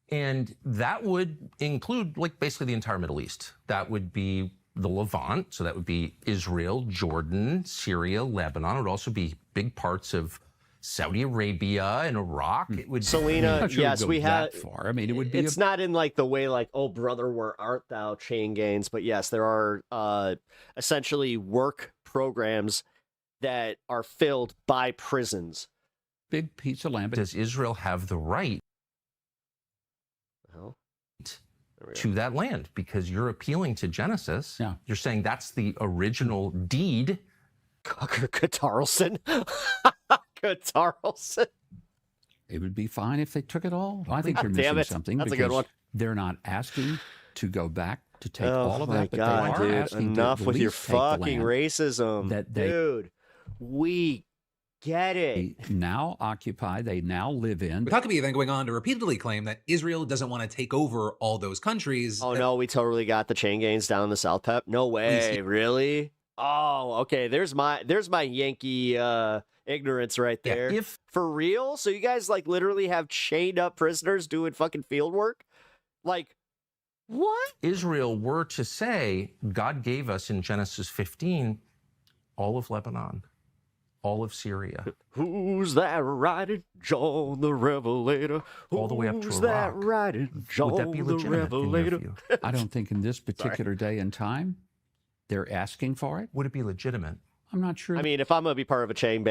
Speaker 16: And that would include like basically the entire Middle East. That would be the Levant. So that would be Israel, Jordan, Syria, Lebanon. It would also be big parts of Saudi Arabia and Iraq. It would.
Speaker 5: Selena, yes, we have.
Speaker 17: Far. I mean, it would be.
Speaker 5: It's not in like the way like, oh brother, where art thou? Chain gangs, but yes, there are essentially work programs that are filled by prisons.
Speaker 17: Big piece of land.
Speaker 16: Does Israel have the right to that land? Because you're appealing to Genesis.
Speaker 17: Yeah.
Speaker 16: You're saying that's the original deed.
Speaker 5: Catarlson. Catarlson.
Speaker 17: It would be fine if they took it all. I think you're
Speaker 5: Damn
Speaker 17: missing
Speaker 5: it.
Speaker 17: something.
Speaker 5: That's a
Speaker 17: because
Speaker 5: good one.
Speaker 17: They're not asking to go back to take
Speaker 5: Oh
Speaker 17: all of
Speaker 5: my
Speaker 17: that, but
Speaker 5: God,
Speaker 17: they are
Speaker 5: dude.
Speaker 17: asking
Speaker 5: Enough
Speaker 17: to at
Speaker 5: with your
Speaker 17: least take the
Speaker 5: fucking
Speaker 17: land
Speaker 5: racism.
Speaker 17: that they
Speaker 5: Dude, we get it.
Speaker 17: now occupy, they now live in.
Speaker 15: With Huckabee then going on to repeatedly claim that Israel doesn't want to take over all those countries.
Speaker 5: Oh no, we totally got the chain gangs down in the South Pep. No way, really? Oh, okay. There's my Yankee ignorance right there.
Speaker 16: If
Speaker 5: for real, so you guys like literally have chained up prisoners doing fucking field work, like what?
Speaker 16: Israel were to say, God gave us in Genesis 15 all of Lebanon, all of Syria.
Speaker 5: Who's that riding? John the Revelator.
Speaker 16: All the way up to
Speaker 5: Who's
Speaker 16: Iraq.
Speaker 5: that riding? John
Speaker 16: Would that be
Speaker 5: the
Speaker 16: legitimate in your
Speaker 5: Revelator.
Speaker 16: view?
Speaker 17: I don't think in this particular day and time they're asking for it.
Speaker 16: Would it be legitimate?
Speaker 17: I'm not sure.
Speaker 5: I mean, if I'm gonna be part of a chain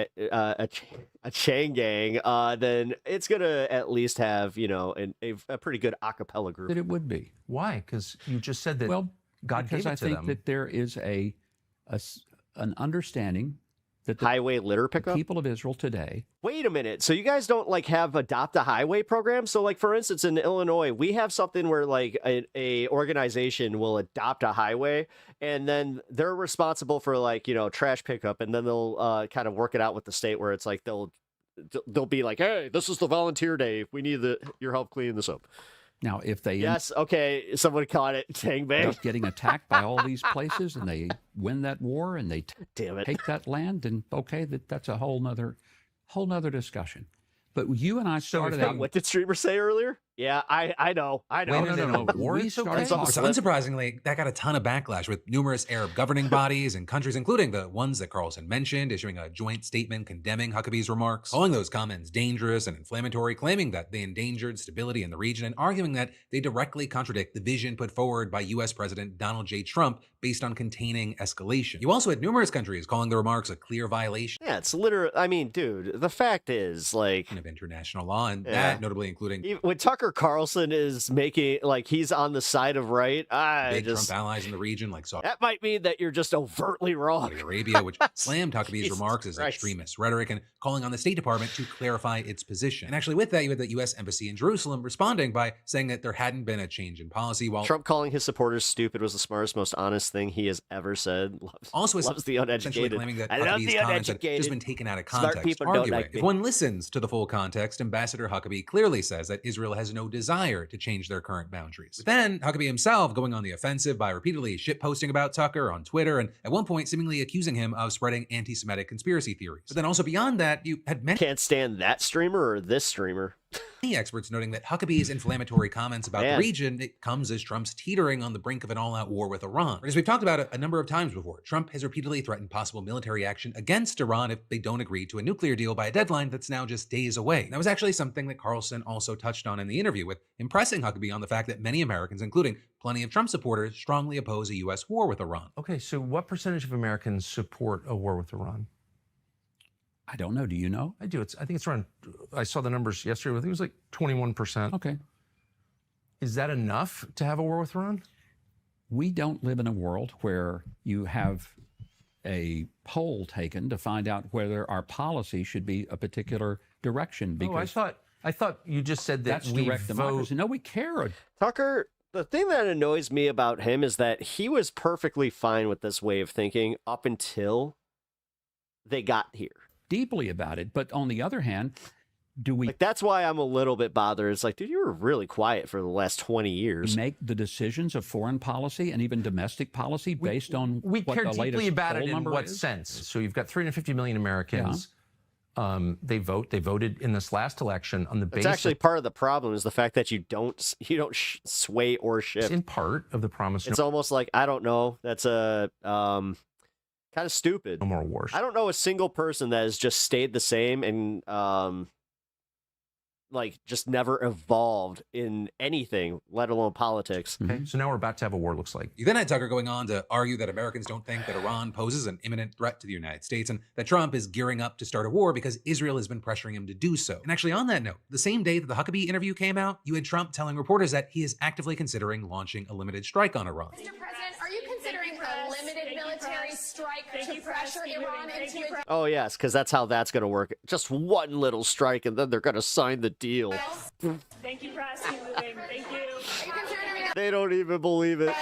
Speaker 5: gang, then it's gonna at least have a pretty good a cappella group.
Speaker 17: That it would be.
Speaker 16: Why? Because you just said that God
Speaker 17: because
Speaker 16: gave it
Speaker 17: I
Speaker 16: to
Speaker 17: think
Speaker 16: them.
Speaker 17: that there is an understanding that the
Speaker 5: highway litter pickup
Speaker 17: people of Israel today.
Speaker 5: Wait a minute. So you guys don't like have adopt a highway program? So like for instance in Illinois, we have something where like a organization will adopt a highway and then they're responsible for like, trash pickup, and then they'll kind of work it out with the state where it's like they'll be like, "Hey, this is the volunteer day. We need your help cleaning this up."
Speaker 17: Now, if they
Speaker 5: okay, someone caught it. Dang, bang.
Speaker 17: Getting attacked by all these places, and they win that war, and they
Speaker 5: damn it
Speaker 17: take that land, and okay, that's a whole nother discussion. But you and I started out.
Speaker 5: What did Streamer say earlier? Yeah, I know.
Speaker 17: No. We started
Speaker 15: So unsurprisingly, that got a ton of backlash with numerous Arab governing bodies and countries, including the ones that Carlson mentioned, issuing a joint statement condemning Huckabee's remarks, calling those comments dangerous and inflammatory, claiming that they endangered stability in the region, and arguing that they directly contradict the vision put forward by U.S. President Donald J. Trump based on containing escalation. You also had numerous countries calling the remarks a clear violation.
Speaker 5: Yeah, it's literally, I mean, dude, the fact is, like,
Speaker 15: of international law, and that notably including
Speaker 5: when Tucker Carlson is making, like, he's on the side of right,
Speaker 15: big Trump allies in the region, like Saudi
Speaker 5: that might mean that you're just overtly wrong.
Speaker 15: Arabia, which slammed Huckabee's remarks as extremist rhetoric and calling on the State Department to clarify its position. And actually with that, you had the U.S. Embassy in Jerusalem responding by saying that there hadn't been a change in policy, while
Speaker 5: Trump calling his supporters stupid was the smartest, most honest thing he has ever said. Loves the uneducated.
Speaker 15: Claiming that
Speaker 5: I love
Speaker 15: Huckabee's
Speaker 5: the
Speaker 15: comments had
Speaker 5: uneducated.
Speaker 15: just been taken out of
Speaker 5: Smart
Speaker 15: context.
Speaker 5: people don't
Speaker 15: Arguing,
Speaker 5: like me.
Speaker 15: if one listens to the full context, Ambassador Huckabee clearly says that Israel has no desire to change their current boundaries. But then Huckabee himself going on the offensive by repeatedly shitposting about Tucker on Twitter, and at one point seemingly accusing him of spreading anti-Semitic conspiracy theories. But then also beyond that, you had many
Speaker 5: Can't stand that streamer or this streamer.
Speaker 15: experts noting that Huckabee's inflammatory comments about the region, it comes as Trump's teetering on the brink of an all-out war with Iran. As we've talked about a number of times before, Trump has repeatedly threatened possible military action against Iran if they don't agree to a nuclear deal by a deadline that's now just days away. And that was actually something that Carlson also touched on in the interview, with impressing Huckabee on the fact that many Americans, including plenty of Trump supporters, strongly oppose a U.S. war with Iran.
Speaker 16: Okay, so what percentage of Americans support a war with Iran?
Speaker 17: I don't know. Do you know?
Speaker 16: I do. I think it's around, I saw the numbers yesterday. I think it was like 21%.
Speaker 17: Okay.
Speaker 16: Is that enough to have a war with Iran?
Speaker 17: We don't live in a world where you have a poll taken to find out whether our policy should be a particular direction. Because
Speaker 16: I thought you just said that
Speaker 17: that's
Speaker 16: we
Speaker 17: direct
Speaker 16: vote.
Speaker 17: democracy. No, we care.
Speaker 5: Tucker, the thing that annoys me about him is that he was perfectly fine with this way of thinking up until they got here.
Speaker 17: Deeply about it. But on the other hand, do we...
Speaker 5: Like, that's why I'm a little bit bothered. It's like, dude, you were really quiet for the last 20 years.
Speaker 17: Make the decisions of foreign policy and even domestic policy based on
Speaker 16: We
Speaker 17: what
Speaker 16: care
Speaker 17: the
Speaker 16: deeply
Speaker 17: latest
Speaker 16: about
Speaker 17: poll
Speaker 16: it in
Speaker 17: number
Speaker 16: what
Speaker 17: is?
Speaker 16: sense? So you've got 350 million Americans. They vote. They voted in this last election on the
Speaker 5: It's
Speaker 16: basis.
Speaker 5: actually part of the problem is the fact that you don't sway or shift.
Speaker 16: In part of the promise.
Speaker 5: It's almost like, I don't know. That's a kind of stupid.
Speaker 16: No more wars.
Speaker 5: I don't know a single person that has just stayed the same and like just never evolved in anything, let alone politics.
Speaker 16: Okay, so now we're about to have a war, looks like.
Speaker 15: You then had Tucker going on to argue that Americans don't think that Iran poses an imminent threat to the United States and that Trump is gearing up to start a war because Israel has been pressuring him to do so. And actually on that note, the same day that the Huckabee interview came out, you had Trump telling reporters that he is actively considering launching a limited strike on Iran.
Speaker 2: Mr. President, are you considering a limited military strike to pressure Iran into a...
Speaker 5: Oh, yes, because that's how that's going to work. Just one little strike, and then they're going to sign the deal.
Speaker 18: Thank you for asking, Moving. Thank you.
Speaker 5: They don't even believe it.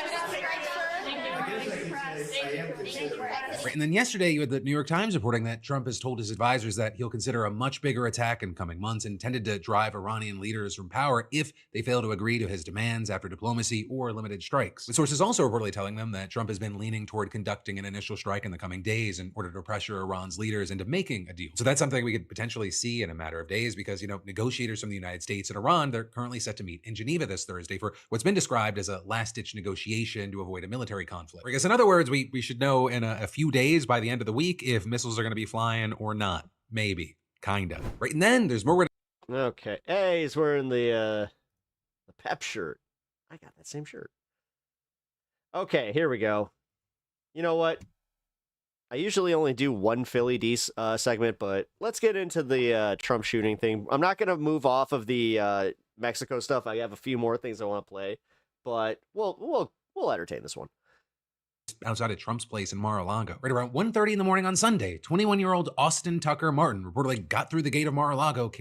Speaker 15: Right, and then yesterday, you had the New York Times reporting that Trump has told his advisors that he'll consider a much bigger attack in coming months intended to drive Iranian leaders from power if they fail to agree to his demands after diplomacy or limited strikes. With sources also reportedly telling them that Trump has been leaning toward conducting an initial strike in the coming days in order to pressure Iran's leaders into making a deal. So that's something we could potentially see in a matter of days because, you know, negotiators from the United States and Iran, they're currently set to meet in Geneva this Thursday for what's been described as a last-ditch negotiation to avoid a military conflict. I guess in other words, we should know in a few days by the end of the week if missiles are going to be flying or not. Maybe. Kind of. Right, and then there's more.
Speaker 5: Okay. Hey, he's wearing the Pep shirt. I got that same shirt. Okay, here we go. You know what? I usually only do one Philly D segment, but let's get into the Trump shooting thing. I'm not going to move off of the Mexico stuff. I have a few more things I want to play, but we'll entertain this one.
Speaker 15: Outside of Trump's place in Mar-a-Lago. Right around 1:30 in the morning on Sunday, 21-year-old Austin Tucker Martin reportedly got through the gate of Mar-a-Lago.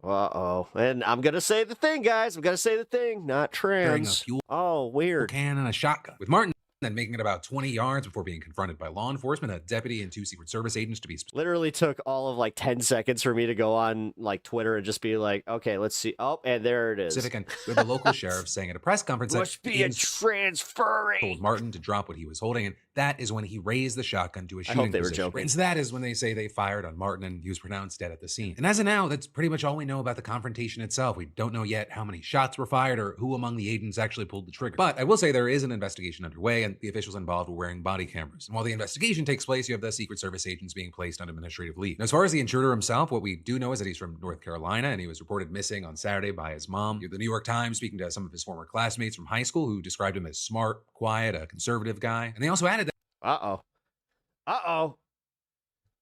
Speaker 5: Uh-oh. And I'm going to say the thing, guys. I'm going to say the thing. Not trans. Oh, weird.
Speaker 15: Can and a shotgun. With Martin then making it about 20 yards before being confronted by law enforcement, a deputy and 2 Secret Service agents to be specific.
Speaker 5: Literally took all of like 10 seconds for me to go on like Twitter and just be like, okay, let's see. Oh, and there it is.
Speaker 15: And with the local sheriff saying at a press conference
Speaker 5: must be a transferring.
Speaker 15: Told Martin to drop what he was holding, and that is when he raised the shotgun to a shooting
Speaker 5: I hope they were
Speaker 15: position.
Speaker 5: joking.
Speaker 15: And so that is when they say they fired on Martin and he was pronounced dead at the scene. And as of now, that's pretty much all we know about the confrontation itself. We don't know yet how many shots were fired or who among the agents actually pulled the trigger. But I will say there is an investigation underway and the officials involved were wearing body cameras. And while the investigation takes place, you have the Secret Service agents being placed on administrative leave. Now, as far as the intruder himself, what we do know is that he's from North Carolina and he was reported missing on Saturday by his mom. The New York Times speaking to some of his former classmates from high school who described him as smart, quiet, a conservative guy. And they also added that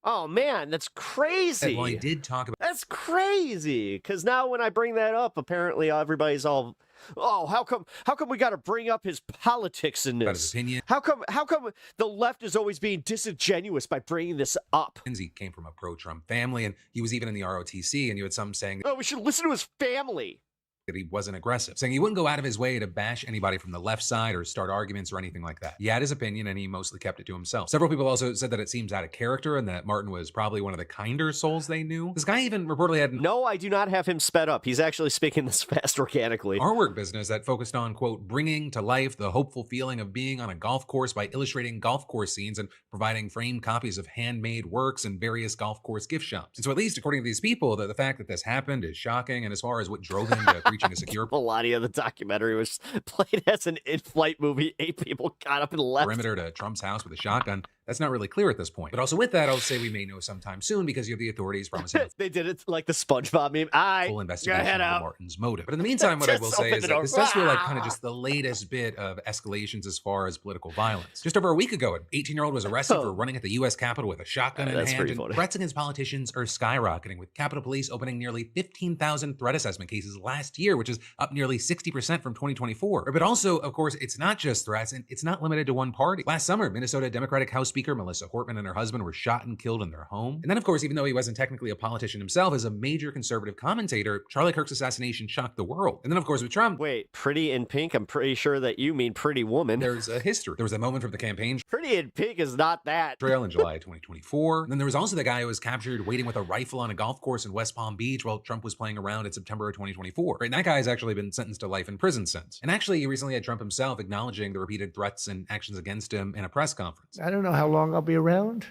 Speaker 5: Oh, man, that's crazy.
Speaker 15: Well, he did talk about...
Speaker 5: That's crazy. Because now when I bring that up, apparently everybody's all, oh, how come we got to bring up his politics in this?
Speaker 15: About his opinion.
Speaker 5: How come the left is always being disingenuous by bringing this up?
Speaker 15: He came from a pro-Trump family, and he was even in the ROTC, and you had some saying...
Speaker 5: Oh, we should listen to his family.
Speaker 15: That he wasn't aggressive, saying he wouldn't go out of his way to bash anybody from the left side or start arguments or anything like that. He had his opinion and he mostly kept it to himself. Several people also said that it seems out of character and that Martin was probably one of the kinder souls they knew. This guy even reportedly had...
Speaker 5: No, I do not have him sped up. He's actually speaking this fast organically.
Speaker 15: Artwork business that focused on, quote, bringing to life the hopeful feeling of being on a golf course by illustrating golf course scenes and providing framed copies of handmade works in various golf course gift shops. And so at least according to these people, the fact that this happened is shocking, and as far as what drove him to breaching a secure...
Speaker 5: Melania, the documentary, was played as an in-flight movie. 8 people got up and left.
Speaker 15: Perimeter to Trump's house with a shotgun. That's not really clear at this point. But also with that, I'll say we may know sometime soon because you have the authorities promising
Speaker 5: they did it like the SpongeBob meme.
Speaker 15: Full investigation of Martin's motive. But in the meantime, what I will say is that this does feel like kind of just the latest bit of escalations as far as political violence. Just over a week ago, an 18-year-old was arrested for running at the U.S. Capitol with a shotgun in hand, and threats against politicians are skyrocketing, with Capitol Police opening nearly 15,000 threat assessment cases last year, which is up nearly 60% from 2024. But also, of course, it's not just threats, and it's not limited to one party. Last summer, Minnesota Democratic House Speaker Melissa Hortman and her husband were shot and killed in their home. And then, of course, even though he wasn't technically a politician himself, as a major conservative commentator, Charlie Kirk's assassination shocked the world. And then, of course, with Trump...
Speaker 5: Wait, Pretty in Pink? I'm pretty sure that you mean Pretty Woman.
Speaker 15: There's a history. There was a moment from the campaign...
Speaker 5: Pretty in Pink is not that.
Speaker 15: ...trail in July 2024. And then there was also the guy who was captured waiting with a rifle on a golf course in West Palm Beach while Trump was playing around in September of 2024. Right, and that guy has actually been sentenced to life in prison since. And actually, he recently had Trump himself acknowledging the repeated threats and actions against him in a press conference.
Speaker 3: I don't know how long I'll be around.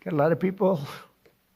Speaker 3: Got a lot of people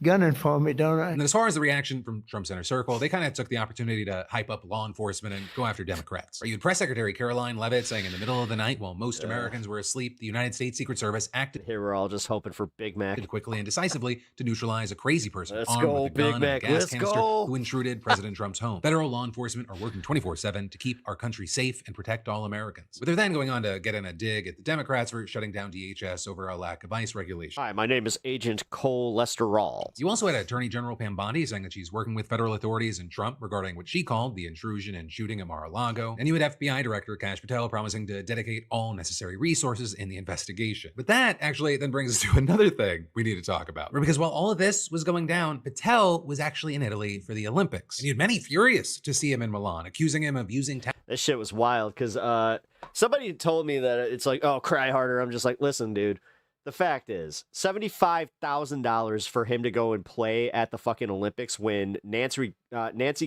Speaker 3: gunning for me, don't I?
Speaker 15: And as far as the reaction from Trump's inner circle, they kind of took the opportunity to hype up law enforcement and go after Democrats. You had Press Secretary Caroline Leavitt saying in the middle of the night while most Americans were asleep, the United States Secret Service acted
Speaker 5: here. We're all just hoping for Big Mac
Speaker 15: quickly and decisively to neutralize a crazy person
Speaker 5: armed
Speaker 15: with a gun and a gas
Speaker 5: Let's
Speaker 15: canister
Speaker 5: go.
Speaker 15: who intruded President Trump's home. Federal law enforcement are working 24/7 to keep our country safe and protect all Americans. But they're then going on to get in a dig at the Democrats for shutting down DHS over a lack of ICE regulation.
Speaker 5: Hi, my name is Agent Cole Lesterall.
Speaker 15: You also had Attorney General Pam Bondi saying that she's working with federal authorities and Trump regarding what she called the intrusion and shooting at Mar-a-Lago. And you had FBI Director Kash Patel promising to dedicate all necessary resources in the investigation. But that actually then brings us to another thing we need to talk about. Because while all of this was going down, Patel was actually in Italy for the Olympics. And you had many furious to see him in Milan, accusing him of using...
Speaker 5: This shit was wild because somebody told me that it's like, oh, cry harder. I'm just like, listen, dude. The fact is, $75,000 for him to go and play at the fucking Olympics when Nancy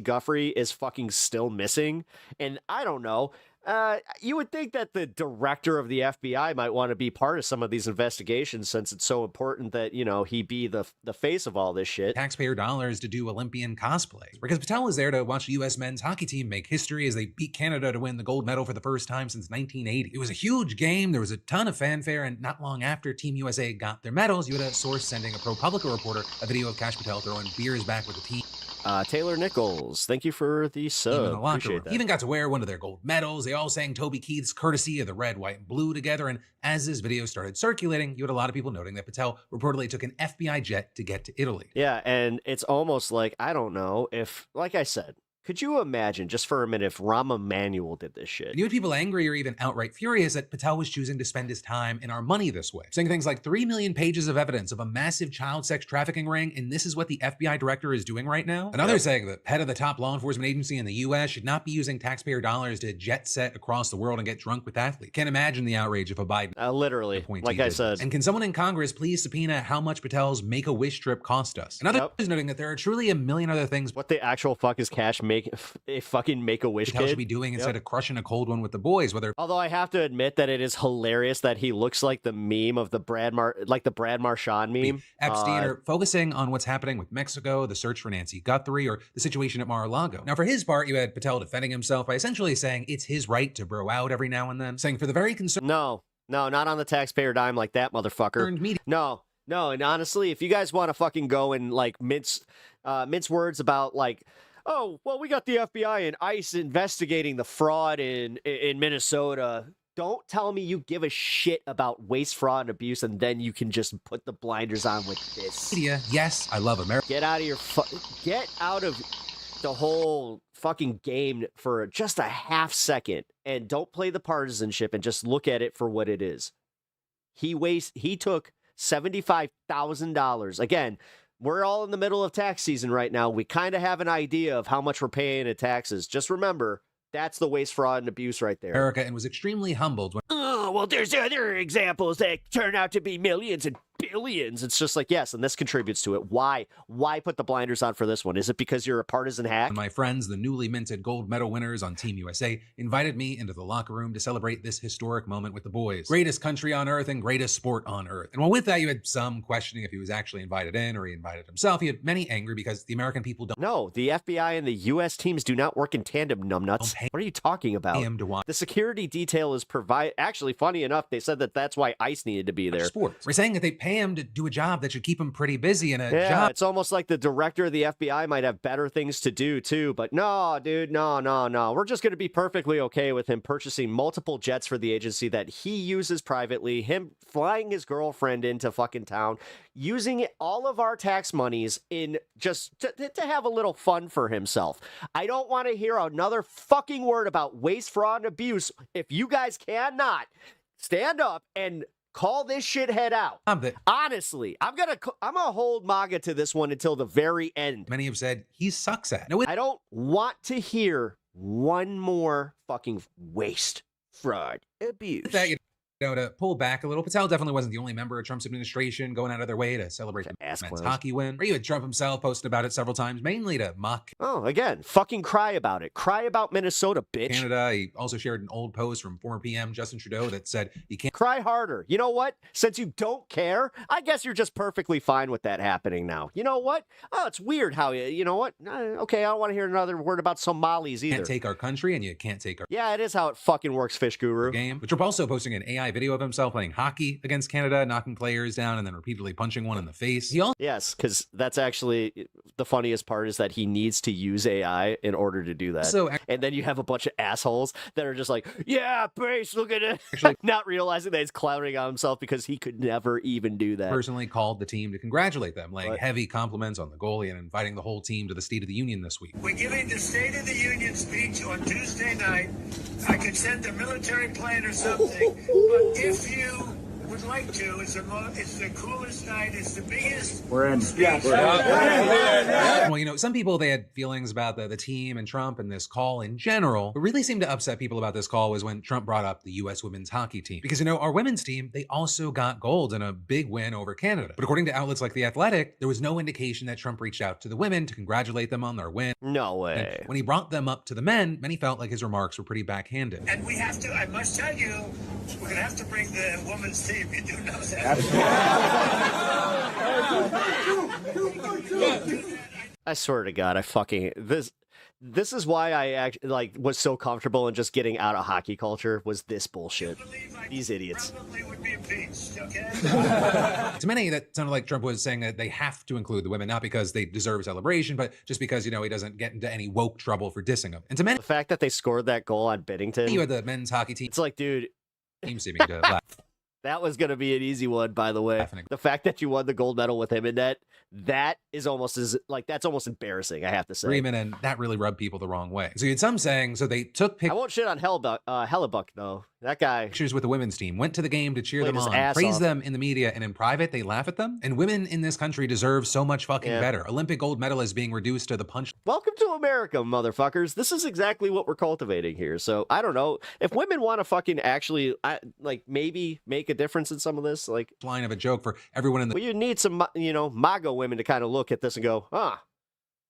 Speaker 5: Guthrie is fucking still missing. And I don't know. You would think that the director of the FBI might want to be part of some of these investigations since it's so important that, you know, he be the face of all this shit.
Speaker 15: Taxpayer dollars to do Olympian cosplay. Because Patel was there to watch the U.S. men's hockey team make history as they beat Canada to win the gold medal for the first time since 1980. It was a huge game. There was a ton of fanfare. And not long after Team USA got their medals, you had a source sending a ProPublica reporter a video of Kash Patel throwing beers back with the team.
Speaker 5: Taylor Nichols, thank you for the sub. Appreciate that.
Speaker 15: He even got to wear one of their gold medals. They all sang Toby Keith's Courtesy of the Red, White, and Blue together. And as this video started circulating, you had a lot of people noting that Patel reportedly took an FBI jet to get to Italy.
Speaker 5: Yeah, and it's almost like, I don't know if, like I said, could you imagine, just for a minute, if Rahm Emanuel did this shit?
Speaker 15: And you had people angry or even outright furious that Patel was choosing to spend his time and our money this way, saying things like 3 million pages of evidence of a massive child sex trafficking ring, and this is what the FBI director is doing right now? And others saying the head of the top law enforcement agency in the U.S. should not be using taxpayer dollars to jet set across the world and get drunk with athletes. Can't imagine the outrage of a Biden.
Speaker 5: Literally, like I said.
Speaker 15: And can someone in Congress please subpoena how much Patel's Make-A-Wish trip cost us? And others noting that there are truly a million other things.
Speaker 5: What the actual fuck is Cash fucking Make-A-Wish
Speaker 15: Patel
Speaker 5: kid
Speaker 15: should be doing instead of crushing a cold one with the boys.
Speaker 5: Although I have to admit that it is hilarious that he looks like the meme of the Brad Marchand meme.
Speaker 15: Epstein are focusing on what's happening with Mexico, the search for Nancy Guthrie, or the situation at Mar-a-Lago. Now, for his part, you had Patel defending himself by essentially saying it's his right to bro out every now and then, saying for the very concerned...
Speaker 5: No, not on the taxpayer dime like that, motherfucker. No, and honestly, if you guys want to fucking go and like mince words about like, oh, well, we got the FBI and ICE investigating the fraud in Minnesota. Don't tell me you give a shit about waste, fraud, and abuse, and then you can just put the blinders on with this.
Speaker 15: Media, yes, I love America.
Speaker 5: Get out of the whole fucking game for just a half second, and don't play the partisanship and just look at it for what it is. He took $75,000. Again, we're all in the middle of tax season right now. We kind of have an idea of how much we're paying in taxes. Just remember, that's the waste, fraud, and abuse right there.
Speaker 15: America, and was extremely humbled when...
Speaker 13: Oh, well, there's other examples that turn out to be millions and
Speaker 5: billions. It's just like, yes, and this contributes to it. Why put the blinders on for this one? Is it because you're a partisan hack?
Speaker 15: My friends, the newly minted gold medal winners on Team USA, invited me into the locker room to celebrate this historic moment with the boys. Greatest country on earth and greatest sport on earth. And while with that, you had some questioning if he was actually invited in or he invited himself. You had many angry because the American people don't.
Speaker 5: No, the FBI and the U.S. teams do not work in tandem, numbnuts. What are you talking about?
Speaker 15: Him to watch.
Speaker 5: The security detail is actually, funny enough, they said that that's why ICE needed to be there.
Speaker 15: Sports. We're saying that they pay him to do a job that should keep him pretty busy in a
Speaker 5: Yeah,
Speaker 15: job.
Speaker 5: it's almost like the director of the FBI might have better things to do too, but no, dude, no. We're just going to be perfectly okay with him purchasing multiple jets for the agency that he uses privately, him flying his girlfriend into fucking town, using all of our tax monies in just to have a little fun for himself. I don't want to hear another fucking word about waste, fraud, and abuse. If you guys cannot stand up and call this shithead out. Honestly, I'm gonna hold MAGA to this one until the very end.
Speaker 15: Many have said he sucks at.
Speaker 5: I don't want to hear one more fucking waste, fraud, abuse.
Speaker 15: That, to pull back a little, Patel definitely wasn't the only member of Trump's administration going out of their way to celebrate the men's hockey win. Or you had Trump himself posted about it several times, mainly to mock.
Speaker 5: Oh, again, fucking cry about it. Cry about Minnesota, bitch.
Speaker 15: Canada. He also shared an old post from former PM Justin Trudeau that said he can't
Speaker 5: cry harder. You know what? Since you don't care, I guess you're just perfectly fine with that happening now. You know what? Oh, it's weird how you know what? Okay, I don't want to hear another word about Somalis either.
Speaker 15: Can't take our country and you can't take our
Speaker 5: it is how it fucking works, Fish Guru.
Speaker 15: Game. But Trump also posting an AI video of himself playing hockey against Canada, knocking players down and then repeatedly punching one in the face.
Speaker 5: Yes, because that's actually the funniest part is that he needs to use AI in order to do that. And then you have a bunch of assholes that are just like, yeah, Brace, look at it. Actually, not realizing that he's clowning on himself because he could never even do that.
Speaker 15: Personally called the team to congratulate them, laying heavy compliments on the goalie and inviting the whole team to the State of the Union this week.
Speaker 19: We're giving the State of the Union speech on Tuesday night. I could send a military plane or something, but if you would like to, it's the coolest night, it's the biggest.
Speaker 15: We're in.
Speaker 19: Speech.
Speaker 15: Well, you know, some people, they had feelings about the team and Trump and this call in general. What really seemed to upset people about this call was when Trump brought up the U.S. women's hockey team. Because, you know, our women's team, they also got gold in a big win over Canada. But according to outlets like The Athletic, there was no indication that Trump reached out to the women to congratulate them on their win.
Speaker 5: No way.
Speaker 15: And when he brought them up to the men, many felt like his remarks were pretty backhanded.
Speaker 19: And we have to, I must tell you, we're going to have to bring the women's team. You do know that.
Speaker 5: I swear to God, this is why I actually was so comfortable in just getting out of hockey culture was this bullshit. These idiots.
Speaker 19: Would be impeached, okay?
Speaker 15: To many, that sounded like Trump was saying that they have to include the women, not because they deserve a celebration, but just because, you know, he doesn't get into any woke trouble for dissing them. And to many,
Speaker 5: the fact that they scored that goal on Biddington,
Speaker 15: you had the men's hockey team.
Speaker 5: It's like, dude,
Speaker 15: team seeming to laugh.
Speaker 5: That was going to be an easy one, by the way. The fact that you won the gold medal with him in net, that's almost embarrassing, I have to say.
Speaker 15: Freeman, and that really rubbed people the wrong way. So you had some saying, so they took pictures.
Speaker 5: I won't shit on Hellebuck, though. That guy.
Speaker 15: Pictures with the women's team, went to the game to cheer them on, praise them in the media, and in private, they laugh at them. And women in this country deserve so much fucking better. Olympic gold medalists being reduced to the punch.
Speaker 5: Welcome to America, motherfuckers. This is exactly what we're cultivating here. So I don't know if women want to fucking actually maybe make a difference in some of this. Like
Speaker 15: line of a joke for everyone in the.
Speaker 5: Well, you need some MAGA women to kind of look at this and go,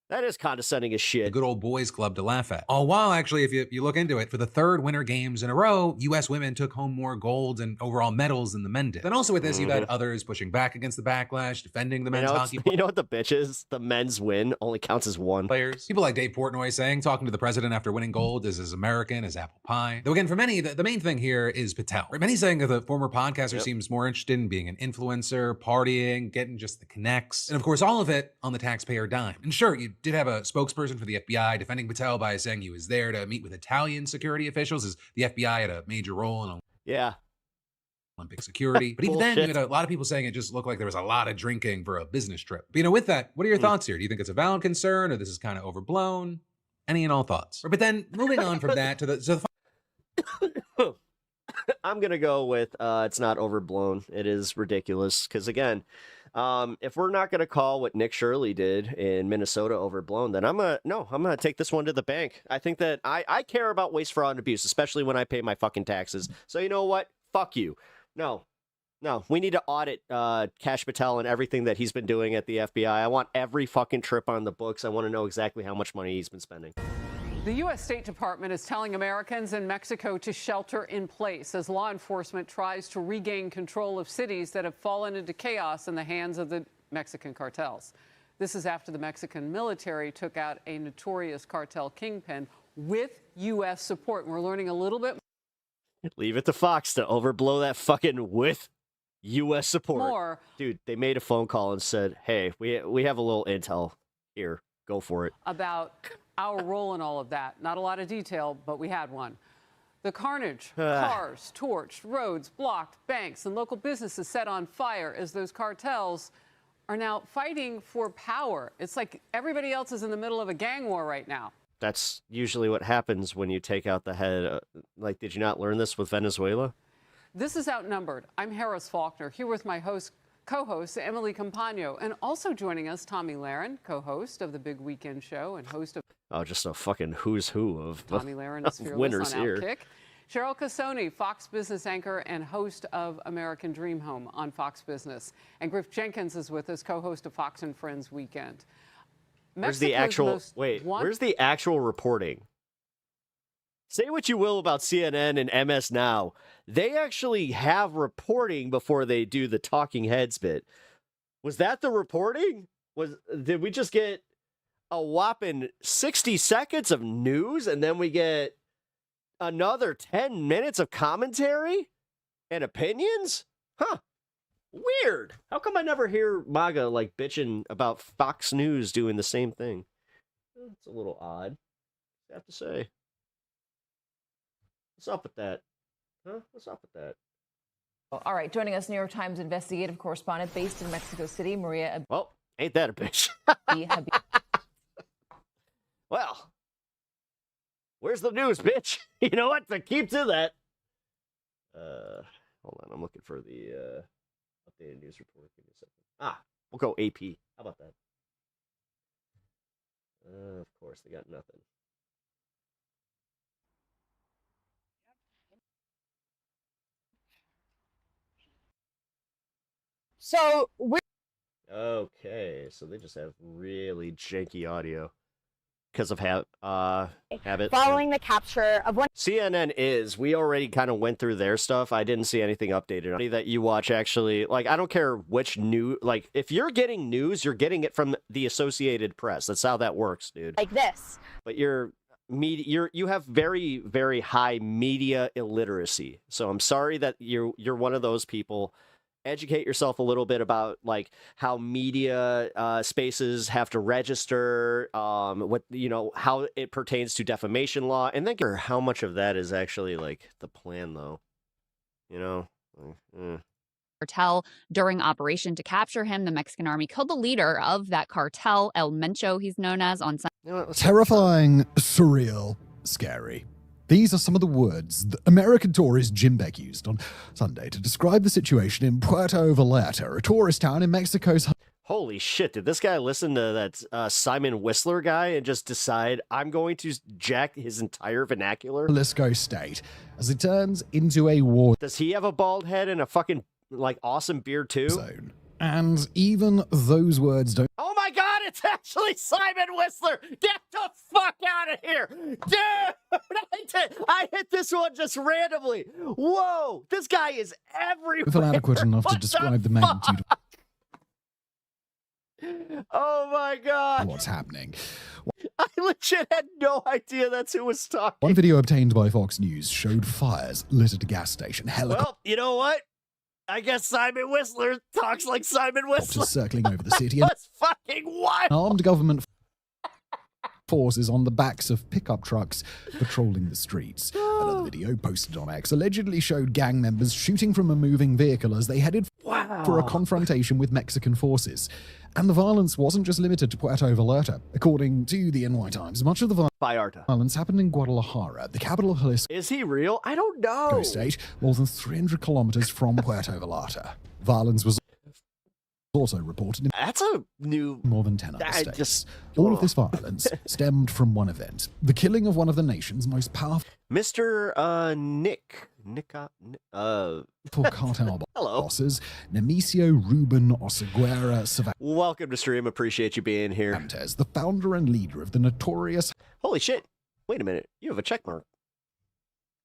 Speaker 5: that is condescending as shit.
Speaker 15: The good old boys club to laugh at. All while, actually, if you look into it, for the third Winter Games in a row, U.S. women took home more golds and overall medals than the men did. Then also with this, you've had others pushing back against the backlash, defending the men's hockey.
Speaker 5: You know what the bitch is? The men's win only counts as one.
Speaker 15: Players. People like Dave Portnoy saying, talking to the president after winning gold is as American as apple pie. Though again, for many, the main thing here is Patel. Right? Many saying that the former podcaster seems more interested in being an influencer, partying, getting just the connects. And of course, all of it on the taxpayer dime. And sure, you did have a spokesperson for the FBI defending Patel by saying he was there to meet with Italian security officials as the FBI had a major role in Olympic security. But even then, you had a lot of people saying it just looked like there was a lot of drinking for a business trip. But with that, what are your thoughts here? Do you think it's a valid concern or this is kind of overblown? Any and all thoughts? But then moving on from that to the
Speaker 5: I'm going to go with it's not overblown. It is ridiculous. Because again, if we're not going to call what Nick Shirley did in Minnesota overblown, then I'm going to take this one to the bank. I think that I care about waste, fraud, and abuse, especially when I pay my fucking taxes. So you know what? Fuck you. No, No, we need to audit Kash Patel and everything that he's been doing at the FBI. I want every fucking trip on the books. I want to know exactly how much money he's been spending.
Speaker 7: The U.S. State Department is telling Americans in Mexico to shelter in place as law enforcement tries to regain control of cities that have fallen into chaos in the hands of the Mexican cartels. This is after the Mexican military took out a notorious cartel kingpin with U.S. support. And we're learning a little bit
Speaker 5: Leave it to Fox to overblow that fucking with U.S. support.
Speaker 7: more.
Speaker 5: Dude, they made a phone call and said, hey, we have a little intel here. Go for it.
Speaker 7: About our role in all of that. Not a lot of detail, but we had one. The carnage, cars torched, roads blocked, banks and local businesses set on fire as those cartels are now fighting for power. It's like everybody else is in the middle of a gang war right now.
Speaker 5: That's usually what happens when you take out the head. Like, did you not learn this with Venezuela?
Speaker 7: This is Outnumbered. I'm Harris Faulkner, here with my co-host Emily Campagno, and also joining us, Tommy Lahren, co-host of The Big Weekend Show and host of...
Speaker 5: Oh, just a fucking who's who of
Speaker 7: Tommy Lahren is fearless
Speaker 5: winners
Speaker 7: on
Speaker 5: here.
Speaker 7: Outkick. Cheryl Casoni, Fox Business anchor and host of American Dream Home on Fox Business. And Griff Jenkins is with us, co-host of Fox and Friends Weekend.
Speaker 5: Where's the actual... Wait, where's the actual reporting? Say what you will about CNN and MS Now. They actually have reporting before they do the talking heads bit. Was that the reporting? Did we just get a whopping 60 seconds of news and then we get another 10 minutes of commentary and opinions? Huh. Weird. How come I never hear MAGA like bitching about Fox News doing the same thing? It's a little odd, I have to say. What's up with that? Huh? What's up with that?
Speaker 21: All right, joining us, New York Times investigative correspondent based in Mexico City, Maria.
Speaker 5: Well, ain't that a bitch? Well, where's the news, bitch? You know what? To keep to that. Hold on, I'm looking for the updated news report. Give me a second. Ah, we'll go AP. How about that? Of course, they got nothing.
Speaker 22: So we're
Speaker 5: Okay, so they just have really janky audio because of habit.
Speaker 22: following the capture of one.
Speaker 5: CNN is. We already kind of went through their stuff. I didn't see anything updated. That you watch actually, like, I don't care which news. Like, if you're getting news, you're getting it from the Associated Press. That's how that works, dude.
Speaker 22: Like this.
Speaker 5: But you have very, very high media illiteracy. So I'm sorry that you're one of those people. Educate yourself a little bit about like how media spaces have to register, what how it pertains to defamation law, and then how much of that is actually like the plan, though.
Speaker 23: Cartel during operation to capture him. The Mexican army killed the leader of that cartel, El Mencho, he's known as, on Sunday.
Speaker 24: Terrifying, surreal, scary. These are some of the words that American tourist Jim Beck used on Sunday to describe the situation in Puerto Vallarta, a tourist town in Mexico's...
Speaker 5: Holy shit, did this guy listen to that Simon Whistler guy and just decide, I'm going to jack his entire vernacular?
Speaker 24: Jalisco state, as it turns into a war...
Speaker 5: Does he have a bald head and a fucking, like, awesome beard, too?
Speaker 24: ...zone. And even those words don't...
Speaker 5: Oh my god, it's actually Simon Whistler! Get the fuck out of here! Dude! I hit this one just randomly. Whoa! This guy is everywhere!
Speaker 24: ...feel adequate enough to describe the magnitude of...
Speaker 5: Oh my god!
Speaker 24: ...what's happening.
Speaker 5: I legit had no idea that's who was talking.
Speaker 24: One video obtained by Fox News showed fires lit at a gas station.
Speaker 5: Well, you know what? I guess Simon Whistler talks like Simon Whistler.
Speaker 24: Circling over the city. And
Speaker 5: that's fucking wild.
Speaker 24: Armed government forces on the backs of pickup trucks patrolling the streets. Another video posted on X allegedly showed gang members shooting from a moving vehicle as they headed for a confrontation with Mexican forces. And the violence wasn't just limited to Puerto Vallarta. According to the NY Times, much of the violence happened in Guadalajara, the capital of Jalisco.
Speaker 5: Is he real? I don't know.
Speaker 24: State, more than 300 kilometers from Puerto Vallarta. Violence was Also reported in
Speaker 5: That's a new...
Speaker 24: more than 10 other
Speaker 5: I
Speaker 24: states.
Speaker 5: just-
Speaker 24: All of this violence stemmed from one event, the killing of one of the nation's most powerful
Speaker 5: Mr. Nick
Speaker 24: cartel
Speaker 5: Hello.
Speaker 24: bosses, Nemesio Ruben Oseguera
Speaker 5: Welcome to stream. Appreciate you being here.
Speaker 24: Cervantes, the founder and leader of the notorious
Speaker 5: Holy shit. Wait a minute. You have a check mark.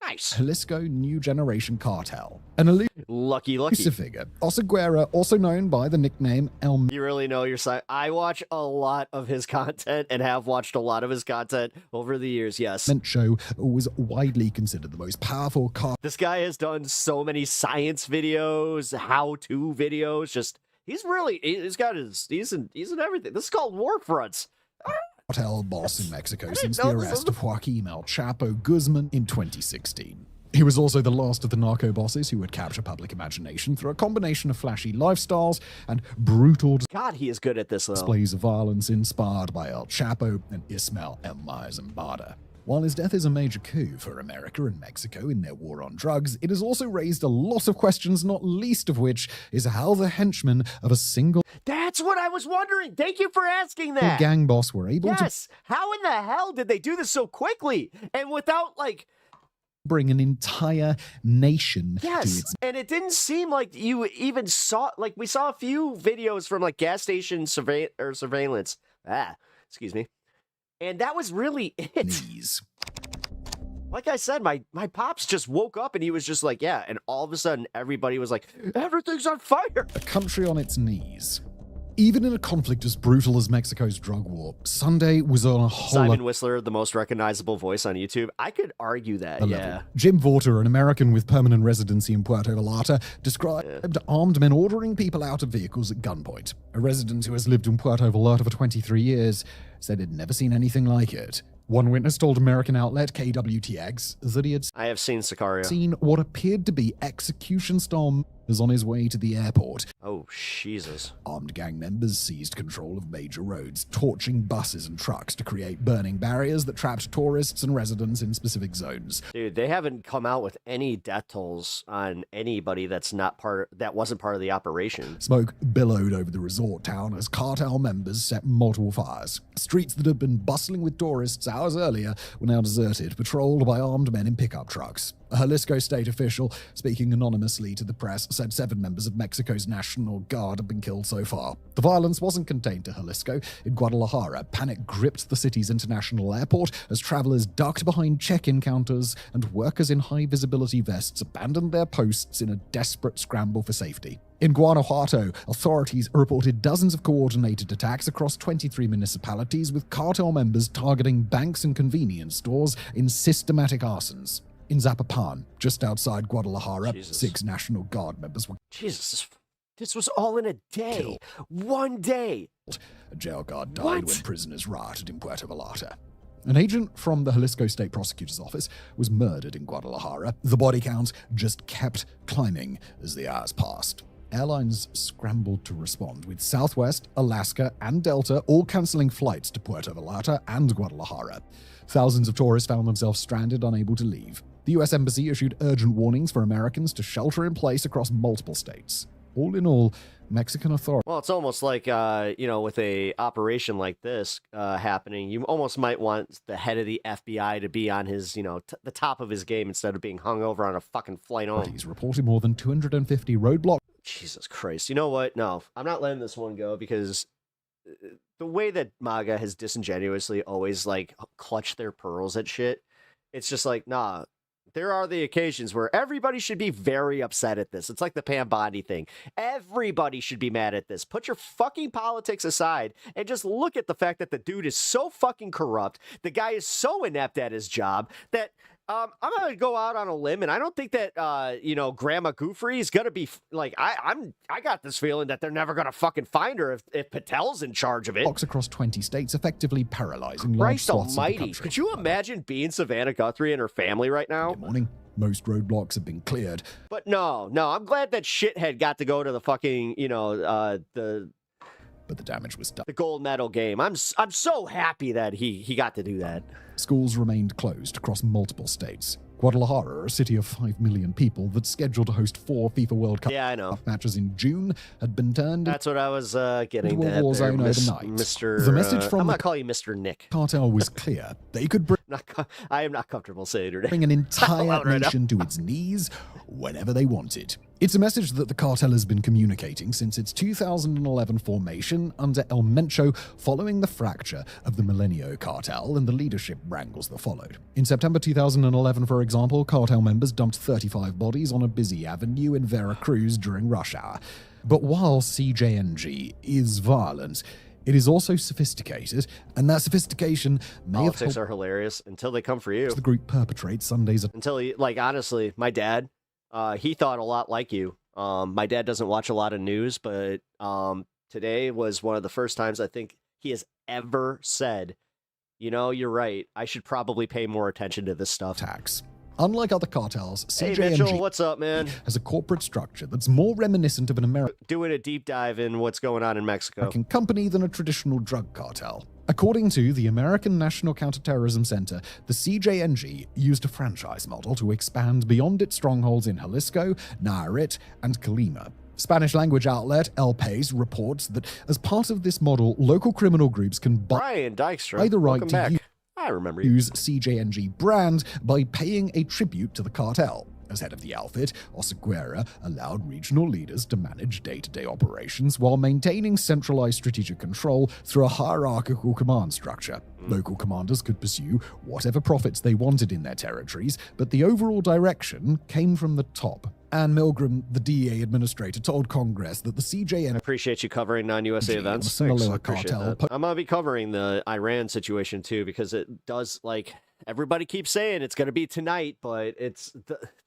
Speaker 5: Nice.
Speaker 24: Jalisco New Generation Cartel. An elusive figure, Oseguera, also known by the nickname El...
Speaker 5: You really know your side. I watch a lot of his content and have watched a lot of his content over the years, yes.
Speaker 24: Show was widely considered the most powerful
Speaker 5: This guy has done so many science videos, how-to videos, just... He's in everything. This is called War Fronts.
Speaker 24: cartel boss in Mexico since the arrest of Joaquin El Chapo Guzman in 2016. He was also the last of the narco bosses who would capture public imagination through a combination of flashy lifestyles and brutal
Speaker 5: God, he is good at this, though.
Speaker 24: displays of violence inspired by El Chapo and Ismael El Zambada. While his death is a major coup for America and Mexico in their war on drugs, it has also raised a lot of questions, not least of which is how the henchmen of a single
Speaker 5: That's what I was wondering. Thank you for asking that.
Speaker 24: gang boss were able to
Speaker 5: Yes. How in the hell did they do this so quickly and without, like...
Speaker 24: bring an entire nation to
Speaker 5: Yes,
Speaker 24: its
Speaker 5: and it didn't seem like you even saw... Like, we saw a few videos from, like, gas station surveillance. Excuse me. And that was really it.
Speaker 24: knees.
Speaker 5: Like I said, my pops just woke up and he was just like, yeah, and all of a sudden everybody was like, everything's on fire.
Speaker 24: A country on its knees. Even in a conflict as brutal as Mexico's drug war, Sunday was on a whole
Speaker 5: Simon Whistler, the most recognizable voice on YouTube. I could argue that, yeah.
Speaker 24: Jim Vorter, an American with permanent residency in Puerto Vallarta, described armed men ordering people out of vehicles at gunpoint. A resident who has lived in Puerto Vallarta for 23 years said he'd never seen anything like it. One witness told American outlet KWTX that he had
Speaker 5: I have seen Sicario.
Speaker 24: seen what appeared to be execution-style murders on his way to the airport.
Speaker 5: Oh, Jesus.
Speaker 24: Armed gang members seized control of major roads, torching buses and trucks to create burning barriers that trapped tourists and residents in specific zones.
Speaker 5: Dude, they haven't come out with any death tolls on anybody that wasn't part of the operation.
Speaker 24: Smoke billowed over the resort town as cartel members set multiple fires. Streets that had been bustling with tourists hours earlier were now deserted, patrolled by armed men in pickup trucks. A Jalisco state official, speaking anonymously to the press, said 7 members of Mexico's National Guard had been killed so far. The violence wasn't contained to Jalisco. In Guadalajara, panic gripped the city's international airport as travelers ducked behind check-in counters and workers in high-visibility vests abandoned their posts in a desperate scramble for safety. In Guanajuato, authorities reported dozens of coordinated attacks across 23 municipalities with cartel members targeting banks and convenience stores in systematic arsons. In Zapopan, just outside Guadalajara, 6 National Guard members were
Speaker 5: Jesus, this was all in a day.
Speaker 24: killed.
Speaker 5: One day.
Speaker 24: A jail guard died when prisoners rioted in Puerto Vallarta. An agent from the Jalisco State Prosecutor's Office was murdered in Guadalajara. The body count just kept climbing as the hours passed. Airlines scrambled to respond, with Southwest, Alaska, and Delta all canceling flights to Puerto Vallarta and Guadalajara. Thousands of tourists found themselves stranded, unable to leave. The U.S. Embassy issued urgent warnings for Americans to shelter in place across multiple states. All in all, Mexican authorities...
Speaker 5: Well, it's almost like, with a operation like this happening, you almost might want the head of the FBI to be on his, the top of his game instead of being hung over on a fucking flight home.
Speaker 24: reported more than 250 roadblocks.
Speaker 5: Jesus Christ. You know what? No, I'm not letting this one go because the way that MAGA has disingenuously always, clutched their pearls at shit, it's just like, nah. There are the occasions where everybody should be very upset at this. It's like the Pam Bondi thing. Everybody should be mad at this. Put your fucking politics aside and just look at the fact that the dude is so fucking corrupt. The guy is so inept at his job that I'm going to go out on a limb, and I don't think that, Grandma Goofrey is going to be, I got this feeling that they're never going to fucking find her if Patel's in charge of it.
Speaker 24: Blocks across 20 states, effectively paralyzing large
Speaker 5: Christ
Speaker 24: swaths of the
Speaker 5: almighty.
Speaker 24: country.
Speaker 5: Could you imagine being Savannah Guthrie and her family right now?
Speaker 24: Good morning. Most roadblocks have been cleared.
Speaker 5: But no, I'm glad that shithead got to go to the fucking,
Speaker 24: but the damage was done.
Speaker 5: The gold medal game. I'm so happy that he got to do that.
Speaker 24: Schools remained closed across multiple states. Guadalajara, a city of 5 million people that's scheduled to host 4 FIFA World Cup matches in June, had been turned
Speaker 5: That's what I was getting
Speaker 24: into a
Speaker 5: at
Speaker 24: war
Speaker 5: there,
Speaker 24: zone overnight.
Speaker 5: Mr.
Speaker 24: The message from
Speaker 5: I'm
Speaker 24: the
Speaker 5: going to call you Mr. Nick.
Speaker 24: cartel was clear. They could
Speaker 5: I am not comfortable saying your name.
Speaker 24: bring an entire
Speaker 5: Out right now.
Speaker 24: nation to its knees whenever they wanted. It's a message that the cartel has been communicating since its 2011 formation under El Mencho, following the fracture of the Milenio cartel and the leadership wrangles that followed. In September 2011, for example, cartel members dumped 35 bodies on a busy avenue in Veracruz during rush hour. But while CJNG is violent, it is also sophisticated, and that sophistication may have
Speaker 5: Politics
Speaker 24: helped
Speaker 5: are hilarious until they come for you.
Speaker 24: the group perpetrate Sunday's
Speaker 5: Until, like, honestly, my dad, he thought a lot like you. My dad doesn't watch a lot of news, but today was one of the first times I think he has ever said, you know, you're right, I should probably pay more attention to this stuff.
Speaker 24: Tax. Unlike other cartels,
Speaker 5: Hey, Mitchell,
Speaker 24: CJNG
Speaker 5: what's up, man?
Speaker 24: has a corporate structure that's more reminiscent of an
Speaker 5: Doing a deep dive in what's going on in Mexico.
Speaker 24: American company than a traditional drug cartel. According to the American National Counterterrorism Center, the CJNG used a franchise model to expand beyond its strongholds in Jalisco, Nayarit, and Colima. Spanish language outlet El País reports that as part of this model, local criminal groups can
Speaker 5: Brian Dykstra,
Speaker 24: buy the right
Speaker 5: welcome
Speaker 24: to
Speaker 5: back. I remember you.
Speaker 24: use CJNG brand by paying a tribute to the cartel. As head of the outfit, Oseguera allowed regional leaders to manage day-to-day operations while maintaining centralized strategic control through a hierarchical command structure. Local commanders could pursue whatever profits they wanted in their territories, but the overall direction came from the top. Ann Milgram, the DEA administrator, told Congress that the CJN...
Speaker 5: I appreciate you covering non-USA events.
Speaker 24: Sinaloa
Speaker 5: Thanks, I appreciate
Speaker 24: cartel
Speaker 5: that. I'm going to be covering the Iran situation, too, because it does, like, everybody keeps saying it's going to be tonight, but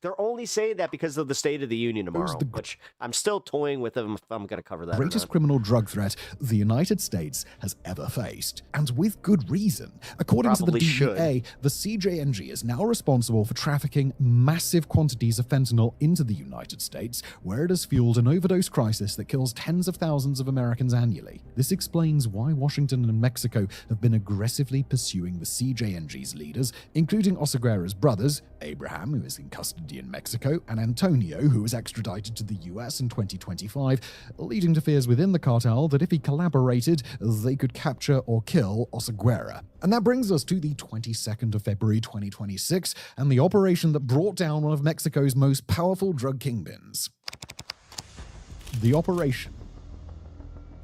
Speaker 5: they're only saying that because of the State of the Union tomorrow, which I'm still toying with them if I'm going to cover that.
Speaker 24: Greatest criminal drug threat the United States has ever faced, and with good reason. According to the
Speaker 5: Probably
Speaker 24: DEA,
Speaker 5: should.
Speaker 24: the CJNG is now responsible for trafficking massive quantities of fentanyl into the United States, where it has fueled an overdose crisis that kills tens of thousands of Americans annually. This explains why Washington and Mexico have been aggressively pursuing the CJNG's leaders, including Oseguera's brothers, Abraham, who is in custody in Mexico, and Antonio, who was extradited to the US in 2025, leading to fears within the cartel that if he collaborated, they could capture or kill Oseguera. And that brings us to the 22nd of February 2026, and the operation that brought down one of Mexico's most powerful drug kingpins. The operation.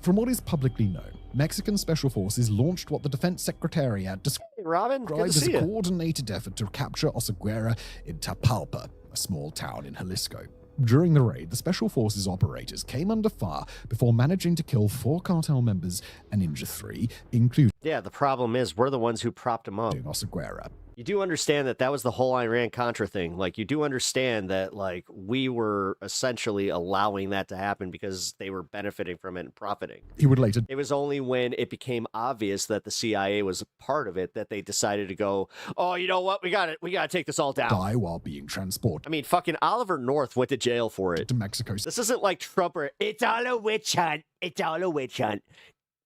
Speaker 24: From what is publicly known, Mexican Special Forces launched what the Defense Secretariat
Speaker 5: Robin, good to
Speaker 24: described as
Speaker 5: see
Speaker 24: a
Speaker 5: you.
Speaker 24: coordinated effort to capture Oseguera in Tapalpa, a small town in Jalisco. During the raid, the Special Forces operators came under fire before managing to kill 4 cartel members and injure 3, including
Speaker 5: Yeah, the problem is we're the ones who propped him up.
Speaker 24: Oseguera.
Speaker 5: You do understand that was the whole Iran-Contra thing. Like, you do understand that, like, we were essentially allowing that to happen because they were benefiting from it and profiting.
Speaker 24: He would later
Speaker 5: It was only when it became obvious that the CIA was a part of it that they decided to go, oh, you know what? We got to take this all down.
Speaker 24: die while being transported
Speaker 5: I mean, fucking Oliver North went to jail for it.
Speaker 24: to Mexico
Speaker 5: This isn't like Trump or it's all a witch hunt. It's all a witch hunt.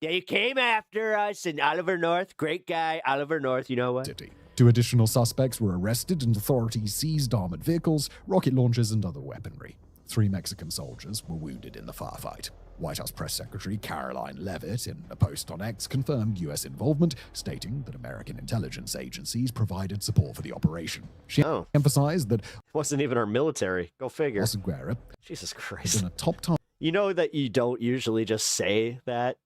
Speaker 5: They came after us, and Oliver North, great guy, Oliver North, you know what?
Speaker 24: City. 2 additional suspects were arrested and authorities seized armored vehicles, rocket launchers, and other weaponry. 3 Mexican soldiers were wounded in the firefight. White House Press Secretary Caroline Leavitt, in a post on X, confirmed U.S. involvement, stating that American intelligence agencies provided support for the operation. She emphasized that
Speaker 5: It wasn't even our military. Go figure.
Speaker 24: Oseguera
Speaker 5: Jesus
Speaker 24: had
Speaker 5: Christ.
Speaker 24: been a top target.
Speaker 5: You know that you don't usually just say that.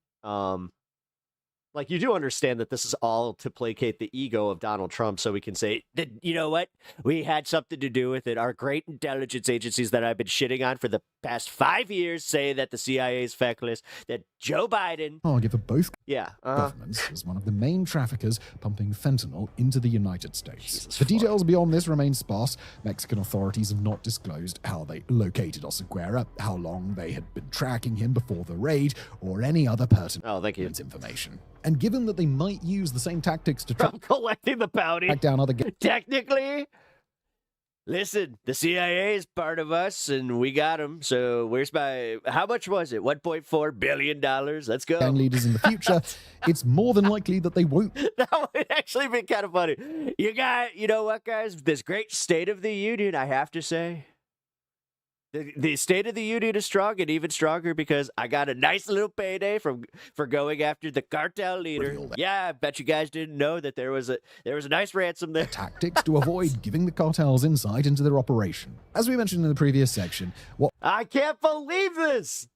Speaker 5: Like, you do understand that this is all to placate the ego of Donald Trump so we can say, that, you know what? We had something to do with it. Our great intelligence agencies that I've been shitting on for the past 5 years say that the CIA is feckless, that Joe Biden...
Speaker 24: target for both
Speaker 5: Yeah.
Speaker 24: governments as one of the main traffickers pumping fentanyl into the United States. The details beyond this remain sparse. Mexican authorities have not disclosed how they located Oseguera, how long they had been tracking him before the raid, or any other pertinent information. And given that they might use the same tactics to
Speaker 5: From collecting the bounty.
Speaker 24: track down other
Speaker 5: Technically, Listen, the CIA is part of us, and we got them. So where's my... How much was it? $1.4 billion? Let's go.
Speaker 24: Gang leaders in the future, it's more than likely that they won't.
Speaker 5: That would actually be kind of funny. You know what, guys? This great State of the Union, I have to say. The State of the Union is strong and even stronger because I got a nice little payday for going after the cartel leader. Yeah, I bet you guys didn't know that there was a nice ransom there.
Speaker 24: Tactics to avoid giving the cartels insight into their operation. As we mentioned in the previous section, what
Speaker 5: I can't believe this.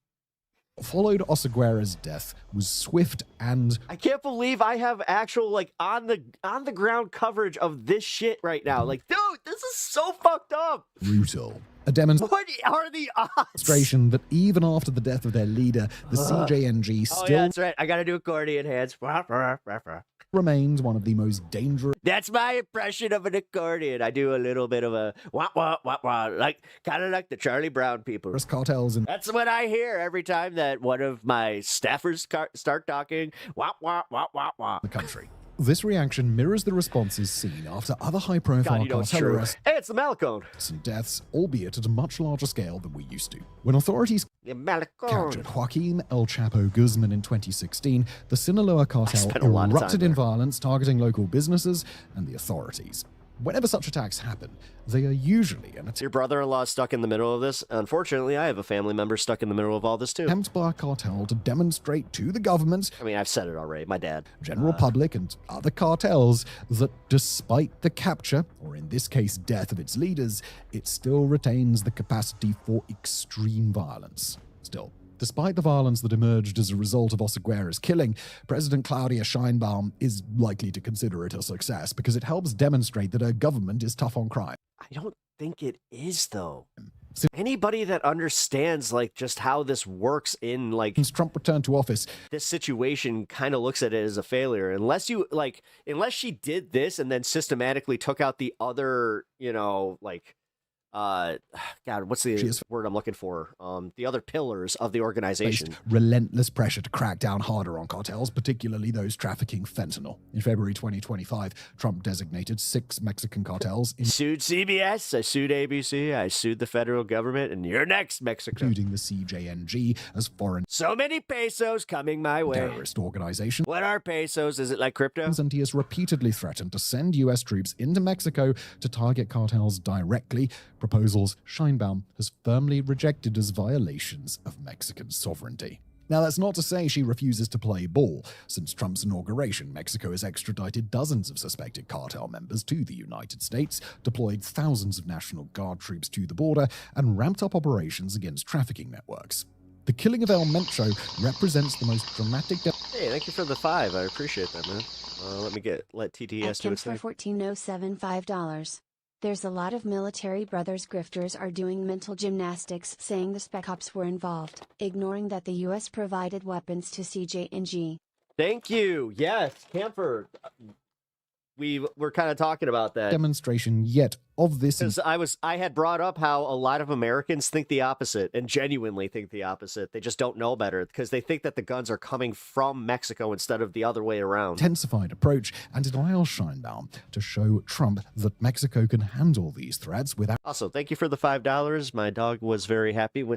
Speaker 24: Followed Oseguera's death was swift and
Speaker 5: I can't believe I have actual like on the ground coverage of this shit right now. Like, dude, this is so fucked up.
Speaker 24: brutal. A
Speaker 5: What are the odds?
Speaker 24: demonstration that even after the death of their leader, the CJNG
Speaker 5: Oh,
Speaker 24: still
Speaker 5: yeah, that's right. I got to do accordion hands.
Speaker 24: remains one of the most dangerous.
Speaker 5: That's my impression of an accordion. I do a little bit of a wah wah wah wah, like kind of like the Charlie Brown people.
Speaker 24: Cartels in
Speaker 5: That's what I hear every time that one of my staffers start talking. Wah wah wah wah wah.
Speaker 24: the country. This reaction mirrors the responses seen after other high-profile
Speaker 5: God, you know it's
Speaker 24: cartel
Speaker 5: true.
Speaker 24: arrests
Speaker 5: Hey, it's the Malacone.
Speaker 24: and deaths, albeit at a much larger scale than we used to. When authorities
Speaker 5: The Malacone.
Speaker 24: captured Joaquin El Chapo Guzman in 2016, the Sinaloa cartel
Speaker 5: spent a lot of time
Speaker 24: erupted
Speaker 5: there.
Speaker 24: in violence, targeting local businesses and the authorities. Whenever such attacks happen, they are usually an
Speaker 5: Your brother-in-law is stuck in the middle of this. Unfortunately, I have a family member stuck in the middle of all this too.
Speaker 24: attempt by a cartel to demonstrate to the government,
Speaker 5: I mean, I've said it already. My dad.
Speaker 24: general public, and other cartels that despite the capture, or in this case death of its leaders, it still retains the capacity for extreme violence. Still, despite the violence that emerged as a result of Oseguera's killing, President Claudia Sheinbaum is likely to consider it a success because it helps demonstrate that her government is tough on crime.
Speaker 5: I don't think it is, though. Anybody that understands like just how this works in like
Speaker 24: Since Trump returned to office,
Speaker 5: this situation kind of looks at it as a failure unless she did this and then systematically took out the other, God, what's the word I'm looking for? The other pillars of the organization.
Speaker 24: faced relentless pressure to crack down harder on cartels, particularly those trafficking fentanyl. In February 2025, Trump designated 6 Mexican cartels,
Speaker 5: Sued CBS, I sued ABC, I sued the federal government, and you're next, Mexico.
Speaker 24: including the CJNG, as foreign
Speaker 5: So many pesos coming my way.
Speaker 24: terrorist organizations.
Speaker 5: What are pesos? Is it like crypto?
Speaker 24: And he has repeatedly threatened to send U.S. troops into Mexico to target cartels directly, proposals Sheinbaum has firmly rejected as violations of Mexican sovereignty. Now, that's not to say she refuses to play ball. Since Trump's inauguration, Mexico has extradited dozens of suspected cartel members to the United States, deployed thousands of National Guard troops to the border, and ramped up operations against trafficking networks. The killing of El Mencho represents the most dramatic...
Speaker 5: Hey, thank you for the 5. I appreciate that, man. Let TTS do its
Speaker 4: for
Speaker 5: thing.
Speaker 4: $14.07 $5. There's a lot of military brothers grifters are doing mental gymnastics saying the spec ops were involved, ignoring that the US provided weapons to CJNG.
Speaker 5: Thank you. Yes, Camper. We were kind of talking about that.
Speaker 24: demonstration yet of this.
Speaker 5: Because I had brought up how a lot of Americans think the opposite and genuinely think the opposite. They just don't know better because they think that the guns are coming from Mexico instead of the other way around.
Speaker 24: Intensified approach, and it allows Sheinbaum to show Trump that Mexico can handle these threats without
Speaker 5: Also, thank you for the $5. My dog was very happy